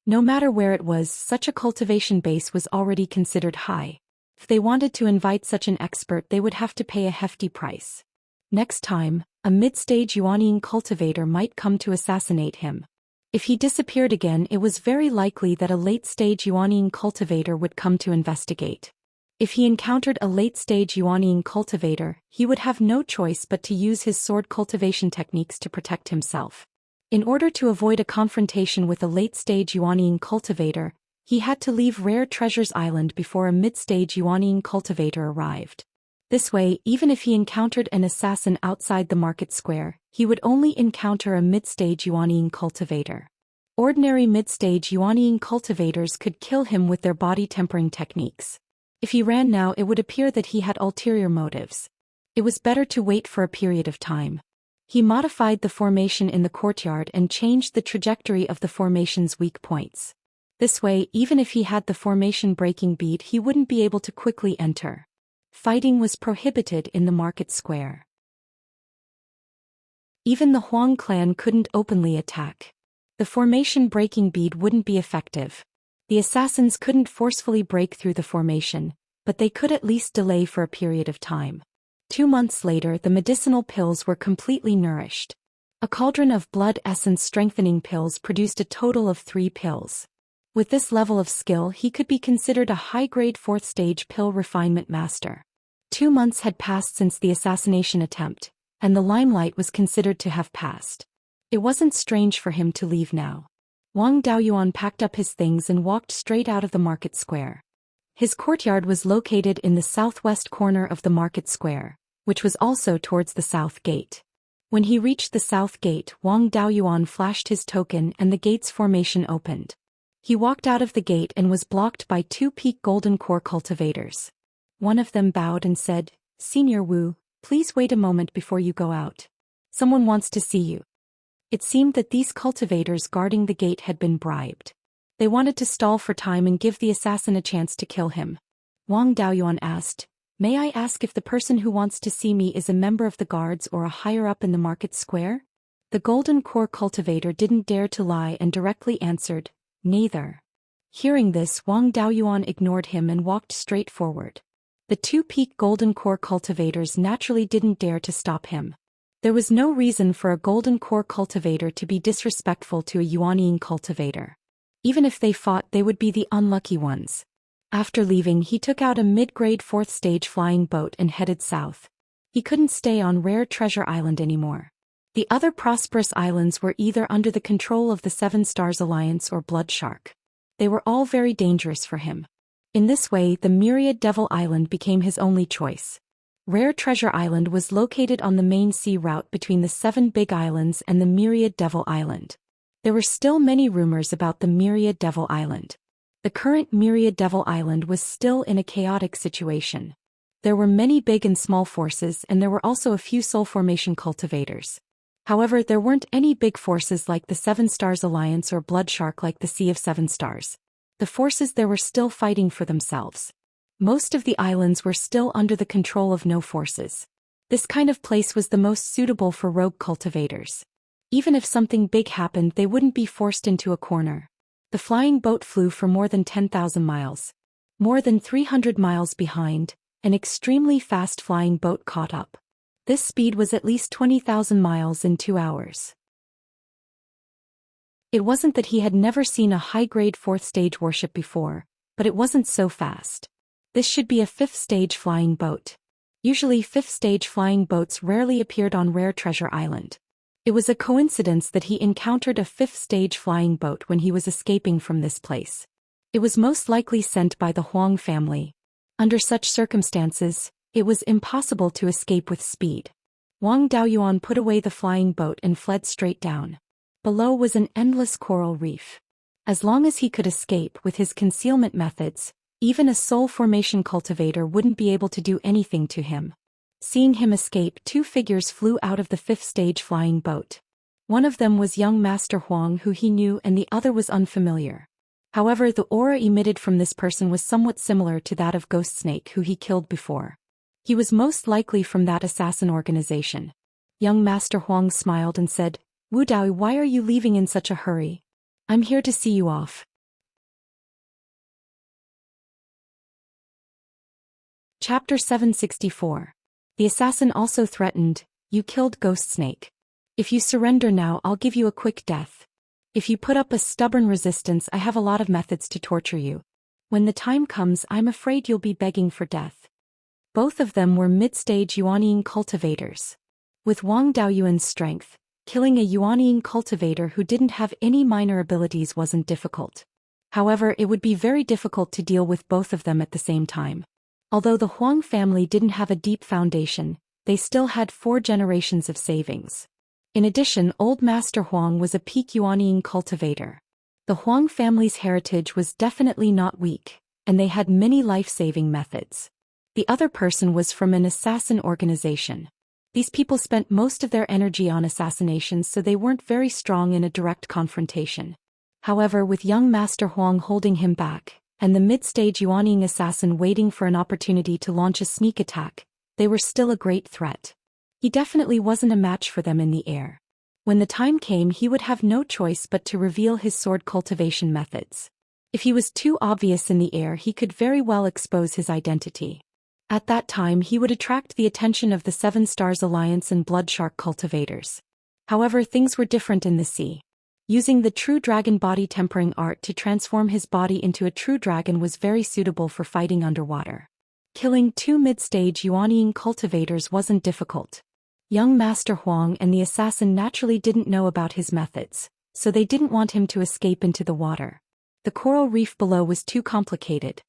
No matter where it was, such a cultivation base was already considered high. If they wanted to invite such an expert, they would have to pay a hefty price. Next time, a mid-stage Yuanying cultivator might come to assassinate him. If he disappeared again, it was very likely that a late-stage Yuanying cultivator would come to investigate. If he encountered a late-stage Yuanying cultivator, he would have no choice but to use his sword cultivation techniques to protect himself. In order to avoid a confrontation with a late-stage Yuanying cultivator, he had to leave Rare Treasures Island before a mid-stage Yuanying cultivator arrived. This way, even if he encountered an assassin outside the market square, he would only encounter a mid-stage Yuanying cultivator. Ordinary mid-stage Yuanying cultivators could kill him with their body tempering techniques. If he ran now, it would appear that he had ulterior motives. It was better to wait for a period of time. He modified the formation in the courtyard and changed the trajectory of the formation's weak points. This way, even if he had the formation breaking bead, he wouldn't be able to quickly enter. Fighting was prohibited in the market square. Even the Huang clan couldn't openly attack. The formation breaking bead wouldn't be effective. The assassins couldn't forcefully break through the formation, but they could at least delay for a period of time. 2 months later, the medicinal pills were completely nourished. A cauldron of blood essence strengthening pills produced a total of 3 pills. With this level of skill, he could be considered a high-grade 4th-stage pill refinement master. 2 months had passed since the assassination attempt, and the limelight was considered to have passed. It wasn't strange for him to leave now. Wang Daoyuan packed up his things and walked straight out of the market square. His courtyard was located in the southwest corner of the market square, which was also towards the south gate. When he reached the south gate, Wang Daoyuan flashed his token and the gate's formation opened. He walked out of the gate and was blocked by 2 peak golden core cultivators. One of them bowed and said, "Senior Wu, please wait a moment before you go out. Someone wants to see you." It seemed that these cultivators guarding the gate had been bribed. They wanted to stall for time and give the assassin a chance to kill him. Wang Daoyuan asked, "May I ask if the person who wants to see me is a member of the guards or a higher-up in the market square?" The golden core cultivator didn't dare to lie and directly answered, "Neither." Hearing this, Wang Daoyuan ignored him and walked straight forward. The 2 peak golden core cultivators naturally didn't dare to stop him. There was no reason for a golden core cultivator to be disrespectful to a Yuanying cultivator. Even if they fought, they would be the unlucky ones. After leaving, he took out a mid-grade 4th stage flying boat and headed south. He couldn't stay on Rare Treasure Island anymore. The other prosperous islands were either under the control of the Seven Stars Alliance or Blood Shark. They were all very dangerous for him. In this way, the Myriad Devil Island became his only choice. Rare Treasure Island was located on the main sea route between the 7 Big Islands and the Myriad Devil Island. There were still many rumors about the Myriad Devil Island. The current Myriad Devil Island was still in a chaotic situation. There were many big and small forces, and there were also a few soul formation cultivators. However, there weren't any big forces like the Seven Stars Alliance or Blood Shark like the Sea of Seven Stars. The forces there were still fighting for themselves. Most of the islands were still under the control of no forces. This kind of place was the most suitable for rogue cultivators. Even if something big happened, they wouldn't be forced into a corner. The flying boat flew for more than 10,000 miles. More than 300 miles behind, an extremely fast flying boat caught up. This speed was at least 20,000 miles in 2 hours. It wasn't that he had never seen a high-grade 4th stage warship before, but it wasn't so fast. This should be a 5th stage flying boat. Usually 5th stage flying boats rarely appeared on Rare Treasure Island. It was a coincidence that he encountered a 5th stage flying boat when he was escaping from this place. It was most likely sent by the Huang family. Under such circumstances, it was impossible to escape with speed. Wang Daoyuan put away the flying boat and fled straight down. Below was an endless coral reef. As long as he could escape with his concealment methods, even a soul formation cultivator wouldn't be able to do anything to him. Seeing him escape, 2 figures flew out of the 5th stage flying boat. One of them was young Master Huang, who he knew, and the other was unfamiliar. However, the aura emitted from this person was somewhat similar to that of Ghost Snake, who he killed before. He was most likely from that assassin organization. Young Master Huang smiled and said, "Wu Dao, why are you leaving in such a hurry? I'm here to see you off." Chapter 764. The assassin also threatened, "You killed Ghost Snake. If you surrender now, I'll give you a quick death. If you put up a stubborn resistance, I have a lot of methods to torture you. When the time comes, I'm afraid you'll be begging for death." Both of them were mid-stage Yuaniying cultivators. With Wang Daoyuan's strength, killing a Yuaniying cultivator who didn't have any minor abilities wasn't difficult. However, it would be very difficult to deal with both of them at the same time. Although the Huang family didn't have a deep foundation, they still had 4 generations of savings. In addition, Old Master Huang was a peak Yuaniying cultivator. The Huang family's heritage was definitely not weak, and they had many life-saving methods. The other person was from an assassin organization. These people spent most of their energy on assassinations, so they weren't very strong in a direct confrontation. However, with young Master Huang holding him back, and the mid-stage Yuaniying assassin waiting for an opportunity to launch a sneak attack, they were still a great threat. He definitely wasn't a match for them in the air. When the time came, he would have no choice but to reveal his sword cultivation methods. If he was too obvious in the air, he could very well expose his identity. At that time, he would attract the attention of the Seven Stars Alliance and Blood Shark cultivators. However, things were different in the sea. Using the true dragon body tempering art to transform his body into a true dragon was very suitable for fighting underwater. Killing 2 mid-stage Yuaniying cultivators wasn't difficult. Young Master Huang and the assassin naturally didn't know about his methods, so they didn't want him to escape into the water. The coral reef below was too complicated.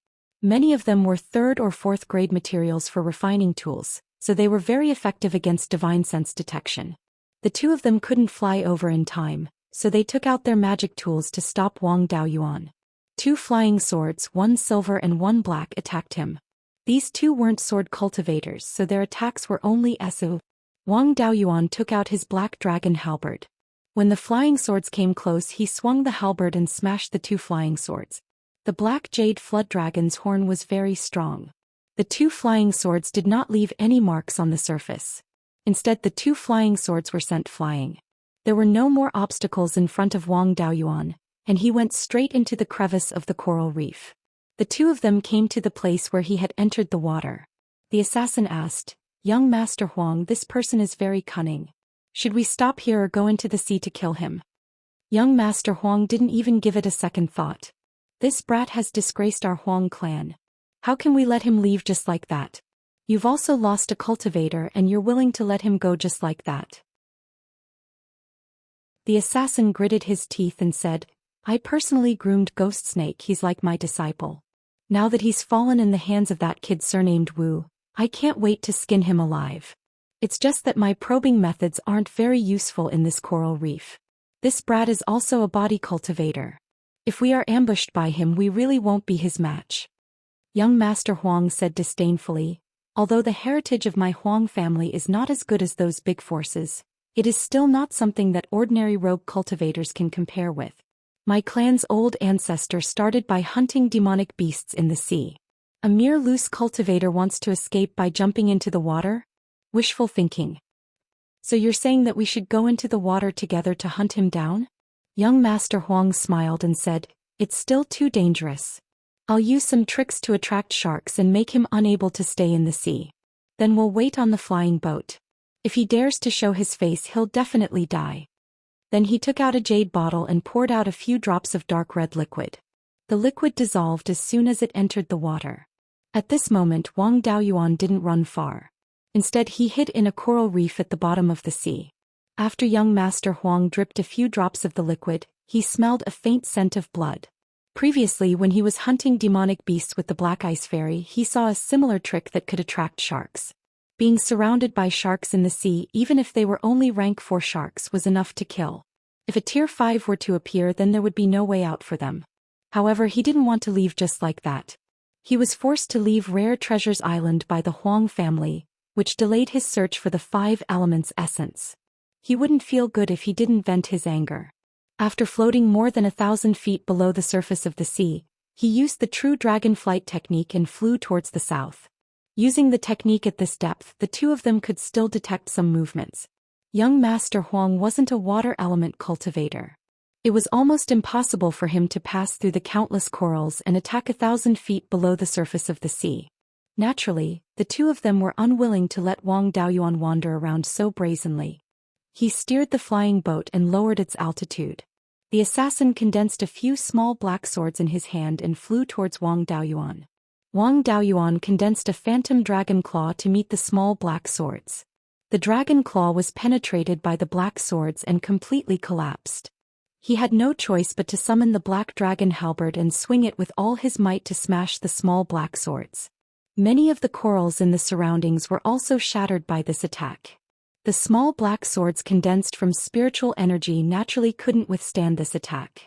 Many of them were 3rd or 4th grade materials for refining tools, so they were very effective against divine sense detection. The 2 of them couldn't fly over in time, so they took out their magic tools to stop Wang Daoyuan. 2 flying swords, 1 silver and 1 black, attacked him. These 2 weren't sword cultivators, so their attacks were only SO. Wang Daoyuan took out his black dragon halberd. When the flying swords came close, he swung the halberd and smashed the 2 flying swords. The black jade flood dragon's horn was very strong. The 2 flying swords did not leave any marks on the surface. Instead, the 2 flying swords were sent flying. There were no more obstacles in front of Wang Daoyuan, and he went straight into the crevice of the coral reef. The 2 of them came to the place where he had entered the water. The assassin asked, "Young Master Huang, this person is very cunning. Should we stop here or go into the sea to kill him?" Young Master Huang didn't even give it a second thought. This brat has disgraced our Huang clan. How can we let him leave just like that? You've also lost a cultivator and you're willing to let him go just like that. The assassin gritted his teeth and said, I personally groomed Ghost Snake, he's like my disciple. Now that he's fallen in the hands of that kid surnamed Wu, I can't wait to skin him alive. It's just that my probing methods aren't very useful in this coral reef. This brat is also a body cultivator. If we are ambushed by him, we really won't be his match. Young Master Huang said disdainfully, although the heritage of my Huang family is not as good as those big forces, it is still not something that ordinary rogue cultivators can compare with. My clan's old ancestor started by hunting demonic beasts in the sea. A mere loose cultivator wants to escape by jumping into the water? Wishful thinking. So you're saying that we should go into the water together to hunt him down? Young Master Huang smiled and said, it's still too dangerous. I'll use some tricks to attract sharks and make him unable to stay in the sea. Then we'll wait on the flying boat. If he dares to show his face, he'll definitely die. Then he took out a jade bottle and poured out a few drops of dark red liquid. The liquid dissolved as soon as it entered the water. At this moment, Wang Daoyuan didn't run far. Instead, he hid in a coral reef at the bottom of the sea. After young Master Huang dripped a few drops of the liquid, he smelled a faint scent of blood. Previously, when he was hunting demonic beasts with the Black Ice Fairy, he saw a similar trick that could attract sharks. Being surrounded by sharks in the sea, even if they were only rank 4 sharks, was enough to kill. If a tier 5 were to appear, then there would be no way out for them. However, he didn't want to leave just like that. He was forced to leave Rare Treasures Island by the Huang family, which delayed his search for the 5 elements essence. He wouldn't feel good if he didn't vent his anger. After floating more than 1,000 feet below the surface of the sea, he used the true dragon flight technique and flew towards the south. Using the technique at this depth, the two of them could still detect some movements. Young Master Huang wasn't a water element cultivator. It was almost impossible for him to pass through the countless corals and attack 1,000 feet below the surface of the sea. Naturally, the two of them were unwilling to let Wang Daoyuan wander around so brazenly. He steered the flying boat and lowered its altitude. The assassin condensed a few small black swords in his hand and flew towards Wang Daoyuan. Wang Daoyuan condensed a phantom dragon claw to meet the small black swords. The dragon claw was penetrated by the black swords and completely collapsed. He had no choice but to summon the black dragon halberd and swing it with all his might to smash the small black swords. Many of the corals in the surroundings were also shattered by this attack. The small black swords condensed from spiritual energy naturally couldn't withstand this attack.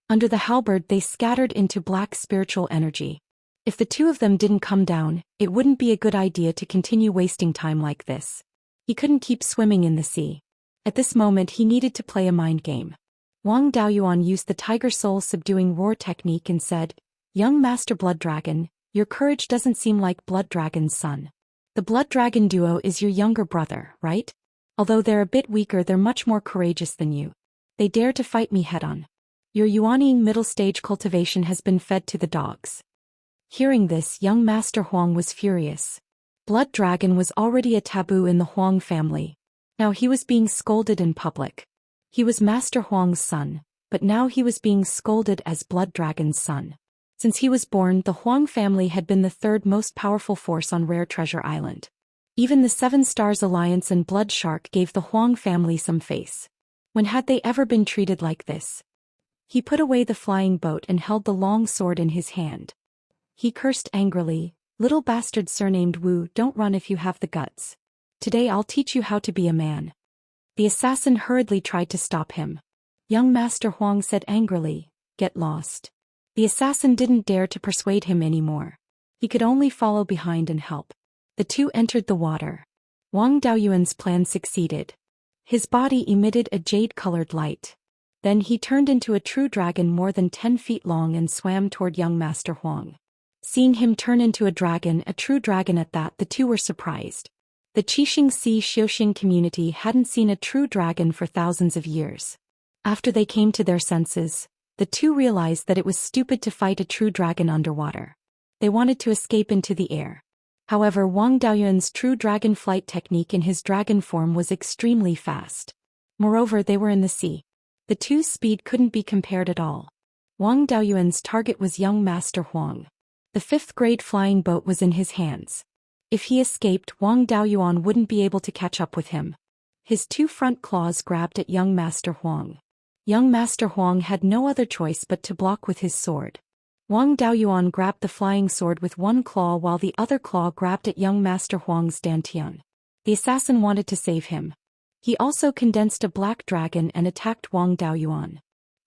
Under the halberd, they scattered into black spiritual energy. If the two of them didn't come down, it wouldn't be a good idea to continue wasting time like this. He couldn't keep swimming in the sea. At this moment, he needed to play a mind game. Wang Daoyuan used the Tiger Soul subduing roar technique and said, "Young Master Blood Dragon, your courage doesn't seem like Blood Dragon's son. The Blood Dragon duo is your younger brother, right? Although they're a bit weaker, they're much more courageous than you. They dare to fight me head-on. Your Yuanying middle stage cultivation has been fed to the dogs." Hearing this, young Master Huang was furious. Blood Dragon was already a taboo in the Huang family. Now he was being scolded in public. He was Master Huang's son, but now he was being scolded as Blood Dragon's son. Since he was born, the Huang family had been the third most powerful force on Rare Treasure Island. Even the Seven Stars Alliance and Blood Shark gave the Huang family some face. When had they ever been treated like this? He put away the flying boat and held the long sword in his hand. He cursed angrily, "Little bastard surnamed Wu, don't run if you have the guts. Today I'll teach you how to be a man." The assassin hurriedly tried to stop him. Young Master Huang said angrily, "Get lost." The assassin didn't dare to persuade him anymore. He could only follow behind and help. The two entered the water. Wang Daoyuan's plan succeeded. His body emitted a jade-colored light. Then he turned into a true dragon more than 10 feet long and swam toward young Master Huang. Seeing him turn into a true dragon at that, the two were surprised. The Qixing Xiaoxing community hadn't seen a true dragon for thousands of years. After they came to their senses, the two realized that it was stupid to fight a true dragon underwater. They wanted to escape into the air. However, Wang Daoyuan's true dragon flight technique in his dragon form was extremely fast. Moreover, they were in the sea. The two's speed couldn't be compared at all. Wang Daoyuan's target was young Master Huang. The 5th-grade flying boat was in his hands. If he escaped, Wang Daoyuan wouldn't be able to catch up with him. His 2 front claws grabbed at young Master Huang. Young Master Huang had no other choice but to block with his sword. Wang Daoyuan grabbed the flying sword with 1 claw while the other claw grabbed at young Master Huang's dantian. The assassin wanted to save him. He also condensed a black dragon and attacked Wang Daoyuan.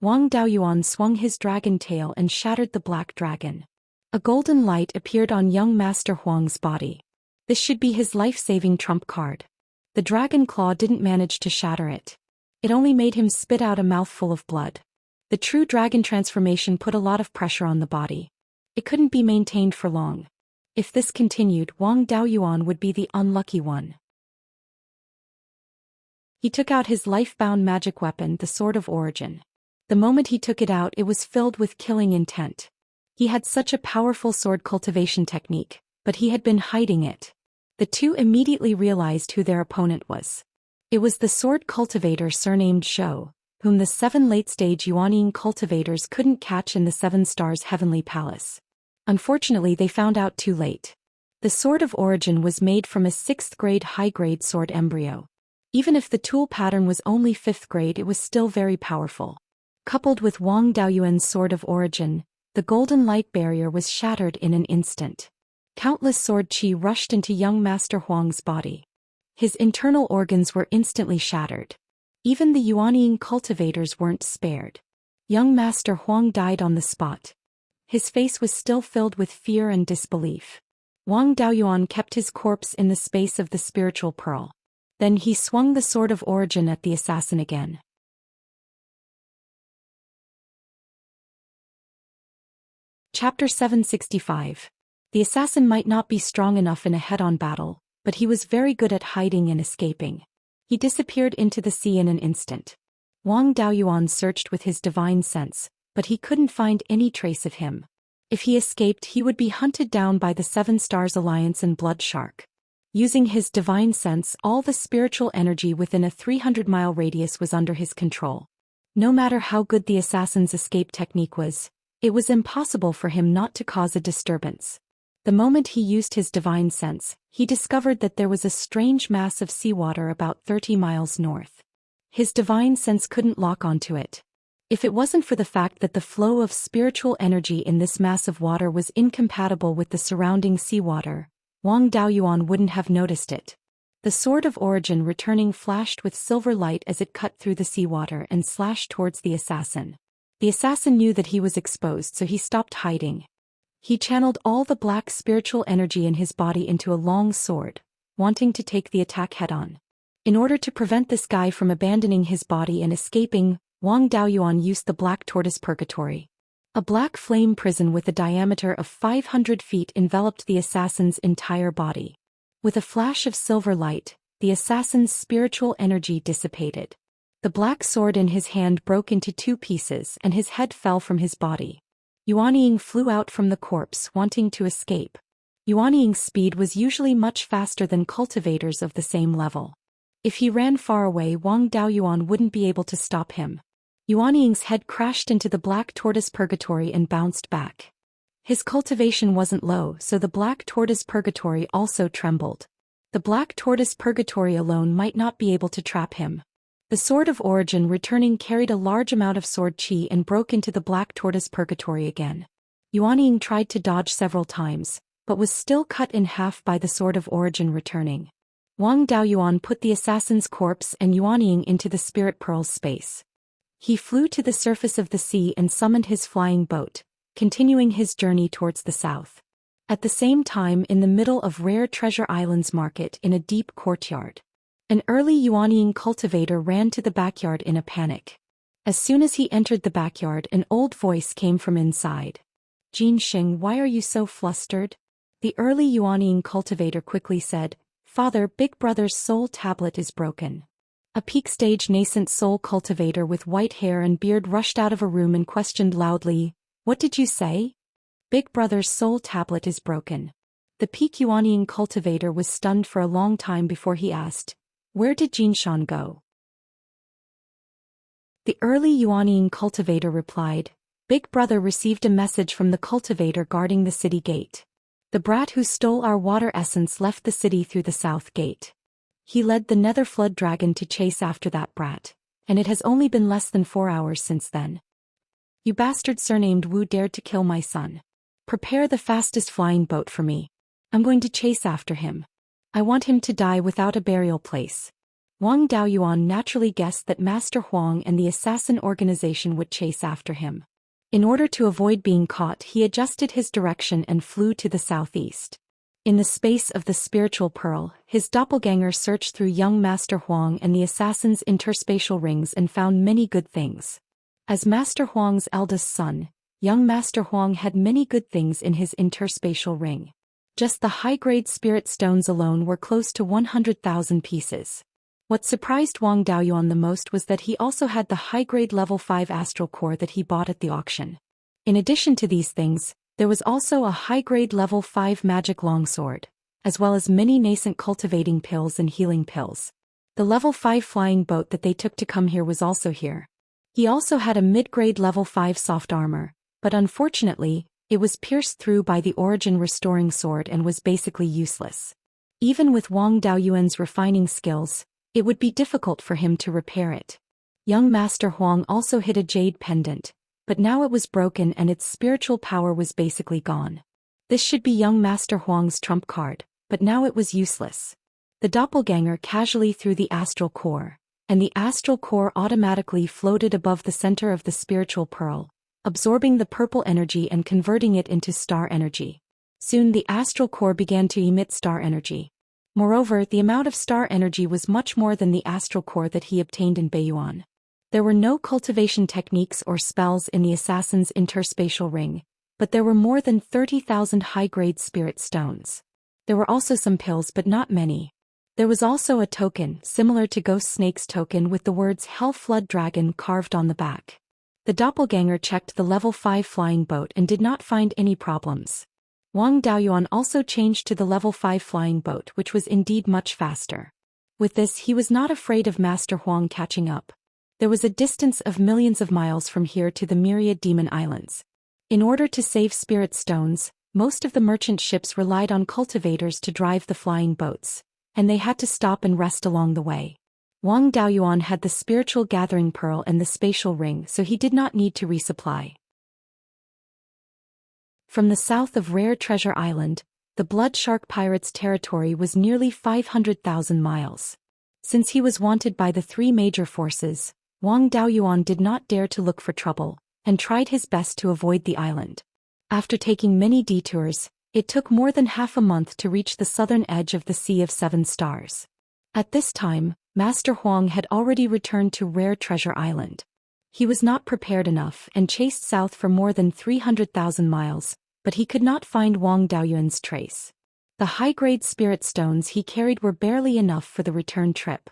Wang Daoyuan swung his dragon tail and shattered the black dragon. A golden light appeared on young Master Huang's body. This should be his life-saving trump card. The dragon claw didn't manage to shatter it. It only made him spit out a mouthful of blood. The true dragon transformation put a lot of pressure on the body. It couldn't be maintained for long. If this continued, Wang Daoyuan would be the unlucky one. He took out his life-bound magic weapon, the Sword of Origin. The moment he took it out, it was filled with killing intent. He had such a powerful sword cultivation technique, but he had been hiding it. The two immediately realized who their opponent was. It was the sword cultivator surnamed Zhou, whom the 7 late-stage Yuanying cultivators couldn't catch in the 7 Stars Heavenly Palace. Unfortunately, they found out too late. The Sword of Origin was made from a 6th-grade high-grade sword embryo. Even if the tool pattern was only 5th grade, it was still very powerful. Coupled with Wang Daoyuan's Sword of Origin, the golden light barrier was shattered in an instant. Countless sword qi rushed into young Master Huang's body. His internal organs were instantly shattered. Even the Yuanying cultivators weren't spared. Young Master Huang died on the spot. His face was still filled with fear and disbelief. Wang Daoyuan kept his corpse in the space of the spiritual pearl. Then he swung the Sword of Origin at the assassin again. Chapter 765. The assassin might not be strong enough in a head-on battle, but he was very good at hiding and escaping. He disappeared into the sea in an instant. Wang Daoyuan searched with his divine sense, but he couldn't find any trace of him. If he escaped, he would be hunted down by the 7 Stars Alliance and Blood Shark. Using his divine sense, all the spiritual energy within a 300-mile radius was under his control. No matter how good the assassin's escape technique was, it was impossible for him not to cause a disturbance. The moment he used his divine sense, he discovered that there was a strange mass of seawater about 30 miles north. His divine sense couldn't lock onto it. If it wasn't for the fact that the flow of spiritual energy in this mass of water was incompatible with the surrounding seawater, Wang Daoyuan wouldn't have noticed it. The Sword of Origin returning flashed with silver light as it cut through the seawater and slashed towards the assassin. The assassin knew that he was exposed, so he stopped hiding. He channeled all the black spiritual energy in his body into a long sword, wanting to take the attack head-on. In order to prevent this guy from abandoning his body and escaping, Wang Daoyuan used the Black Tortoise Purgatory. A black flame prison with a diameter of 500 feet enveloped the assassin's entire body. With a flash of silver light, the assassin's spiritual energy dissipated. The black sword in his hand broke into 2 pieces and his head fell from his body. Yuanying flew out from the corpse, wanting to escape. Yuanying's speed was usually much faster than cultivators of the same level. If he ran far away, Wang Daoyuan wouldn't be able to stop him. Yuanying's head crashed into the Black Tortoise Purgatory and bounced back. His cultivation wasn't low, so the Black Tortoise Purgatory also trembled. The Black Tortoise Purgatory alone might not be able to trap him. The Sword of Origin returning carried a large amount of sword qi and broke into the Black Tortoise Purgatory again. Yuanying tried to dodge several times, but was still cut in half by the Sword of Origin returning. Wang Daoyuan put the assassin's corpse and Yuanying into the Spirit Pearl's space. He flew to the surface of the sea and summoned his flying boat, continuing his journey towards the south. At the same time, in the middle of Rare Treasure Island's market in a deep courtyard, an early Yuanying cultivator ran to the backyard in a panic. As soon as he entered the backyard, an old voice came from inside. "Jinxing, why are you so flustered?" The early Yuanying cultivator quickly said, "Father, Big Brother's soul tablet is broken." A peak-stage nascent soul cultivator with white hair and beard rushed out of a room and questioned loudly, "What did you say?" "Big Brother's soul tablet is broken." The peak Yuanying cultivator was stunned for a long time before he asked, "Where did Jinshan go?" The early Yuanying cultivator replied, Big Brother received a message from the cultivator guarding the city gate. The brat who stole our water essence left the city through the south gate. He led the nether flood dragon to chase after that brat, and it has only been less than 4 hours since then. You bastard surnamed Wu dared to kill my son. Prepare the fastest flying boat for me. I'm going to chase after him. I want him to die without a burial place. Wang Daoyuan naturally guessed that Master Huang and the assassin organization would chase after him. In order to avoid being caught, he adjusted his direction and flew to the southeast. In the space of the spiritual pearl, his doppelganger searched through young Master Huang and the assassin's interspatial rings and found many good things. As Master Huang's eldest son, young Master Huang had many good things in his interspatial ring. Just the high-grade spirit stones alone were close to 100,000 pieces. What surprised Wang Daoyuan the most was that he also had the high-grade level 5 astral core that he bought at the auction. In addition to these things, there was also a high-grade level 5 magic longsword, as well as many nascent cultivating pills and healing pills. The level 5 flying boat that they took to come here was also here. He also had a mid-grade level 5 soft armor, but unfortunately, it was pierced through by the origin restoring sword and was basically useless. Even with Wang Daoyuan's refining skills, it would be difficult for him to repair it. Young Master Huang also hid a jade pendant, but now it was broken and its spiritual power was basically gone. This should be young Master Huang's trump card, but now it was useless. The doppelganger casually threw the astral core, and the astral core automatically floated above the center of the spiritual pearl, absorbing the purple energy and converting it into star energy. Soon the astral core began to emit star energy. Moreover, the amount of star energy was much more than the astral core that he obtained in Beiyuan. There were no cultivation techniques or spells in the assassin's interspatial ring, but there were more than 30,000 high-grade spirit stones. There were also some pills but not many. There was also a token similar to Ghost Snake's token with the words Hell Flood Dragon carved on the back. The doppelganger checked the level 5 flying boat and did not find any problems. Wang Daoyuan also changed to the level 5 flying boat, which was indeed much faster. With this, he was not afraid of Master Huang catching up. There was a distance of millions of miles from here to the myriad demon islands. In order to save spirit stones, most of the merchant ships relied on cultivators to drive the flying boats, and they had to stop and rest along the way. Wang Daoyuan had the spiritual gathering pearl and the spatial ring, so he did not need to resupply. From the south of Rare Treasure Island, the Blood Shark Pirates' territory was nearly 500,000 miles. Since he was wanted by the 3 major forces, Wang Daoyuan did not dare to look for trouble, and tried his best to avoid the island. After taking many detours, it took more than half a month to reach the southern edge of the Sea of 7 Stars. At this time, Master Huang had already returned to Rare Treasure Island. He was not prepared enough and chased south for more than 300,000 miles, but he could not find Wang Daoyuan's trace. The high-grade spirit stones he carried were barely enough for the return trip.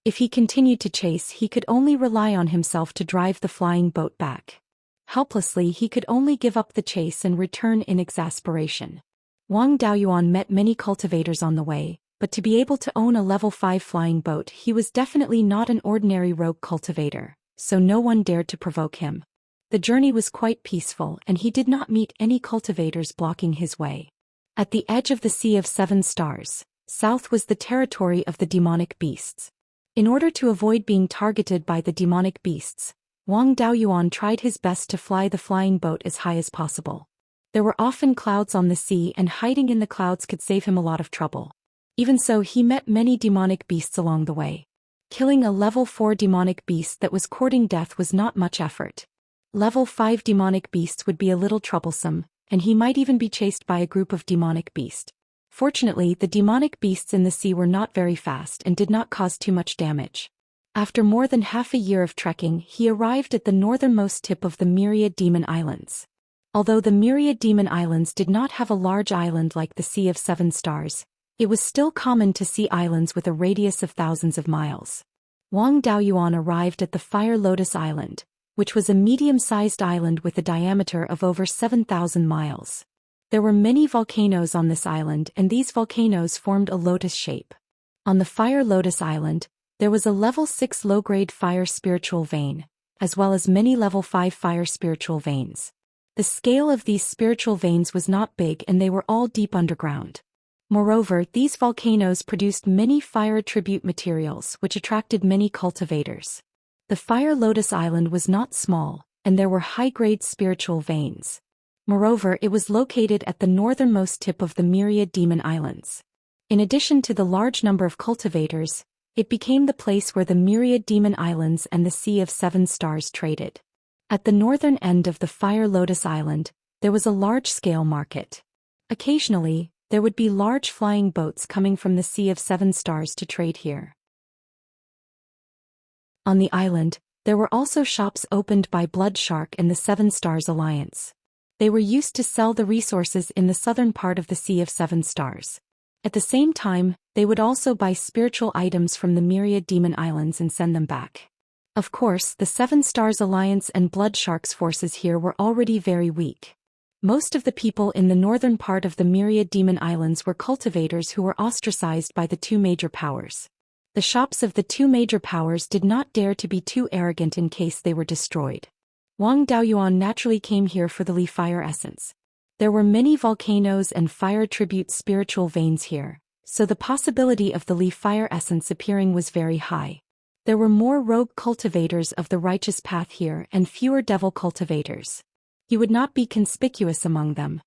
If he continued to chase, he could only rely on himself to drive the flying boat back. Helplessly, he could only give up the chase and return in exasperation. Wang Daoyuan met many cultivators on the way, but to be able to own a level 5 flying boat, he was definitely not an ordinary rogue cultivator, so no one dared to provoke him. The journey was quite peaceful and he did not meet any cultivators blocking his way. At the edge of the Sea of 7 Stars, south was the territory of the demonic beasts. In order to avoid being targeted by the demonic beasts, Wang Daoyuan tried his best to fly the flying boat as high as possible. There were often clouds on the sea and hiding in the clouds could save him a lot of trouble. Even so, he met many demonic beasts along the way. Killing a level 4 demonic beast that was courting death was not much effort. Level 5 demonic beasts would be a little troublesome, and he might even be chased by a group of demonic beasts. Fortunately, the demonic beasts in the sea were not very fast and did not cause too much damage. After more than half a year of trekking, he arrived at the northernmost tip of the Myriad Demon Islands. Although the Myriad Demon Islands did not have a large island like the Sea of 7 Stars, it was still common to see islands with a radius of thousands of miles. Wang Daoyuan arrived at the Fire Lotus Island, which was a medium-sized island with a diameter of over 7,000 miles. There were many volcanoes on this island and these volcanoes formed a lotus shape. On the Fire Lotus Island, there was a level 6 low-grade fire spiritual vein, as well as many level 5 fire spiritual veins. The scale of these spiritual veins was not big and they were all deep underground. Moreover, these volcanoes produced many fire attribute materials which attracted many cultivators. The Fire Lotus Island was not small, and there were high-grade spiritual veins. Moreover, it was located at the northernmost tip of the myriad demon islands. In addition to the large number of cultivators, it became the place where the myriad demon islands and the Sea of Seven Stars traded. At the northern end of the Fire Lotus Island, there was a large-scale market. Occasionally, there would be large flying boats coming from the Sea of Seven Stars to trade here. On the island, there were also shops opened by Blood Shark and the Seven Stars Alliance. They were used to sell the resources in the southern part of the Sea of Seven Stars. At the same time, they would also buy spiritual items from the myriad demon islands and send them back. Of course, the Seven Stars Alliance and Blood Shark's forces here were already very weak. Most of the people in the northern part of the myriad demon islands were cultivators who were ostracized by the two major powers. The shops of the two major powers did not dare to be too arrogant in case they were destroyed. Wang Daoyuan naturally came here for the Li Fire Essence. There were many volcanoes and fire attribute spiritual veins here, so the possibility of the Li Fire Essence appearing was very high. There were more rogue cultivators of the righteous path here and fewer devil cultivators. He would not be conspicuous among them.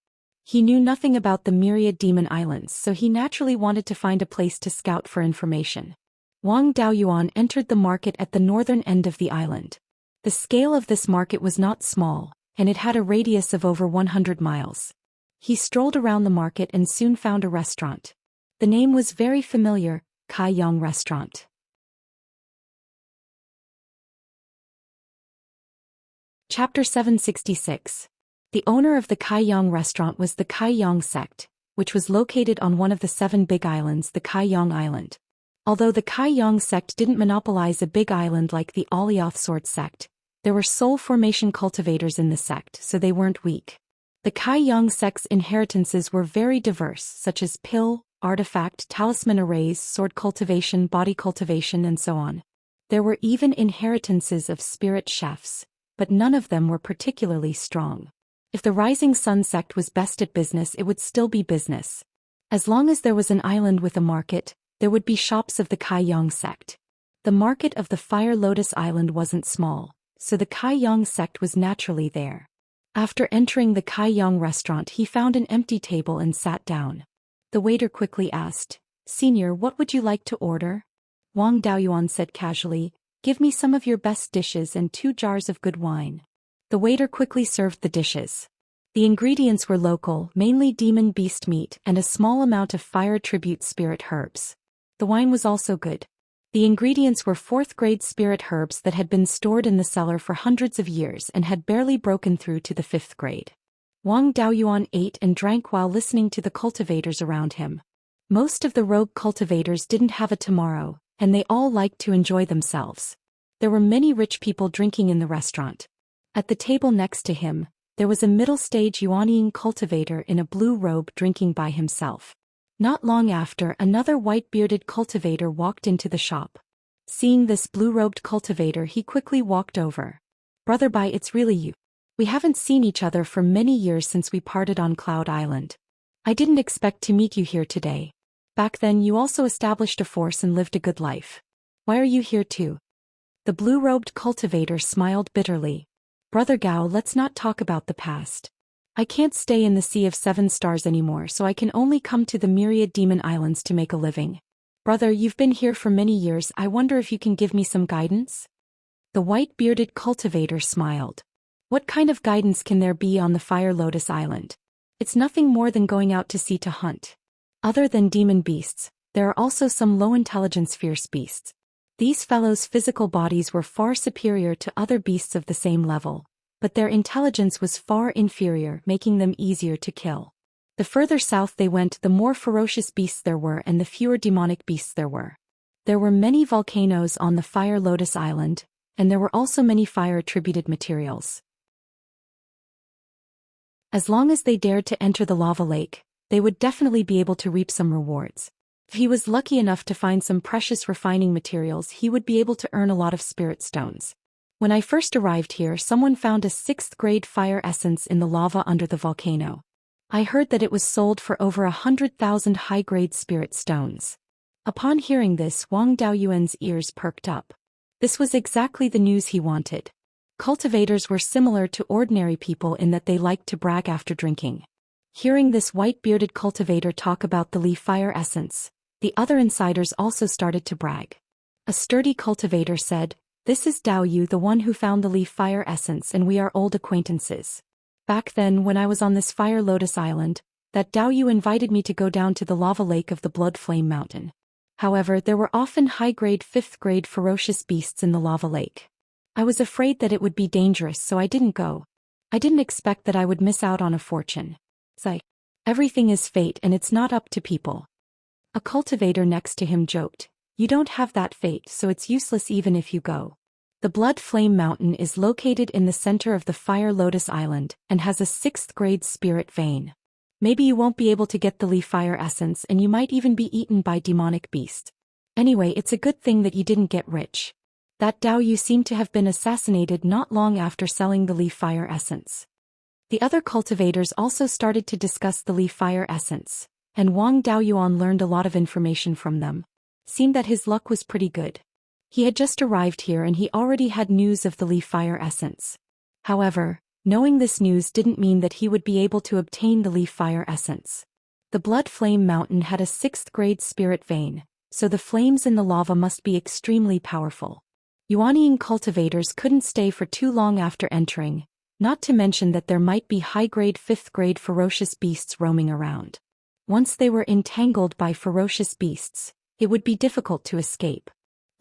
He knew nothing about the myriad demon islands, so he naturally wanted to find a place to scout for information. Wang Daoyuan entered the market at the northern end of the island. The scale of this market was not small, and it had a radius of over 100 miles. He strolled around the market and soon found a restaurant. The name was very familiar, Kai Yang Restaurant. Chapter 766. The owner of the Kai Yang restaurant was the Kai Yang sect, which was located on one of the 7 big islands, the Kai Yang Island. Although the Kai Yang sect didn't monopolize a big island like the Alioth Sword sect, there were soul formation cultivators in the sect, so they weren't weak. The Kai Yang sect's inheritances were very diverse, such as pill, artifact, talisman arrays, sword cultivation, body cultivation, and so on. There were even inheritances of spirit chefs, but none of them were particularly strong. If the Rising Sun sect was best at business, it would still be business. As long as there was an island with a market, there would be shops of the Kai Yang sect. The market of the Fire Lotus Island wasn't small, so the Kai Yang sect was naturally there. After entering the Kai Yang restaurant, he found an empty table and sat down. The waiter quickly asked, "Senior, what would you like to order?" Wang Daoyuan said casually, "Give me some of your best dishes and 2 jars of good wine." The waiter quickly served the dishes. The ingredients were local, mainly demon beast meat and a small amount of fire tribute spirit herbs. The wine was also good. The ingredients were 4th-grade spirit herbs that had been stored in the cellar for hundreds of years and had barely broken through to the 5th grade. Wang Daoyuan ate and drank while listening to the cultivators around him. Most of the rogue cultivators didn't have a tomorrow, and they all liked to enjoy themselves. There were many rich people drinking in the restaurant. At the table next to him, there was a middle-stage Yuanian cultivator in a blue robe drinking by himself. Not long after, another white-bearded cultivator walked into the shop. Seeing this blue-robed cultivator, he quickly walked over. "Brother Bai, it's really you. We haven't seen each other for many years since we parted on Cloud Island. I didn't expect to meet you here today. Back then you also established a force and lived a good life. Why are you here too?" The blue-robed cultivator smiled bitterly. "Brother Gao, let's not talk about the past. I can't stay in the Sea of Seven Stars anymore, so I can only come to the myriad demon islands to make a living. Brother, you've been here for many years, I wonder if you can give me some guidance?" The white-bearded cultivator smiled. "What kind of guidance can there be on the Fire Lotus Island? It's nothing more than going out to sea to hunt. Other than demon beasts, there are also some low-intelligence fierce beasts. These fellows' physical bodies were far superior to other beasts of the same level, but their intelligence was far inferior, making them easier to kill. The further south they went, the more ferocious beasts there were and the fewer demonic beasts there were. There were many volcanoes on the Fire Lotus Island, and there were also many fire-attributed materials. As long as they dared to enter the lava lake, they would definitely be able to reap some rewards. If he was lucky enough to find some precious refining materials, he would be able to earn a lot of spirit stones. When I first arrived here, someone found a 6th grade fire essence in the lava under the volcano. I heard that it was sold for over 100,000 high-grade spirit stones. Upon hearing this, Wang Daoyuan's ears perked up. This was exactly the news he wanted. Cultivators were similar to ordinary people in that they liked to brag after drinking. Hearing this white-bearded cultivator talk about the leaf fire essence, the other insiders also started to brag. A sturdy cultivator said, "This is Dao Yu, the one who found the leaf fire essence, and we are old acquaintances. Back then when I was on this Fire Lotus Island, that Dao Yu invited me to go down to the lava lake of the Blood Flame Mountain. However, there were often high-grade 5th-grade ferocious beasts in the lava lake. I was afraid that it would be dangerous, so I didn't go. I didn't expect that I would miss out on a fortune. Everything is fate and it's not up to people." A cultivator next to him joked, "You don't have that fate, so it's useless even if you go." The Blood Flame Mountain is located in the center of the Fire Lotus Island and has a 6th-grade spirit vein. Maybe you won't be able to get the leaf fire essence and you might even be eaten by demonic beasts. Anyway, it's a good thing that you didn't get rich. That Dao Yu seemed to have been assassinated not long after selling the leaf fire essence. The other cultivators also started to discuss the leaf fire essence, and Wang Daoyuan learned a lot of information from them. Seemed that his luck was pretty good. He had just arrived here and he already had news of the leaf fire essence. However, knowing this news didn't mean that he would be able to obtain the leaf fire essence. The Blood Flame Mountain had a 6th-grade spirit vein, so the flames in the lava must be extremely powerful. Yuanying cultivators couldn't stay for too long after entering, not to mention that there might be high-grade 5th-grade ferocious beasts roaming around. Once they were entangled by ferocious beasts, it would be difficult to escape.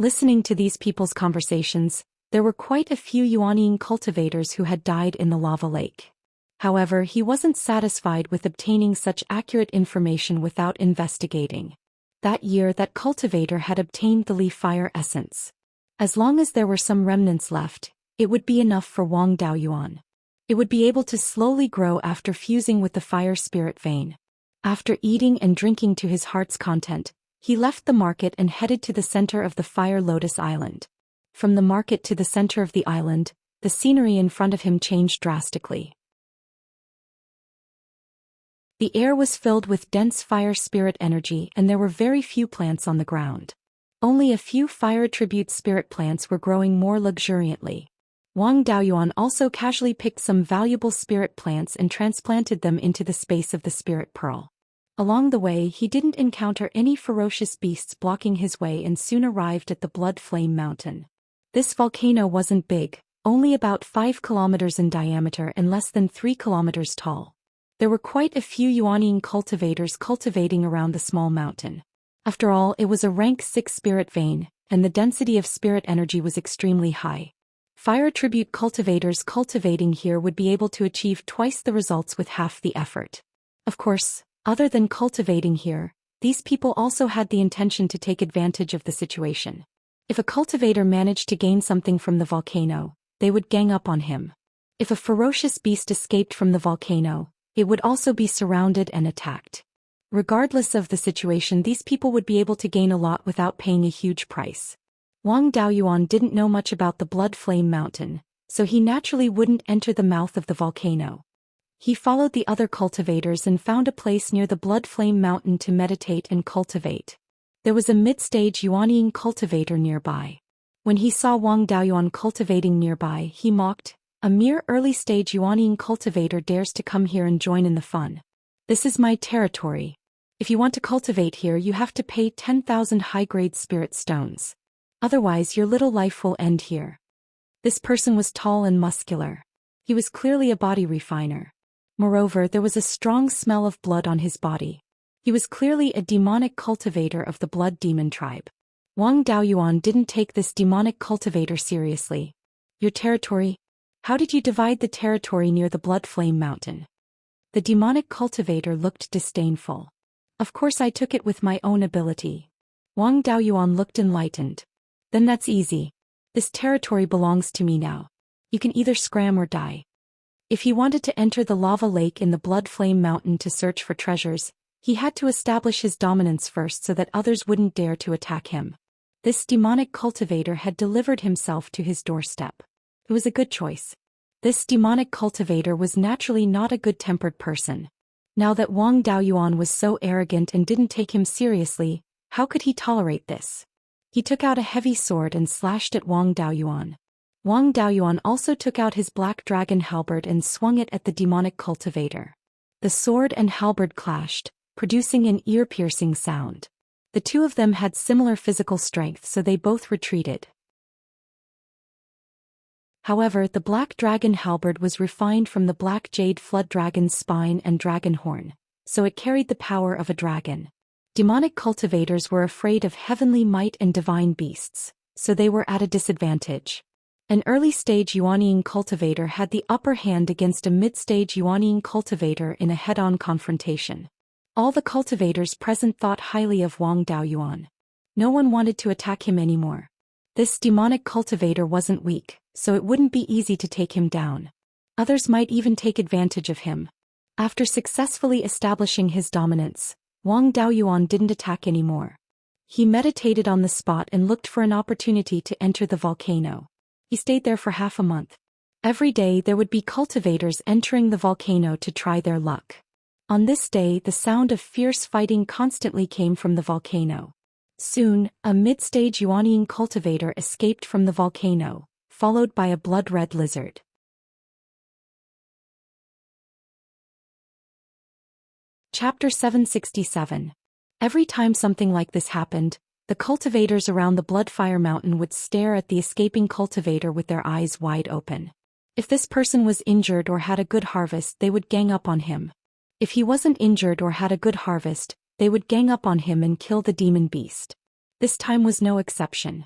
Listening to these people's conversations, there were quite a few Yuanying cultivators who had died in the lava lake. However, he wasn't satisfied with obtaining such accurate information without investigating. That year, that cultivator had obtained the leaf fire essence. As long as there were some remnants left, it would be enough for Wang Daoyuan. It would be able to slowly grow after fusing with the fire spirit vein. After eating and drinking to his heart's content, he left the market and headed to the center of the Fire Lotus Island. From the market to the center of the island, the scenery in front of him changed drastically. The air was filled with dense fire spirit energy and there were very few plants on the ground. Only a few fire attribute spirit plants were growing more luxuriantly. Wang Daoyuan also casually picked some valuable spirit plants and transplanted them into the space of the spirit pearl. Along the way, he didn't encounter any ferocious beasts blocking his way and soon arrived at the Blood Flame Mountain. This volcano wasn't big, only about 5 kilometers in diameter and less than 3 kilometers tall. There were quite a few Yuanying cultivators cultivating around the small mountain. After all, it was a rank 6 spirit vein, and the density of spirit energy was extremely high. Fire attribute cultivators cultivating here would be able to achieve twice the results with half the effort. Of course, other than cultivating here, these people also had the intention to take advantage of the situation. If a cultivator managed to gain something from the volcano, they would gang up on him. If a ferocious beast escaped from the volcano, it would also be surrounded and attacked. Regardless of the situation, these people would be able to gain a lot without paying a huge price. Wang Daoyuan didn't know much about the Blood Flame Mountain, so he naturally wouldn't enter the mouth of the volcano. He followed the other cultivators and found a place near the Blood Flame Mountain to meditate and cultivate. There was a mid-stage Yuanying cultivator nearby. When he saw Wang Daoyuan cultivating nearby, he mocked, "A mere early-stage Yuanying cultivator dares to come here and join in the fun. This is my territory. If you want to cultivate here, you have to pay 10,000 high-grade spirit stones. Otherwise, your little life will end here." This person was tall and muscular. He was clearly a body refiner. Moreover, there was a strong smell of blood on his body. He was clearly a demonic cultivator of the blood demon tribe. Wang Daoyuan didn't take this demonic cultivator seriously. "Your territory? How did you divide the territory near the Blood Flame Mountain?" The demonic cultivator looked disdainful. "Of course I took it with my own ability." Wang Daoyuan looked enlightened. "Then that's easy. This territory belongs to me now. You can either scram or die." If he wanted to enter the lava lake in the Blood Flame Mountain to search for treasures, he had to establish his dominance first so that others wouldn't dare to attack him. This demonic cultivator had delivered himself to his doorstep. It was a good choice. This demonic cultivator was naturally not a good-tempered person. Now that Wang Daoyuan was so arrogant and didn't take him seriously, how could he tolerate this? He took out a heavy sword and slashed at Wang Daoyuan. Wang Daoyuan also took out his black dragon halberd and swung it at the demonic cultivator. The sword and halberd clashed, producing an ear-piercing sound. The two of them had similar physical strength, so they both retreated. However, the black dragon halberd was refined from the black jade flood dragon's spine and dragon horn, so it carried the power of a dragon. Demonic cultivators were afraid of heavenly might and divine beasts, so they were at a disadvantage. An early-stage Yuanying cultivator had the upper hand against a mid-stage Yuanying cultivator in a head-on confrontation. All the cultivators present thought highly of Wang Daoyuan. No one wanted to attack him anymore. This demonic cultivator wasn't weak, so it wouldn't be easy to take him down. Others might even take advantage of him. After successfully establishing his dominance, Wang Daoyuan didn't attack anymore. He meditated on the spot and looked for an opportunity to enter the volcano. He stayed there for half a month. Every day there would be cultivators entering the volcano to try their luck. On this day, the sound of fierce fighting constantly came from the volcano. Soon, a mid-stage Yuanying cultivator escaped from the volcano, followed by a blood-red lizard. Chapter 767. Every time something like this happened, the cultivators around the Bloodfire Mountain would stare at the escaping cultivator with their eyes wide open. If this person was injured or had a good harvest, they would gang up on him. If he wasn't injured or had a good harvest, they would gang up on him and kill the demon beast. This time was no exception.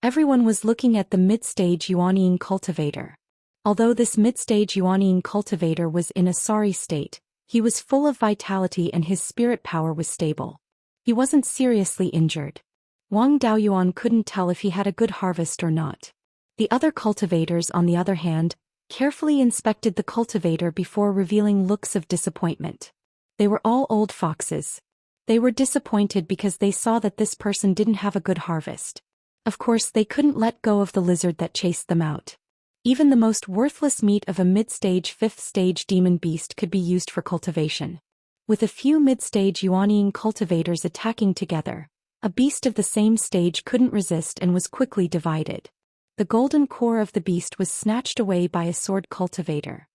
Everyone was looking at the mid-stage Yuanying cultivator. Although this mid-stage Yuanying cultivator was in a sorry state, he was full of vitality and his spirit power was stable. He wasn't seriously injured. Wang Daoyuan couldn't tell if he had a good harvest or not. The other cultivators, on the other hand, carefully inspected the cultivator before revealing looks of disappointment. They were all old foxes. They were disappointed because they saw that this person didn't have a good harvest. Of course, they couldn't let go of the lizard that chased them out. Even the most worthless meat of a mid-stage, fifth-stage demon beast could be used for cultivation. With a few mid-stage Yuanying cultivators attacking together, a beast of the same stage couldn't resist and was quickly divided. The golden core of the beast was snatched away by a sword cultivator.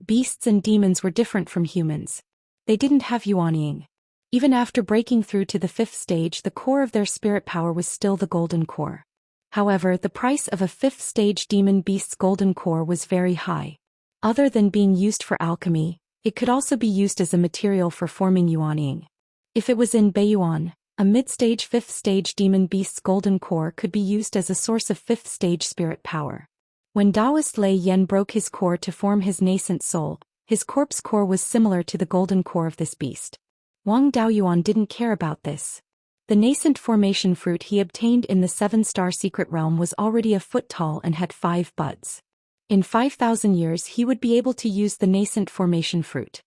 Beasts and demons were different from humans. They didn't have Yuanying. Even after breaking through to the fifth stage, the core of their spirit power was still the golden core. However, the price of a fifth-stage demon beast's golden core was very high. Other than being used for alchemy, it could also be used as a material for forming Yuanying. If it was in Beiyuan, a mid-stage fifth-stage demon beast's golden core could be used as a source of fifth-stage spirit power. When Taoist Lei Yen broke his core to form his nascent soul, his corpse core was similar to the golden core of this beast. Wang Daoyuan didn't care about this. The nascent formation fruit he obtained in the 7-star secret realm was already a foot tall and had 5 buds. In 5,000 years he would be able to use the nascent formation fruit.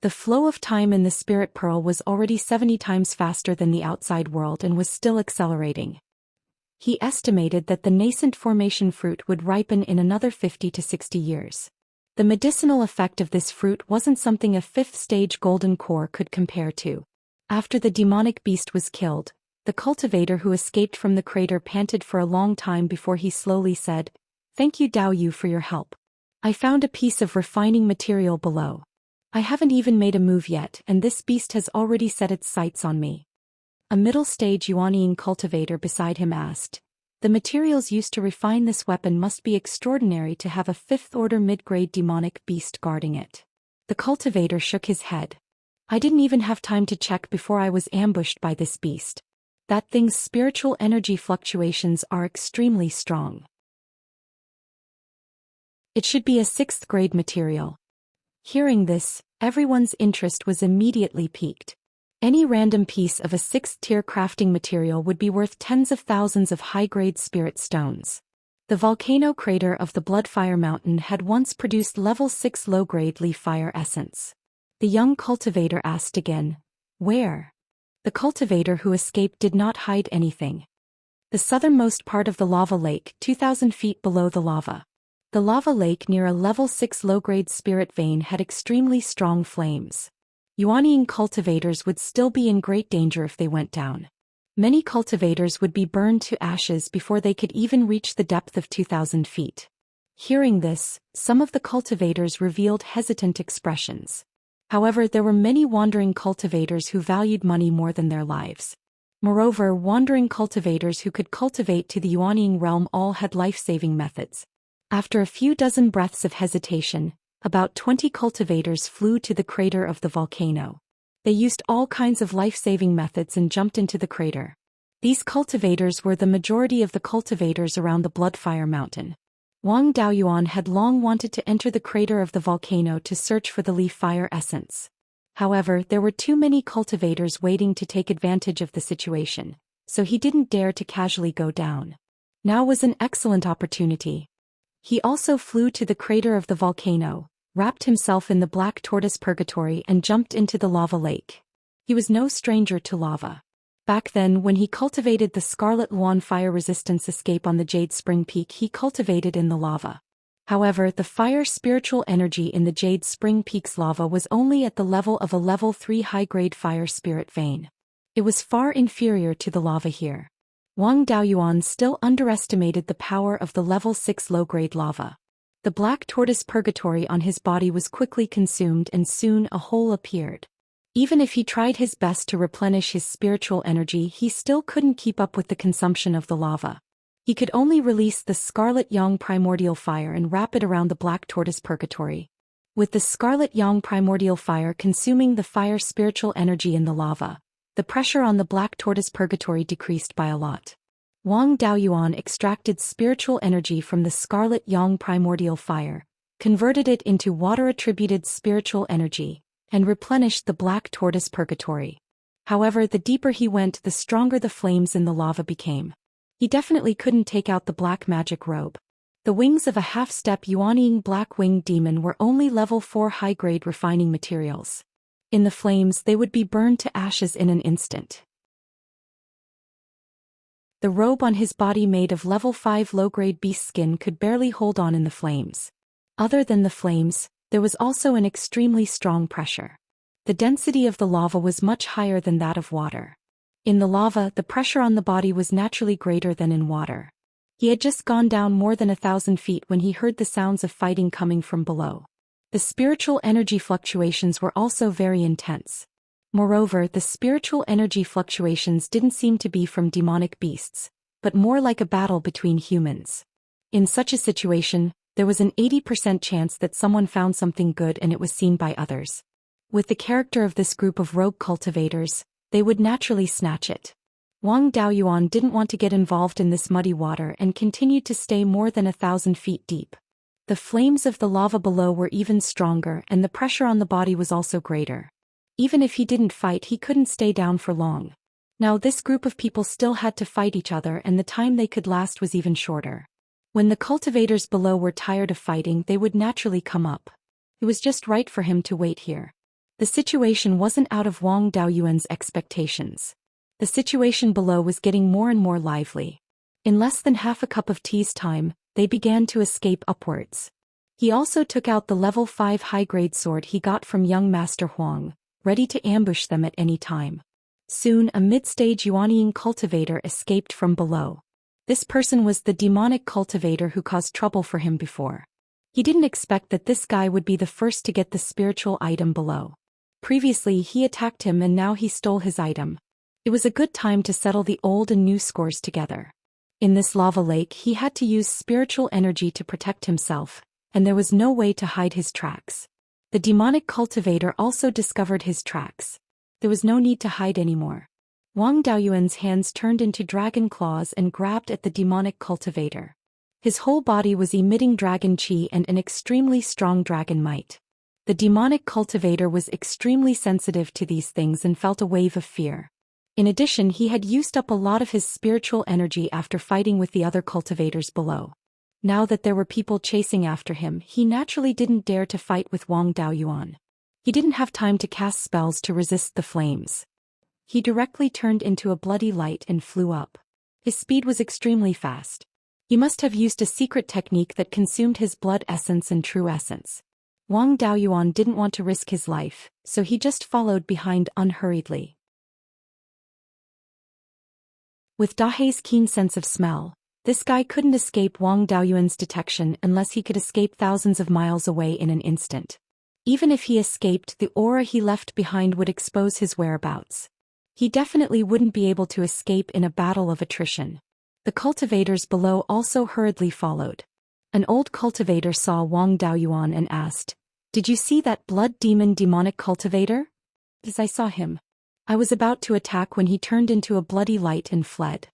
The flow of time in the spirit pearl was already 70 times faster than the outside world and was still accelerating. He estimated that the nascent formation fruit would ripen in another 50 to 60 years. The medicinal effect of this fruit wasn't something a fifth-stage golden core could compare to. After the demonic beast was killed, the cultivator who escaped from the crater panted for a long time before he slowly said, "Thank you Dao Yu for your help. I found a piece of refining material below. I haven't even made a move yet and this beast has already set its sights on me." A middle-stage Yuanying cultivator beside him asked, "The materials used to refine this weapon must be extraordinary to have a fifth-order mid-grade demonic beast guarding it." The cultivator shook his head. "I didn't even have time to check before I was ambushed by this beast. That thing's spiritual energy fluctuations are extremely strong. It should be a 6th-grade material." Hearing this, everyone's interest was immediately piqued. Any random piece of a 6th-tier crafting material would be worth tens of thousands of high-grade spirit stones. The volcano crater of the Bloodfire Mountain had once produced level 6 low-grade leaf fire essence. The young cultivator asked again, "Where?" The cultivator who escaped did not hide anything. "The southernmost part of the lava lake, 2,000 feet below the lava." The lava lake near a level 6 low-grade spirit vein had extremely strong flames. Yuanying cultivators would still be in great danger if they went down. Many cultivators would be burned to ashes before they could even reach the depth of 2,000 feet. Hearing this, some of the cultivators revealed hesitant expressions. However, there were many wandering cultivators who valued money more than their lives. Moreover, wandering cultivators who could cultivate to the Yuanying realm all had life-saving methods. After a few dozen breaths of hesitation, about 20 cultivators flew to the crater of the volcano. They used all kinds of life-saving methods and jumped into the crater. These cultivators were the majority of the cultivators around the Bloodfire Mountain. Wang Daoyuan had long wanted to enter the crater of the volcano to search for the leaf fire essence. However, there were too many cultivators waiting to take advantage of the situation, so he didn't dare to casually go down. Now was an excellent opportunity. He also flew to the crater of the volcano, wrapped himself in the black tortoise purgatory and jumped into the lava lake. He was no stranger to lava. Back then, when he cultivated the Scarlet Luan fire resistance escape on the Jade Spring Peak, he cultivated in the lava. However, the fire spiritual energy in the Jade Spring Peak's lava was only at the level of a level 3 high-grade fire spirit vein. It was far inferior to the lava here. Wang Daoyuan still underestimated the power of the level 6 low-grade lava. The black tortoise purgatory on his body was quickly consumed and soon a hole appeared. Even if he tried his best to replenish his spiritual energy, he still couldn't keep up with the consumption of the lava. He could only release the Scarlet Yang primordial fire and wrap it around the black tortoise purgatory. With the Scarlet Yang primordial fire consuming the fire spiritual energy in the lava, the pressure on the black tortoise purgatory decreased by a lot. Wang Daoyuan extracted spiritual energy from the Scarlet Yang primordial fire, converted it into water-attributed spiritual energy, and replenished the black tortoise purgatory. However, the deeper he went, the stronger the flames in the lava became. He definitely couldn't take out the black magic robe. The wings of a half-step Yuanying black-winged demon were only level 4 high-grade refining materials. In the flames, they would be burned to ashes in an instant. The robe on his body made of level 5 low-grade beast skin could barely hold on in the flames. Other than the flames, there was also an extremely strong pressure. The density of the lava was much higher than that of water. In the lava, the pressure on the body was naturally greater than in water. He had just gone down more than 1,000 feet when he heard the sounds of fighting coming from below. The spiritual energy fluctuations were also very intense. Moreover, the spiritual energy fluctuations didn't seem to be from demonic beasts, but more like a battle between humans. In such a situation, there was an 80% chance that someone found something good and it was seen by others. With the character of this group of rogue cultivators, they would naturally snatch it. Wang Daoyuan didn't want to get involved in this muddy water and continued to stay more than 1,000 feet deep. The flames of the lava below were even stronger and the pressure on the body was also greater. Even if he didn't fight, he couldn't stay down for long. Now this group of people still had to fight each other and the time they could last was even shorter. When the cultivators below were tired of fighting, they would naturally come up. It was just right for him to wait here. The situation wasn't out of Wang Daoyuan's expectations. The situation below was getting more and more lively. In less than half a cup of tea's time, they began to escape upwards. He also took out the level 5 high-grade sword he got from young Master Huang, ready to ambush them at any time. Soon a mid-stage Yuanying cultivator escaped from below. This person was the demonic cultivator who caused trouble for him before. He didn't expect that this guy would be the first to get the spiritual item below. Previously he attacked him and now he stole his item. It was a good time to settle the old and new scores together. In this lava lake he had to use spiritual energy to protect himself, and there was no way to hide his tracks. The demonic cultivator also discovered his tracks. There was no need to hide anymore. Wang Daoyuan's hands turned into dragon claws and grabbed at the demonic cultivator. His whole body was emitting dragon chi and an extremely strong dragon might. The demonic cultivator was extremely sensitive to these things and felt a wave of fear. In addition, he had used up a lot of his spiritual energy after fighting with the other cultivators below. Now that there were people chasing after him, he naturally didn't dare to fight with Wang Daoyuan. He didn't have time to cast spells to resist the flames. He directly turned into a bloody light and flew up. His speed was extremely fast. He must have used a secret technique that consumed his blood essence and true essence. Wang Daoyuan didn't want to risk his life, so he just followed behind unhurriedly. With Dahai's keen sense of smell, this guy couldn't escape Wang Daoyuan's detection unless he could escape thousands of miles away in an instant. Even if he escaped, the aura he left behind would expose his whereabouts. He definitely wouldn't be able to escape in a battle of attrition. The cultivators below also hurriedly followed. An old cultivator saw Wang Daoyuan and asked, "Did you see that blood demonic cultivator?" "Yes, I saw him. I was about to attack when he turned into a bloody light and fled.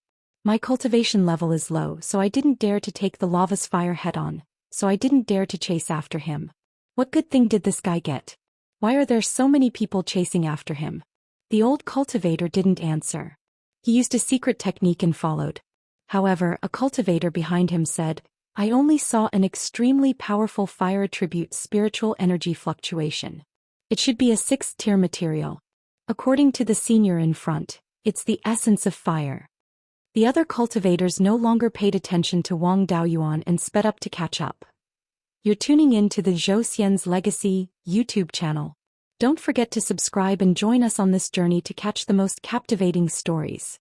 My cultivation level is low, so I didn't dare to take the lava's fire head-on, so I didn't dare to chase after him. What good thing did this guy get? Why are there so many people chasing after him?" The old cultivator didn't answer. He used a secret technique and followed. However, a cultivator behind him said, "I only saw an extremely powerful fire attribute spiritual energy fluctuation. It should be a 6th-tier material. According to the senior in front, it's the essence of fire." The other cultivators no longer paid attention to Wang Daoyuan and sped up to catch up. You're tuning in to the Zhou Xian's Legacy YouTube channel. Don't forget to subscribe and join us on this journey to catch the most captivating stories.